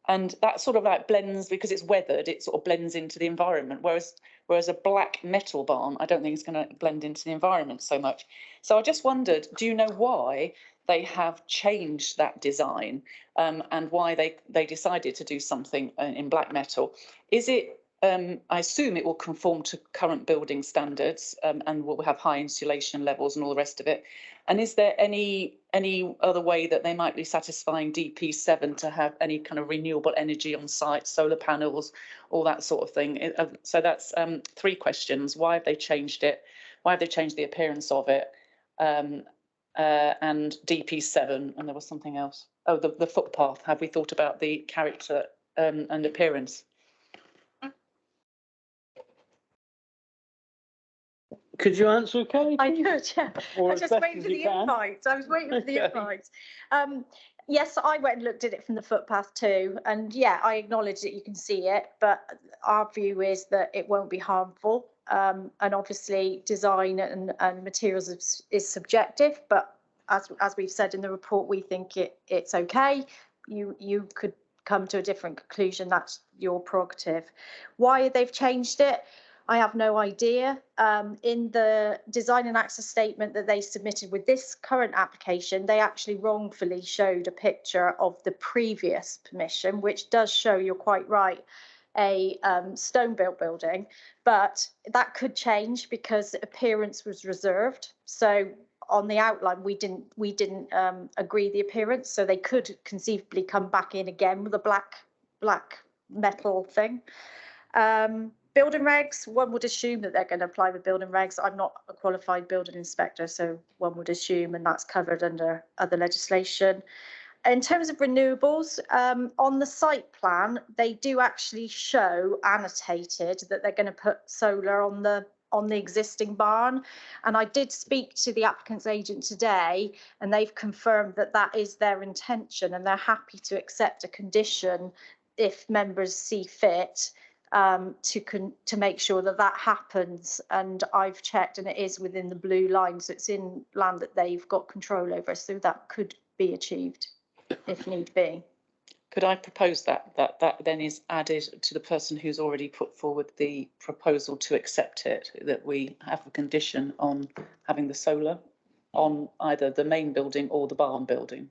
And that sort of like blends, because it's weathered, it sort of blends into the environment. Whereas a black metal barn, I don't think it's going to blend into the environment so much. So I just wondered, do you know why they have changed that design and why they decided to do something in black metal? Is it I assume it will conform to current building standards, and will have high insulation levels and all the rest of it. And is there any other way that they might be satisfying DP7 to have any kind of renewable energy on site, solar panels, all that sort of thing? So that's 3 questions. Why have they changed it? Why have they changed the appearance of it? And DP7, and there was something else. Oh, the footpath. Have we thought about the character and appearance? Could you answer, Kelly? I could, yeah. Or I as was just best waiting as for you the can. invite. I was waiting for the Okay. invite. Yes, I went and looked at it from the footpath too. And yeah, I acknowledge that you can see it, but our view is that it won't be harmful. And obviously design and materials is subjective, but as we've said in the report, we think it's okay. You could come to a different conclusion. That's your prerogative. Why they've changed it, I have no idea. In the design and access statement that they submitted with this current application, they actually wrongfully showed a picture of the previous permission, which does show, you're quite right, a stone-built building, but that could change because appearance was reserved. So on the outline, we didn't agree the appearance, so they could conceivably come back in again with a black metal thing. Building regs, one would assume that they're going to apply the building regs. I'm not a qualified building inspector, so one would assume, and that's covered under other legislation. In terms of renewables, on the site plan, they do actually show annotated that they're going to put solar on the existing barn. And I did speak to the applicant's agent today, and they've confirmed that that is their intention, and they're happy to accept a condition if members see fit to make sure that that happens. And I've checked, and it is within the blue line, so it's in land that they've got control over, so that could be achieved if need be. Could I propose that then is added to the person who's already put forward the proposal to accept it, that we have a condition on having the solar on either the main building or the barn building?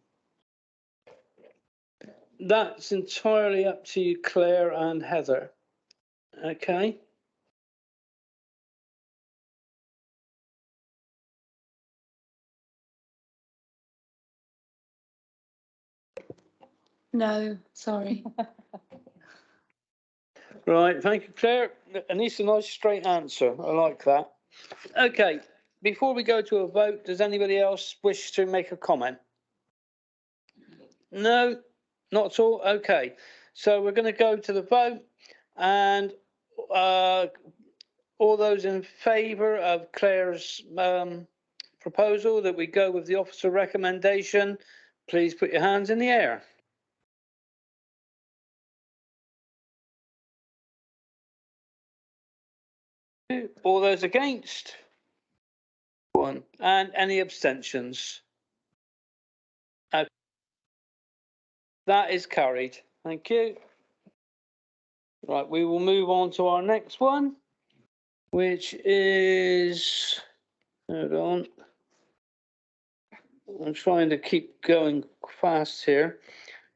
That's entirely up to you, Claire and Heather. Okay. No, sorry. Right, thank you, Claire. And it's a nice straight answer. I like that. Okay, before we go to a vote, does anybody else wish to make a comment? No, not at all. Okay, so we're going to go to the vote, and all those in favour of Claire's proposal that we go with the officer recommendation, please put your hands in the air. All those against? 1. And any abstentions? That is carried. Thank you. Right, we will move on to our next one, which is, hold on. I'm trying to keep going fast here.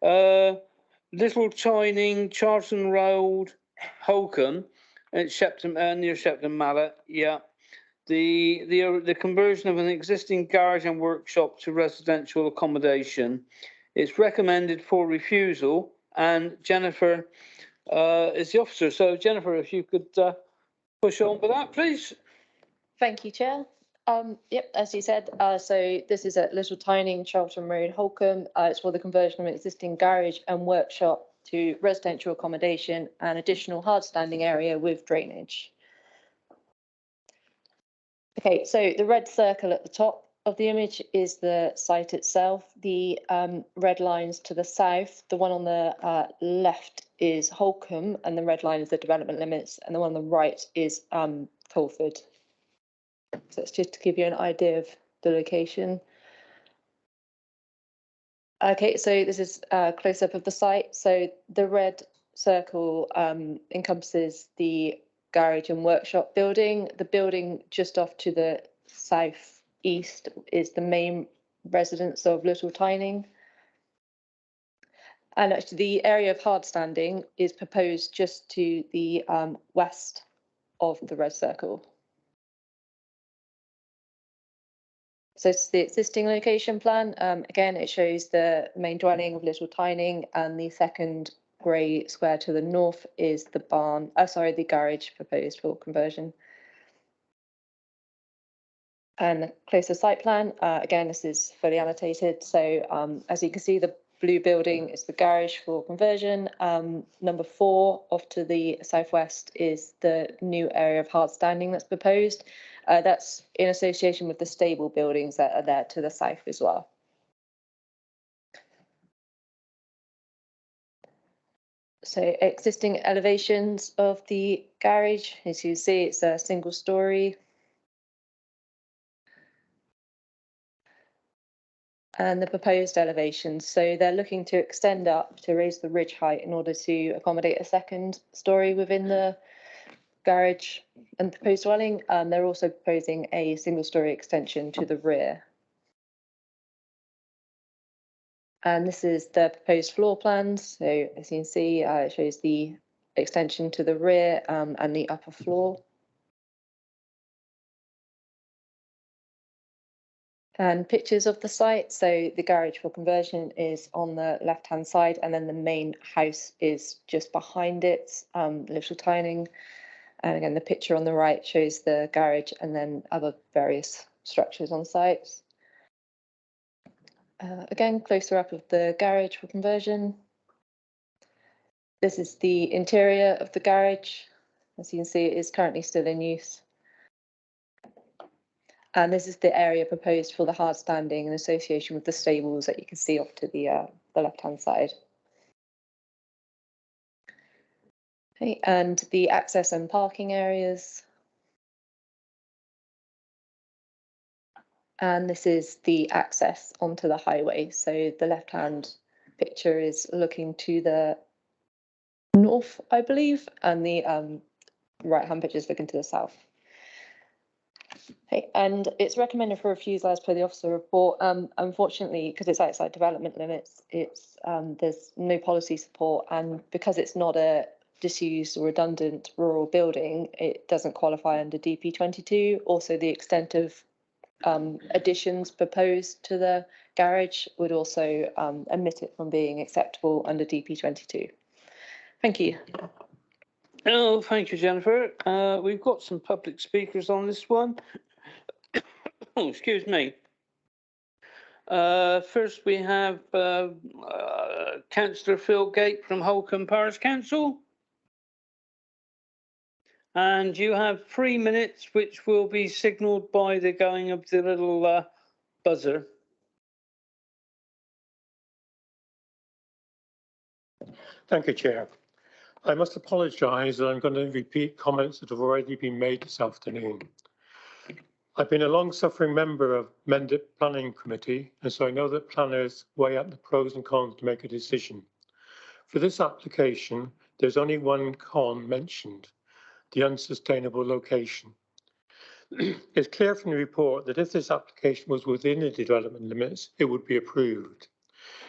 Little Chining, Charlton Road, Holcombe, at Shepton, near Shepton Mallet. Yeah. The conversion of an existing garage and workshop to residential accommodation. It's recommended for refusal, and Jennifer is the officer. So Jennifer, if you could push on with that, please. Thank you, Chair. Yep, as you said, so this is at Little Tining, Charlton Road, Holcombe. It's for the conversion of an existing garage and workshop to residential accommodation and additional hard standing area with drainage. Okay, so the red circle at the top of the image is the site itself. The red lines to the south, the one on the left is Holcombe, and the red line is the development limits, and the one on the right is Colford. So it's just to give you an idea of the location. Okay, so this is a close-up of the site. So the red circle encompasses the garage and workshop building. The building just off to the southeast is the main residence of Little Tining. And actually, the area of hard standing is proposed just to the west of the red circle. So it's the existing location plan. Again, it shows the main dwelling of Little Tyning, and the second grey square to the north is the barn, the garage proposed for conversion. And the closer site plan, again, this is fully annotated. So as you can see, the blue building is the garage for conversion. Number 4 off to the southwest is the new area of hard standing that's proposed. That's in association with the stable buildings that are there to the south as well. So existing elevations of the garage, as you see, it's a single story. And the proposed elevations. So they're looking to extend up to raise the ridge height in order to accommodate a second story within the garage and proposed dwelling. They're also proposing a single story extension to the rear. And this is the proposed floor plans. So as you can see, it shows the extension to the rear and the upper floor. And pictures of the site. So the garage for conversion is on the left-hand side, and then the main house is just behind it, Little Tyning. And again, the picture on the right shows the garage and then other various structures on site. Again, closer up of the garage for conversion. This is the interior of the garage. As you can see, it is currently still in use. And this is the area proposed for the hard standing in association with the stables that you can see off to the left-hand side. Okay, and the access and parking areas. And this is the access onto the highway. So the left-hand picture is looking to the north, I believe, and the right-hand picture is looking to the south. Okay, and it's recommended for refusal as per the officer report. Unfortunately, because it's outside development limits, it's there's no policy support, and because it's not a disused or redundant rural building, it doesn't qualify under DP22. Also, the extent of additions proposed to the garage would also omit it from being acceptable under DP22. Thank you. Oh, thank you, Jennifer. We've got some public speakers on this one. Oh, excuse me. First, we have Councillor Phil Gate from Holcombe Parish Council. And you have 3 minutes, which will be signalled by the going of the little buzzer. Thank you, Chair. I must apologise that I'm going to repeat comments that have already been made this afternoon. I've been a long-suffering member of Mendip Planning Committee, and so I know that planners weigh up the pros and cons to make a decision. For this application, there's only one con mentioned, the unsustainable location. It's clear from the report that if this application was within the development limits, it would be approved.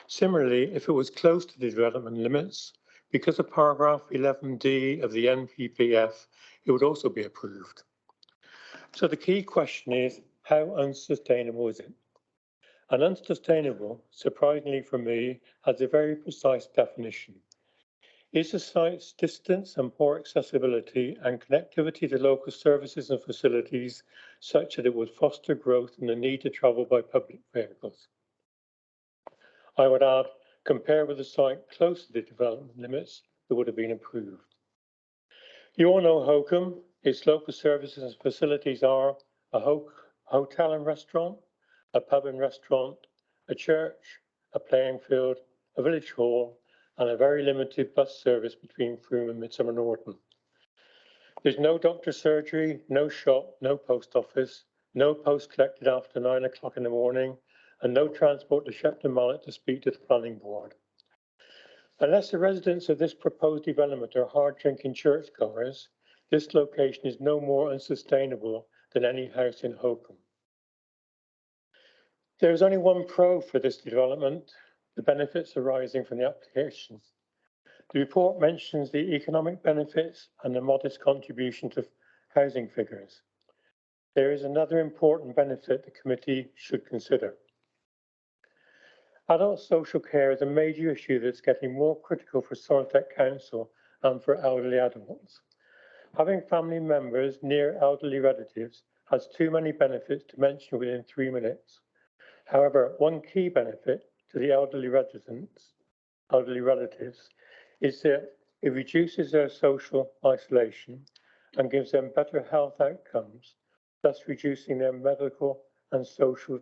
Similarly, if it was close to the development limits, because of paragraph 11D of the NPPF, it would also be approved. So the key question is, how unsustainable is it? And unsustainable, surprisingly for me, has a very precise definition. Is the site's distance and poor accessibility and connectivity to local services and facilities such that it would foster growth and the need to travel by public vehicles? I would add, compared with the site close to the development limits that would have been approved. You all know Holcombe. Its local services and facilities are a hotel and restaurant, a pub and restaurant, a church, a playing field, a village hall, and a very limited bus service between Frome and Midsummer Norton. There's no doctor's surgery, no shop, no post office, no post collected after 9 o'clock in the morning, and no transport to Shepton Mallet to speak to the planning board. Unless the residents of this proposed development are hard-drinking churchgoers, this location is no more unsustainable than any house in Holcombe. There is only one pro for this development. the benefits arising from the application. The report mentions the economic benefits and the modest contribution to housing figures. There is another important benefit the committee should consider. Adult social care is a major issue that's getting more critical for Sorotec Council and for elderly adults. Having family members near elderly relatives has too many benefits to mention within 3 minutes. However, one key benefit to the elderly relatives, is that it reduces their social isolation and gives them better health outcomes, thus reducing their medical and social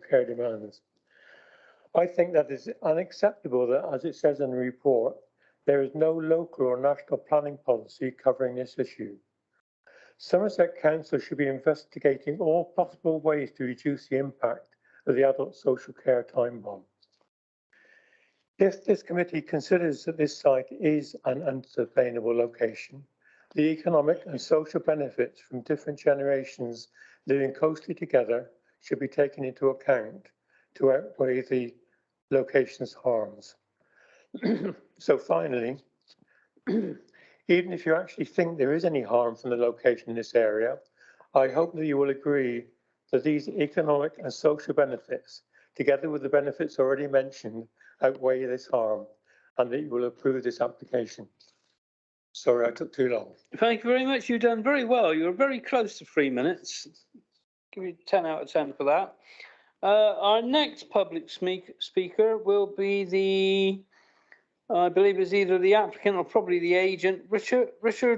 care demands. I think that is unacceptable that, as it says in the report, there is no local or national planning policy covering this issue. Somerset Council should be investigating all possible ways to reduce the impact of the adult social care time bomb. If this committee considers that this site is an unsustainable location, the economic and social benefits from different generations living closely together should be taken into account to outweigh the location's harms. So finally, even if you actually think there is any harm from the location in this area, I hope that you will agree that these economic and social benefits, together with the benefits already mentioned, outweigh this harm, and that you will approve this application. Sorry, I took too long. Thank you very much. You've done very well. You were very close to 3 minutes. Give you 10 out of 10 for that. Our next public speaker will be I believe is either the applicant or probably the agent, Richard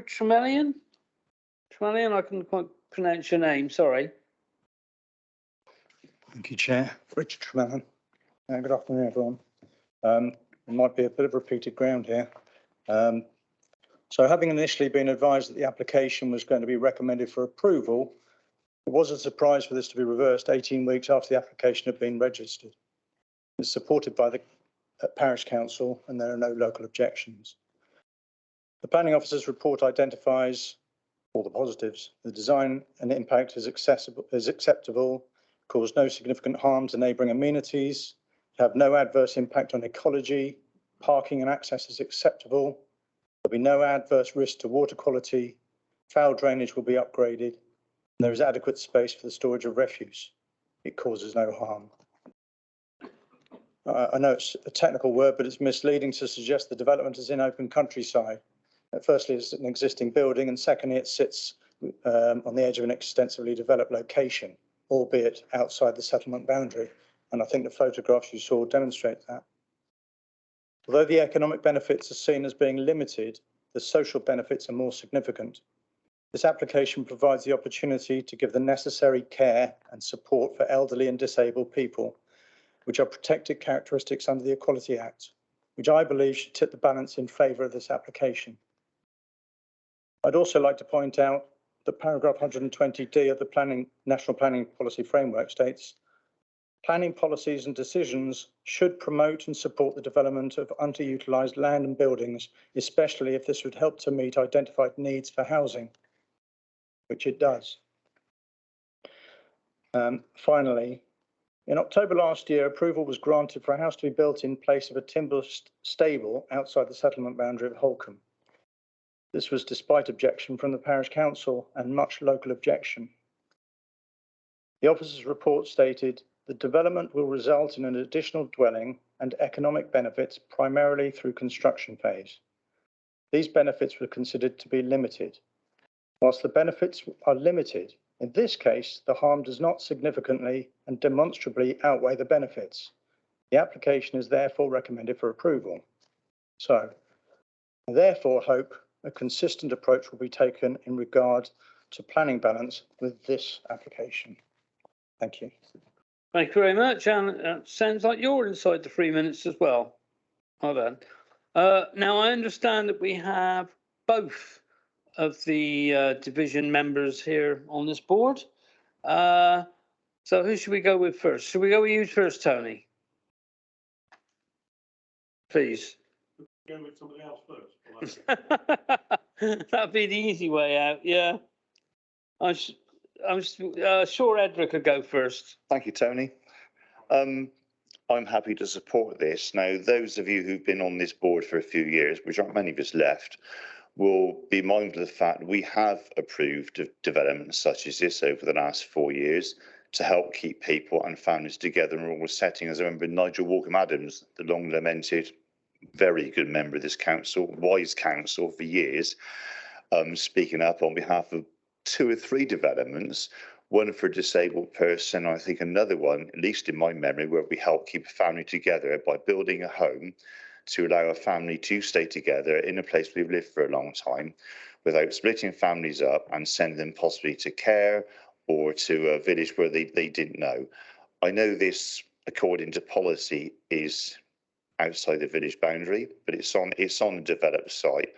Tremellian. Tremellian, I couldn't quite pronounce your name, sorry. Thank you, Chair. Richard Tremellian. Good afternoon, everyone. There might be a bit of repeated ground here. So having initially been advised that the application was going to be recommended for approval, it was a surprise for this to be reversed 18 weeks after the application had been registered. It's supported by the Parish Council and there are no local objections. The Planning Officer's report identifies all the positives. The design and impact is acceptable, cause no significant harm to neighbouring amenities, have no adverse impact on ecology, parking and access is acceptable, there'll be no adverse risk to water quality, foul drainage will be upgraded, and there is adequate space for the storage of refuse. It causes no harm. I know it's a technical word, but it's misleading to suggest the development is in open countryside. Firstly, it's an existing building, and secondly, it sits on the edge of an extensively developed location, albeit outside the settlement boundary. And I think the photographs you saw demonstrate that. Although the economic benefits are seen as being limited, the social benefits are more significant. This application provides the opportunity to give the necessary care and support for elderly and disabled people, which are protected characteristics under the Equality Act, which I believe should tip the balance in favour of this application. I'd also like to point out that paragraph 120D of the National Planning Policy Framework states, planning policies and decisions should promote and support the development of underutilised land and buildings, especially if this would help to meet identified needs for housing, which it does. Finally, in October last year, approval was granted for a house to be built in place of a timber stable outside the settlement boundary of Holcombe. This was despite objection from the Parish Council and much local objection. The officer's report stated, the development will result in an additional dwelling and economic benefits primarily through construction phase. These benefits were considered to be limited. Whilst the benefits are limited, in this case, the harm does not significantly and demonstrably outweigh the benefits. The application is therefore recommended for approval. So, I therefore hope a consistent approach will be taken in regard to planning balance with this application. Thank you. Thank you very much. And it sounds like you're inside the 3 minutes as well. Well done. Now, I understand that we have both of the division members here on this board. So who should we go with first? Should we go with you first, Tony? Please. Go with somebody else first. That'd be the easy way out, yeah. I'm sure Edric could go first. Thank you, Tony. I'm happy to support this. Now, those of you who've been on this board for a few years, which aren't many of us left, will be mindful of the fact we have approved of developments such as this over the last 4 years to help keep people and families together in rural settings. I remember Nigel Walkham-Adams, the long lamented, very good member of this council, wise council for years, speaking up on behalf of 2 or 3 developments, one for a disabled person, I think another one, at least in my memory, where we help keep a family together by building a home to allow a family to stay together in a place we've lived for a long time without splitting families up and sending them possibly to care or to a village where they didn't know. I know this, according to policy, is outside the village boundary, but it's on a developed site.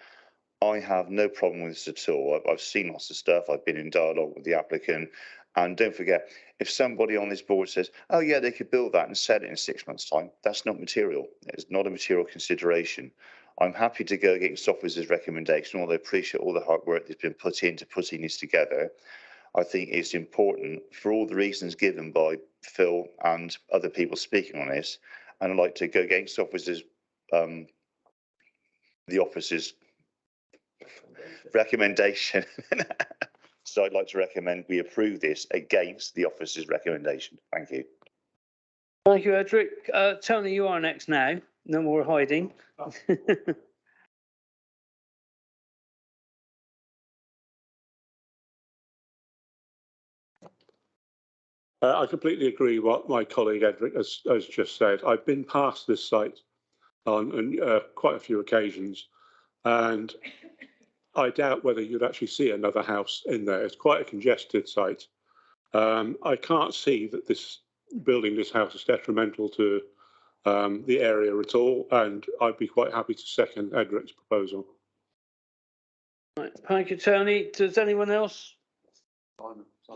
I have no problem with this at all. I've seen lots of stuff. I've been in dialogue with the applicant. And don't forget, if somebody on this board says, oh yeah, they could build that and sell it in 6 months' time, that's not material. It's not a material consideration. I'm happy to go against officers' recommendation, although I appreciate all the hard work that's been put into putting this together. I think it's important for all the reasons given by Phil and other people speaking on this. And I'd like to go against officers, the officers' recommendation. So I'd like to recommend we approve this against the officer's recommendation. Thank you. Thank you, Edric. Tony, you are next now. No more hiding. I completely agree what my colleague Edric has just said. I've been past this site on quite a few occasions, and I doubt whether you'd actually see another house in there. It's quite a congested site. I can't see that building this house is detrimental to the area at all, and I'd be quite happy to second Edric's proposal. Right. Thank you, Tony. Does anyone else?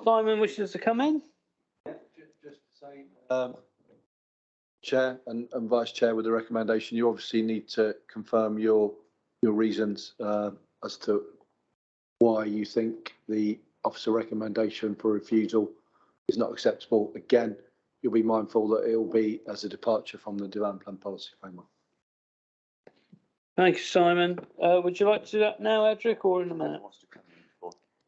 Simon wishes to come in? Just to say, Chair and Vice Chair, with the recommendation, you obviously need to confirm your reasons as to why you think the officer recommendation for refusal is not acceptable. Again, you'll be mindful that it will be as a departure from the development plan policy framework. Thank you, Simon. Would you like to do that now, Edric, or in a minute?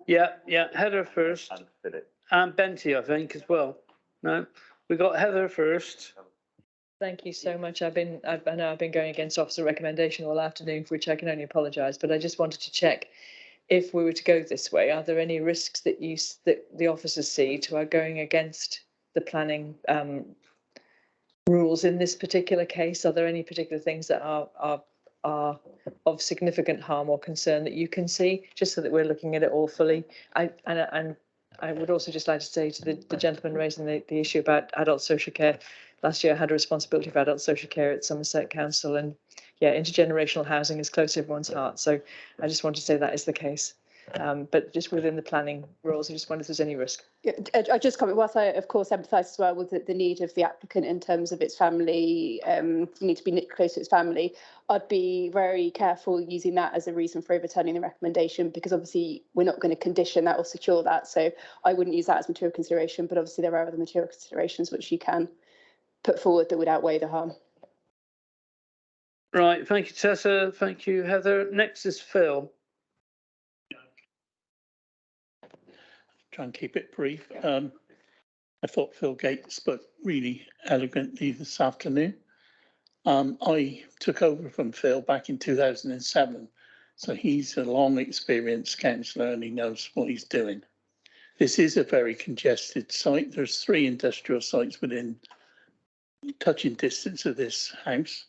Yeah, Heather first. And Philip. And Benty, I think, as well. No, we got Heather first. Thank you so much. I know I've been going against officer recommendation all afternoon, for which I can only apologise, but I just wanted to check, if we were to go this way, are there any risks that the officers see to our going against the planning rules in this particular case? Are there any particular things that are of significant harm or concern that you can see, just so that we're looking at it all fully? And I would also just like to say to the gentleman raising the issue about adult social care, last year I had a responsibility for adult social care at Somerset Council, and yeah, intergenerational housing is close to everyone's heart. So I just want to say that is the case. But just within the planning rules, I just wonder if there's any risk. Yeah, I just comment, whilst I of course empathise as well with the need of the applicant in terms of its family, need to be close to its family, I'd be very careful using that as a reason for overturning the recommendation, because obviously we're not going to condition that or secure that. So I wouldn't use that as material consideration, but obviously there are other material considerations which you can put forward that would outweigh the harm. Right, thank you, Tessa. Thank you, Heather. Next is Phil. Try and keep it brief. I thought Phil Gates spoke really elegantly this afternoon. I took over from Phil back in 2007, so he's a long experienced councillor and he knows what he's doing. This is a very congested site. There's 3 industrial sites within touching distance of this house.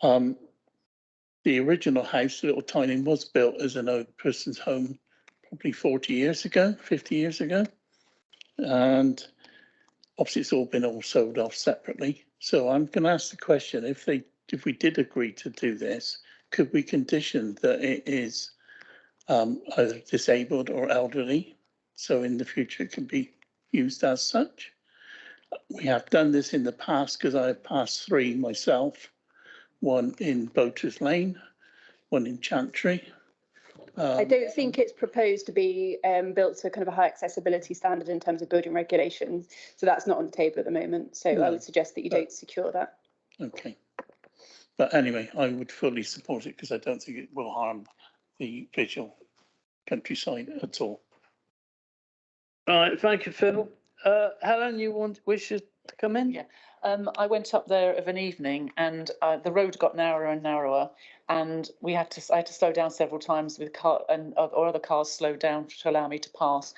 The original house, Little Tyning, was built as an old person's home probably 40 years ago, 50 years ago. And obviously it's all been sold off separately. So I'm going to ask the question, if we did agree to do this, could we condition that it is either disabled or elderly, so in the future it can be used as such? We have done this in the past because I have passed 3 myself, one in Boaters Lane, one in Chantry, I don't think it's proposed to be built to kind of a high accessibility standard in terms of building regulations. So that's not on the table at the moment. So I would suggest that you don't secure that. Okay. But anyway, I would fully support it because I don't think it will harm the visual countryside at all. All right, thank you, Phil. Helen, you wishes to come in? Yeah. I went up there of an evening and the road got narrower and narrower, and I had to slow down several times with car or other cars slowed down to allow me to pass.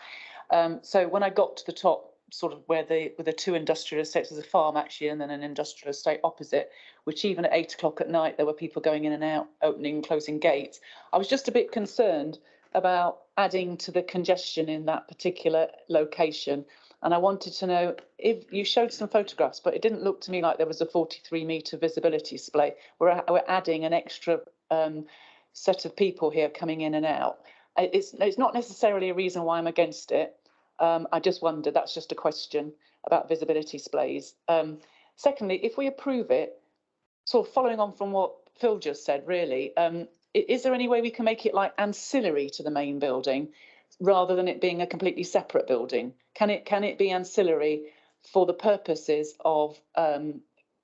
So when I got to the top, sort of where the two industrial estates, there's a farm actually, and then an industrial estate opposite, which even at 8 o'clock at night there were people going in and out, opening and closing gates. I was just a bit concerned about adding to the congestion in that particular location. And I wanted to know if you showed some photographs, but it didn't look to me like there was a 43-metre visibility display. We're adding an extra set of people here coming in and out. It's not necessarily a reason why I'm against it. I just wondered, that's just a question about visibility displays. Secondly, if we approve it, sort of following on from what Phil just said, really, is there any way we can make it like ancillary to the main building, rather than it being a completely separate building? Can it be ancillary for the purposes of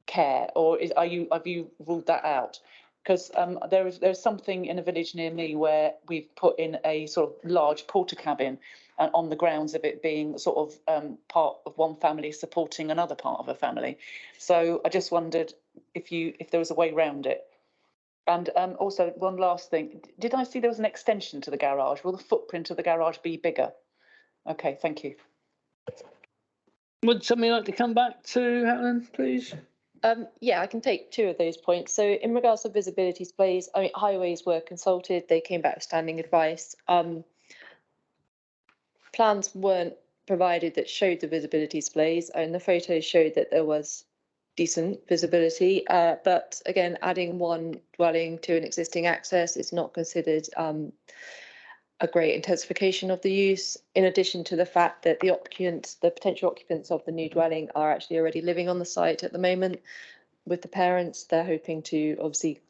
care, or have you ruled that out? Because there's something in a village near me where we've put in a sort of large porter cabin, on the grounds of it being sort of part of one family supporting another part of a family. So I just wondered if there was a way around it. And also, one last thing, did I see there was an extension to the garage? Will the footprint of the garage be bigger? Okay, thank you. Would somebody like to come back to Helen, please? Yeah, I can take two of those points. So in regards to visibility displays, I mean, highways were consulted, they came back with standing advice. Plans weren't provided that showed the visibility displays, and the photos showed that there was decent visibility, but again, adding one dwelling to an existing access is not considered a great intensification of the use, in addition to the fact that the potential occupants of the new dwelling are actually already living on the site at the moment with the parents. They're hoping to obviously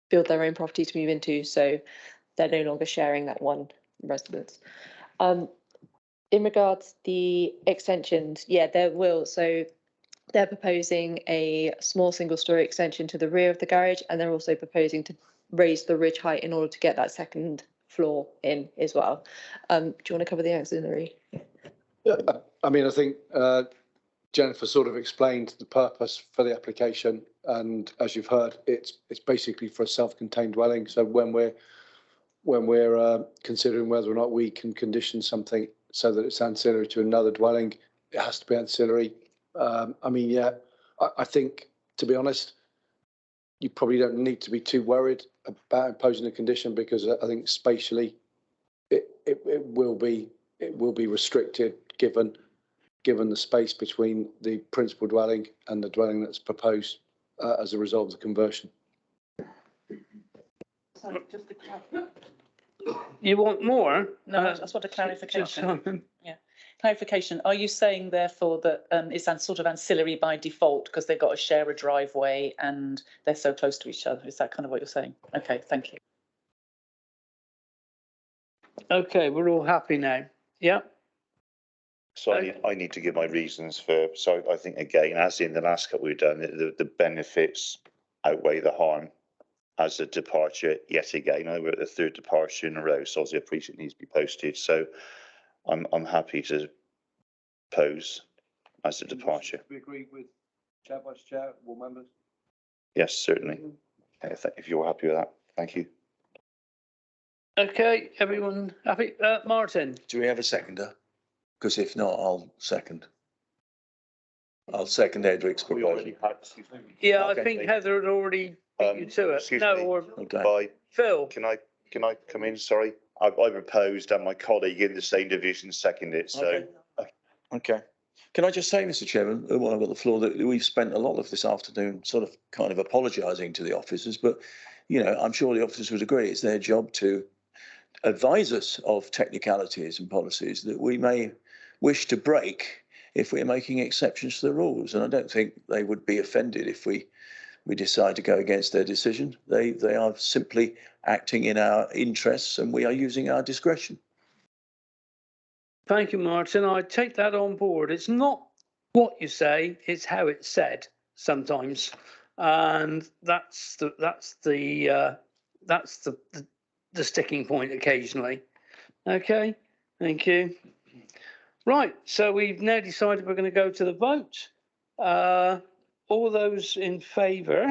build their own property to move into, so they're no longer sharing that one residence. In regards to the extensions, yeah, there will. So they're proposing a small single-storey extension to the rear of the garage, and they're also proposing to raise the ridge height in order to get that second floor in as well. Do you want to cover the auxiliary? Yeah, I mean, I think Jennifer sort of explained the purpose for the application, and as you've heard, it's basically for a self-contained dwelling. So when we're considering whether or not we can condition something so that it's ancillary to another dwelling, it has to be ancillary. I mean, yeah, I think, to be honest, you probably don't need to be too worried about imposing a condition, because I think spatially it will be restricted given the space between the principal dwelling and the dwelling that's proposed as a result of the conversion. Sorry, just a You want more? No, I just want a clarification. Yeah, clarification. Are you saying therefore that it's sort of ancillary by default because they've got to share a driveway and they're so close to each other? Is that kind of what you're saying? Okay, thank you. Okay, we're all happy now. Yeah. So I need to give my reasons for, so I think again, as in the last couple we've done, the benefits outweigh the harm as a departure yet again. We're at the third departure in a row, so obviously I appreciate it needs to be posted. So I'm happy to pose as a departure. We agree with Chair, Vice Chair, all members? Yes, certainly. If you're happy with that, thank you. Okay, everyone happy? Martin? Do we have a seconder? Because if not, I'll second. I'll second Edric's proposal. Yeah, I Okay. think Heather had already beat you to it. Excuse No, me. or Bye. Phil? Can I come in? Sorry, I proposed and my colleague in the same division seconded it. So Okay. Can I just say, Mr. Chairman, while I've got the floor, that we've spent a lot of this afternoon sort of kind of apologising to the officers, but, you know, I'm sure the officers would agree it's their job to advise us of technicalities and policies that we may wish to break if we're making exceptions to the rules. And I don't think they would be offended if we decide to go against their decision. They are simply acting in our interests and we are using our discretion. Thank you, Martin. I take that on board. It's not what you say, it's how it's said sometimes. And that's the sticking point occasionally. Okay, thank you. Right, so we've now decided we're going to go to the vote. All those in favour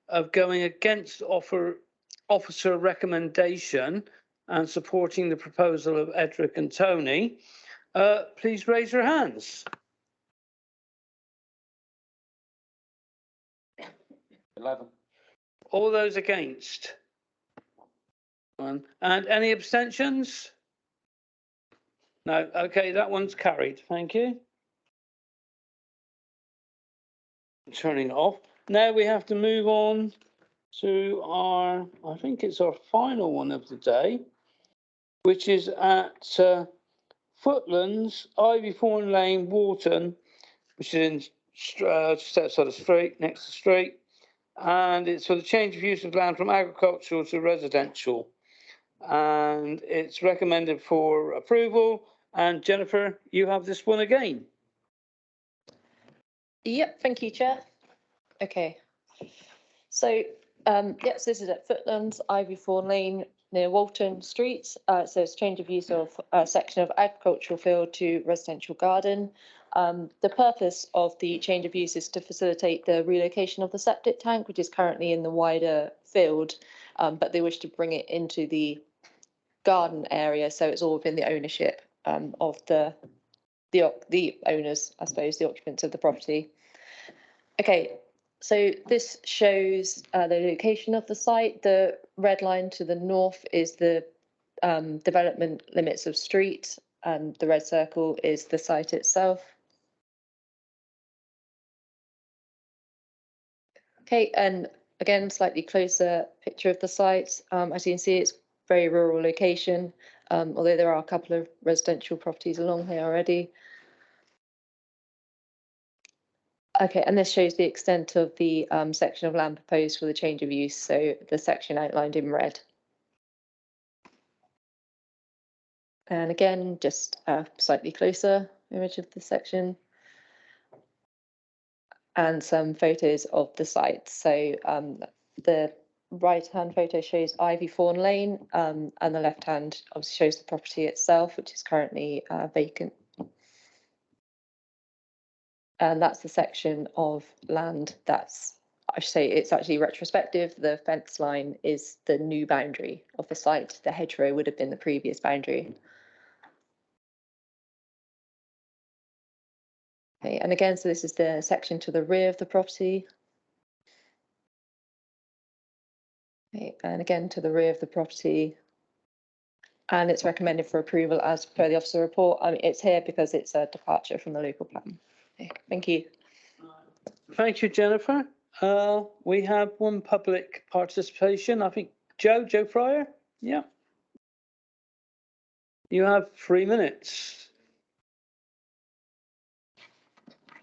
of going against officer recommendation and supporting the proposal of Edric and Tony, please raise your hands. 11. All those against? 1. And any abstentions? No. Okay, that one's carried. Thank you. Turning it off. Now we have to move on to our, I think it's our final one of the day, which is at Footlands, Ivythorn Lane, Wharton, which is in just outside the street, next to the street. And it's for the change of use of land from agricultural to residential. And it's recommended for approval. And Jennifer, you have this one again. Yep, thank you, Chair. Okay. So, yes, this is at Footlands, Ivythorn Lane, near Walton Street. So it's change of use of a section of agricultural field to residential garden. The purpose of the change of use is to facilitate the relocation of the septic tank, which is currently in the wider field, but they wish to bring it into the garden area, so it's all within the ownership of the owners, I suppose, the occupants of the property. Okay, so this shows the location of the site. The red line to the north is the development limits of street, and the red circle is the site itself. Okay, and again, slightly closer picture of the site. As you can see, it's very rural location, although there are a couple of residential properties along here already. Okay, and this shows the extent of the section of land proposed for the change of use, so the section outlined in red. And again, just a slightly closer image of the section. And some photos of the site. So the right-hand photo shows Ivythorn Lane, and the left-hand obviously shows the property itself, which is currently vacant. And that's the section of land that's, I should say, it's actually retrospective. The fence line is the new boundary of the site. The hedgerow would have been the previous boundary. Okay, and again, so this is the section to the rear of the property. Okay, and again to the rear of the property. And it's recommended for approval as per the officer report. I mean, it's here because it's a departure from the local plan. Okay, thank you. Thank you, Jennifer. We have one public participation. I think Joe Fryer. Yeah. You have 3 minutes.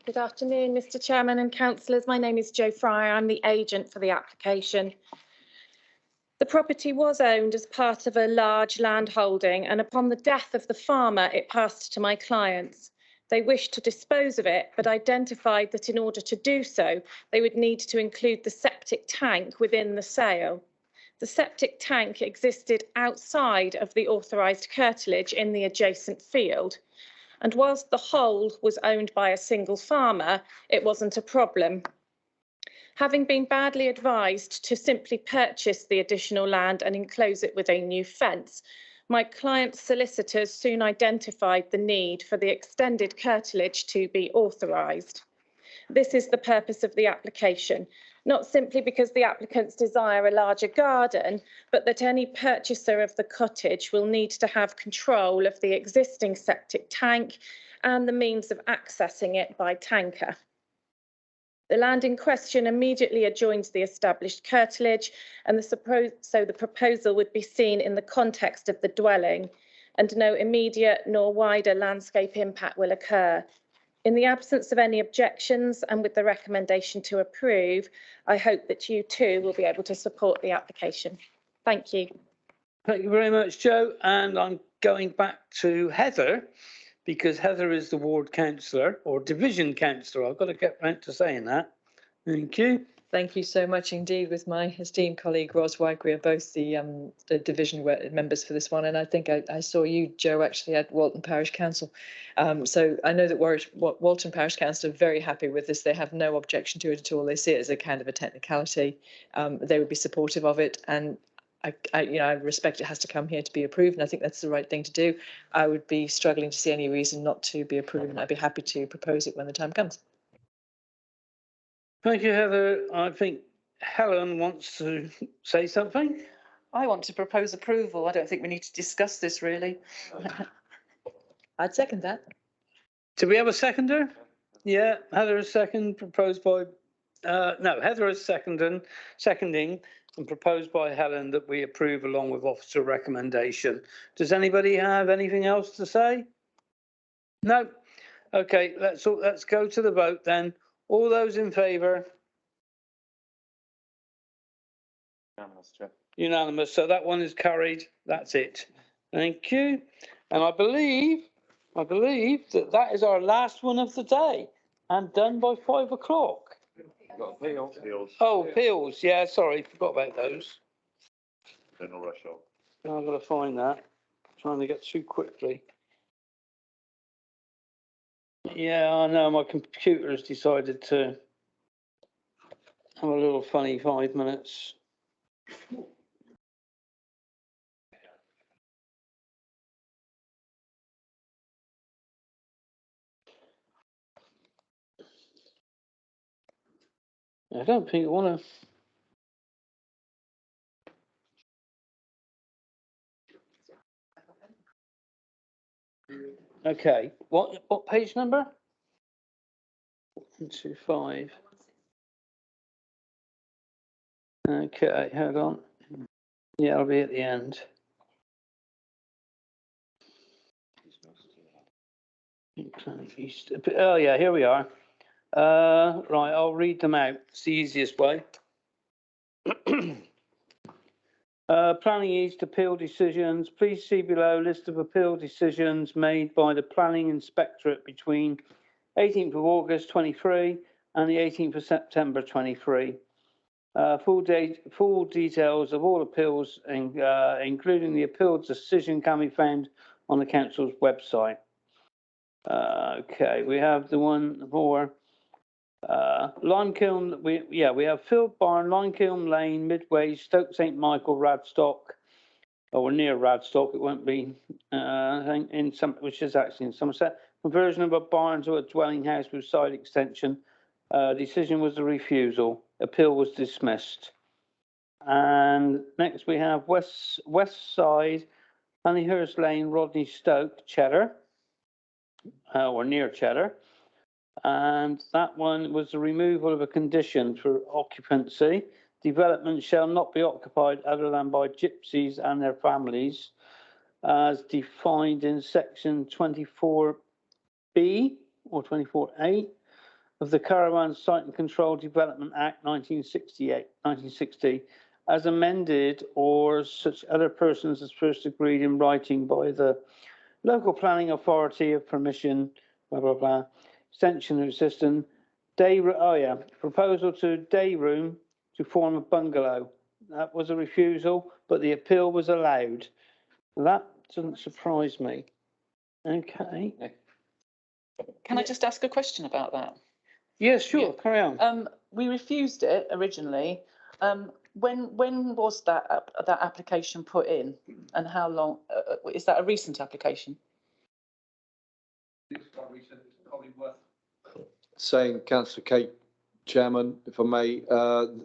Good afternoon, Mr. Chairman and councillors. My name is Jo Fryer. I'm the agent for the application. The property was owned as part of a large land holding, and upon the death of the farmer, it passed to my clients. They wished to dispose of it, but identified that in order to do so, they would need to include the septic tank within the sale. The septic tank existed outside of the authorised curtilage in the adjacent field. And whilst the whole was owned by a single farmer, it wasn't a problem. Having been badly advised to simply purchase the additional land and enclose it with a new fence, my client's solicitors soon identified the need for the extended curtilage to be authorised. This is the purpose of the application, not simply because the applicants desire a larger garden, but that any purchaser of the cottage will need to have control of the existing septic tank and the means of accessing it by tanker. The land in question immediately adjoins the established curtilage, and so the proposal would be seen in the context of the dwelling, and no immediate nor wider landscape impact will occur. In the absence of any objections and with the recommendation to approve, I hope that you too will be able to support the application. Thank you. Thank you very much, Joe. And I'm going back to Heather, because Heather is the ward councillor or division councillor. I've got to get round to saying that. Thank you. Thank you so much indeed. With my esteemed colleague Ros White, we are both the division members for this one, and I think I saw you, Joe, actually at Walton Parish Council. So I know that Walton Parish Council are very happy with this. They have no objection to it at all. They see it as a kind of a technicality. They would be supportive of it, and I respect it has to come here to be approved, and I think that's the right thing to do. I would be struggling to see any reason not to be approved, and I'd be happy to propose it when the time comes. Thank you, Heather. I think Helen wants to say something. I want to propose approval. I don't think we need to discuss this really. I'd second that. Do we have a seconder? Yeah, Heather is second, proposed by, no, Heather is seconding and proposed by Helen that we approve along with officer recommendation. Does anybody have anything else to say? No? Okay, let's go to the vote then. All those in favour? Unanimous, Chair. Unanimous. So that one is carried. That's it. Thank you. And I believe that is our last one of the day and done by 5 o'clock. Appeals. Oh, appeals. Yeah, sorry, forgot about those. General rush off. I've got to find that. Trying to get too quickly. Yeah, I know my computer has decided to have a little funny 5 minutes. I don't think I want to. Okay, what page number? 125. Okay, hold on. Yeah, I'll be at the end. Oh yeah, here we are. Right, I'll read them out. It's the easiest way. Planning East appeal decisions. Please see below list of appeal decisions made by the Planning Inspectorate between 18th of August 23 and the 18th of September 23. Full details of all appeals, including the appeal decision, can be found on the council's website. Okay, we have the one for Limekiln. We have Field Barn, Limekiln Lane, Midway, Stoke St Michael, Radstock, or near Radstock. It won't be. I think which is actually in Somerset. Conversion of a barn to a dwelling house with side extension. Decision was a refusal. Appeal was dismissed. And next we have West Side, Honeyhurst Lane, Rodney Stoke, Cheddar, or near Cheddar. And that one was the removal of a condition for occupancy. Development shall not be occupied other than by gypsies and their families, as defined in section 24B or 24A of the Caravan Site and Control Development Act 1960, as amended, or such other persons as first agreed in writing by the local planning authority of permission, blah, blah, blah. Extension of system, proposal to day room to form a bungalow. That was a refusal, but the appeal was allowed. That doesn't surprise me. Okay. Can I just ask a question about that? Yes, sure, carry on. We refused it originally. When was that application put in, and how long? Is that a recent application? Saying, Councillor Kate, Chairman, if I may,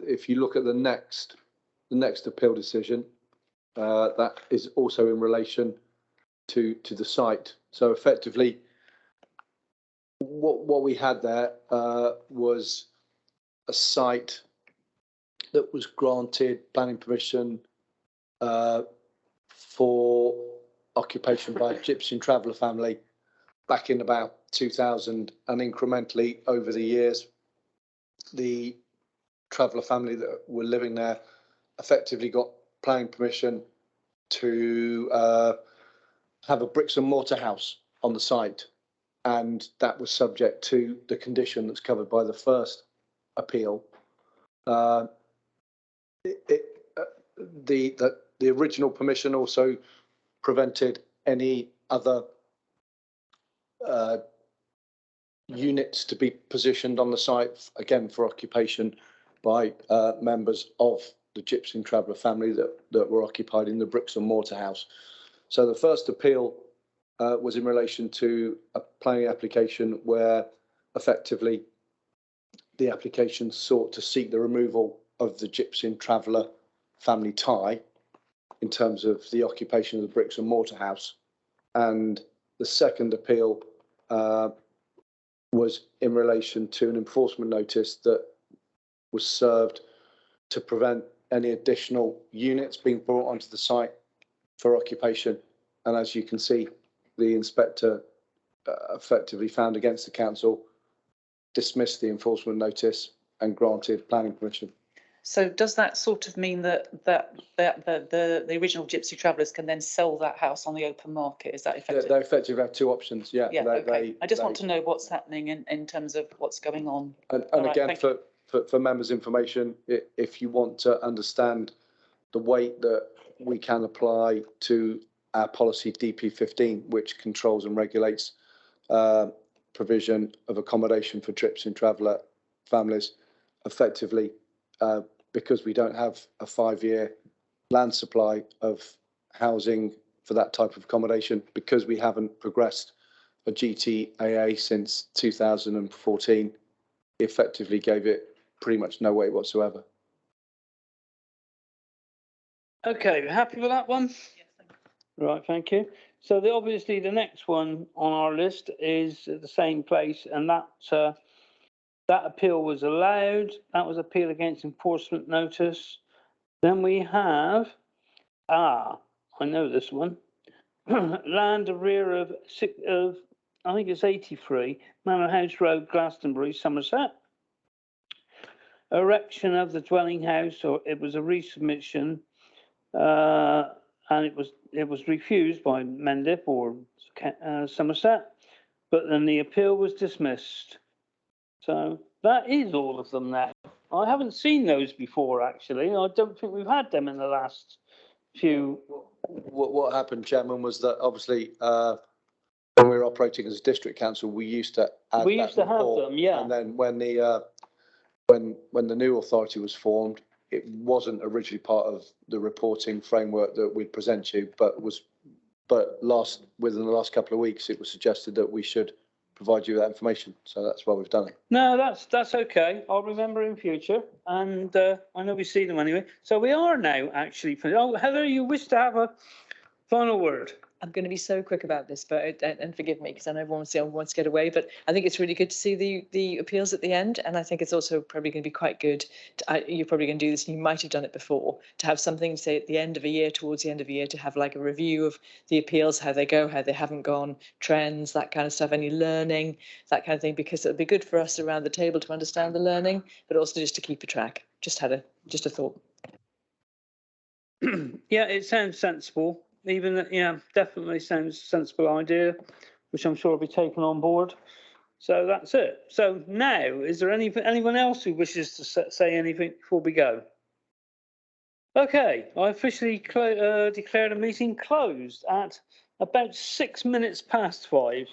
if you look at the next appeal decision, that is also in relation to the site. So effectively, what we had there was a site that was granted planning permission for occupation by a Gypsy and Traveller family back in about 2000, and incrementally over the years, the Traveller family that were living there effectively got planning permission to have a bricks and mortar house on the site. And that was subject to the condition that's covered by the first appeal. The original permission also prevented any other units to be positioned on the site, again, for occupation by members of the Gypsy and Traveller family that were occupied in the bricks and mortar house. So the first appeal was in relation to a planning application where effectively the application sought to seek the removal of the Gypsy and Traveller family tie in terms of the occupation of the bricks and mortar house. And the second appeal was in relation to an enforcement notice that was served to prevent any additional units being brought onto the site for occupation. And as you can see, the inspector effectively found against the council, dismissed the enforcement notice and granted planning permission. So does that sort of mean that the original Gypsy Travellers can then sell that house on the open market? Is that effective? They effectively have two options. Yeah. Yeah. Okay. I just want to know what's happening in terms of what's going on. And All right, again, for members' information, if you want to understand the weight that we can apply to our policy DP15, which controls and regulates provision of accommodation for Gypsy and Traveller families, effectively, because we don't have a 5-year land supply of housing for that type of accommodation, because we haven't progressed a GTAA since 2014, effectively gave it pretty much no weight whatsoever. Okay, happy with that one? Right, thank you. So obviously the next one on our list is at the same place, and that appeal was allowed. That was appeal against enforcement notice. Then we have, I know this one. Land rear of I think it's 83, Manor House Road, Glastonbury, Somerset. Erection of the dwelling house, or it was a resubmission, and it was refused by Mendip or Somerset, but then the appeal was dismissed. So that is all of them now. I haven't seen those before, actually. I don't think we've had them in the last few. What happened, Chairman, was that obviously when we were operating as a district council, we used to add We used to have them, yeah. And then when the new authority was formed, it wasn't originally part of the reporting framework that we'd present you, but within the last couple of weeks, it was suggested that we should provide you with that information. So that's why we've done it. No, that's okay. I'll remember in future, and I know we see them anyway. So we are now actually. Oh, Heather, you wish to have a final word? I'm going to be so quick about this, but and forgive me because I know everyone wants to get away, but I think it's really good to see the appeals at the end, and I think it's also probably going to be quite good. You're probably going to do this, and you might have done it before, to have something to say at the end of a year, towards the end of a year, to have like a review of the appeals, how they go, how they haven't gone, trends, that kind of stuff, any learning, that kind of thing, because it'll be good for us around the table to understand the learning, but also just to keep a track. Just a thought. Yeah, it sounds sensible. Even, yeah, definitely sounds a sensible idea, which I'm sure will be taken on board. So that's it. So now, is there anyone else who wishes to say anything before we go? Okay, I officially declare the meeting closed at about 6 minutes past 5.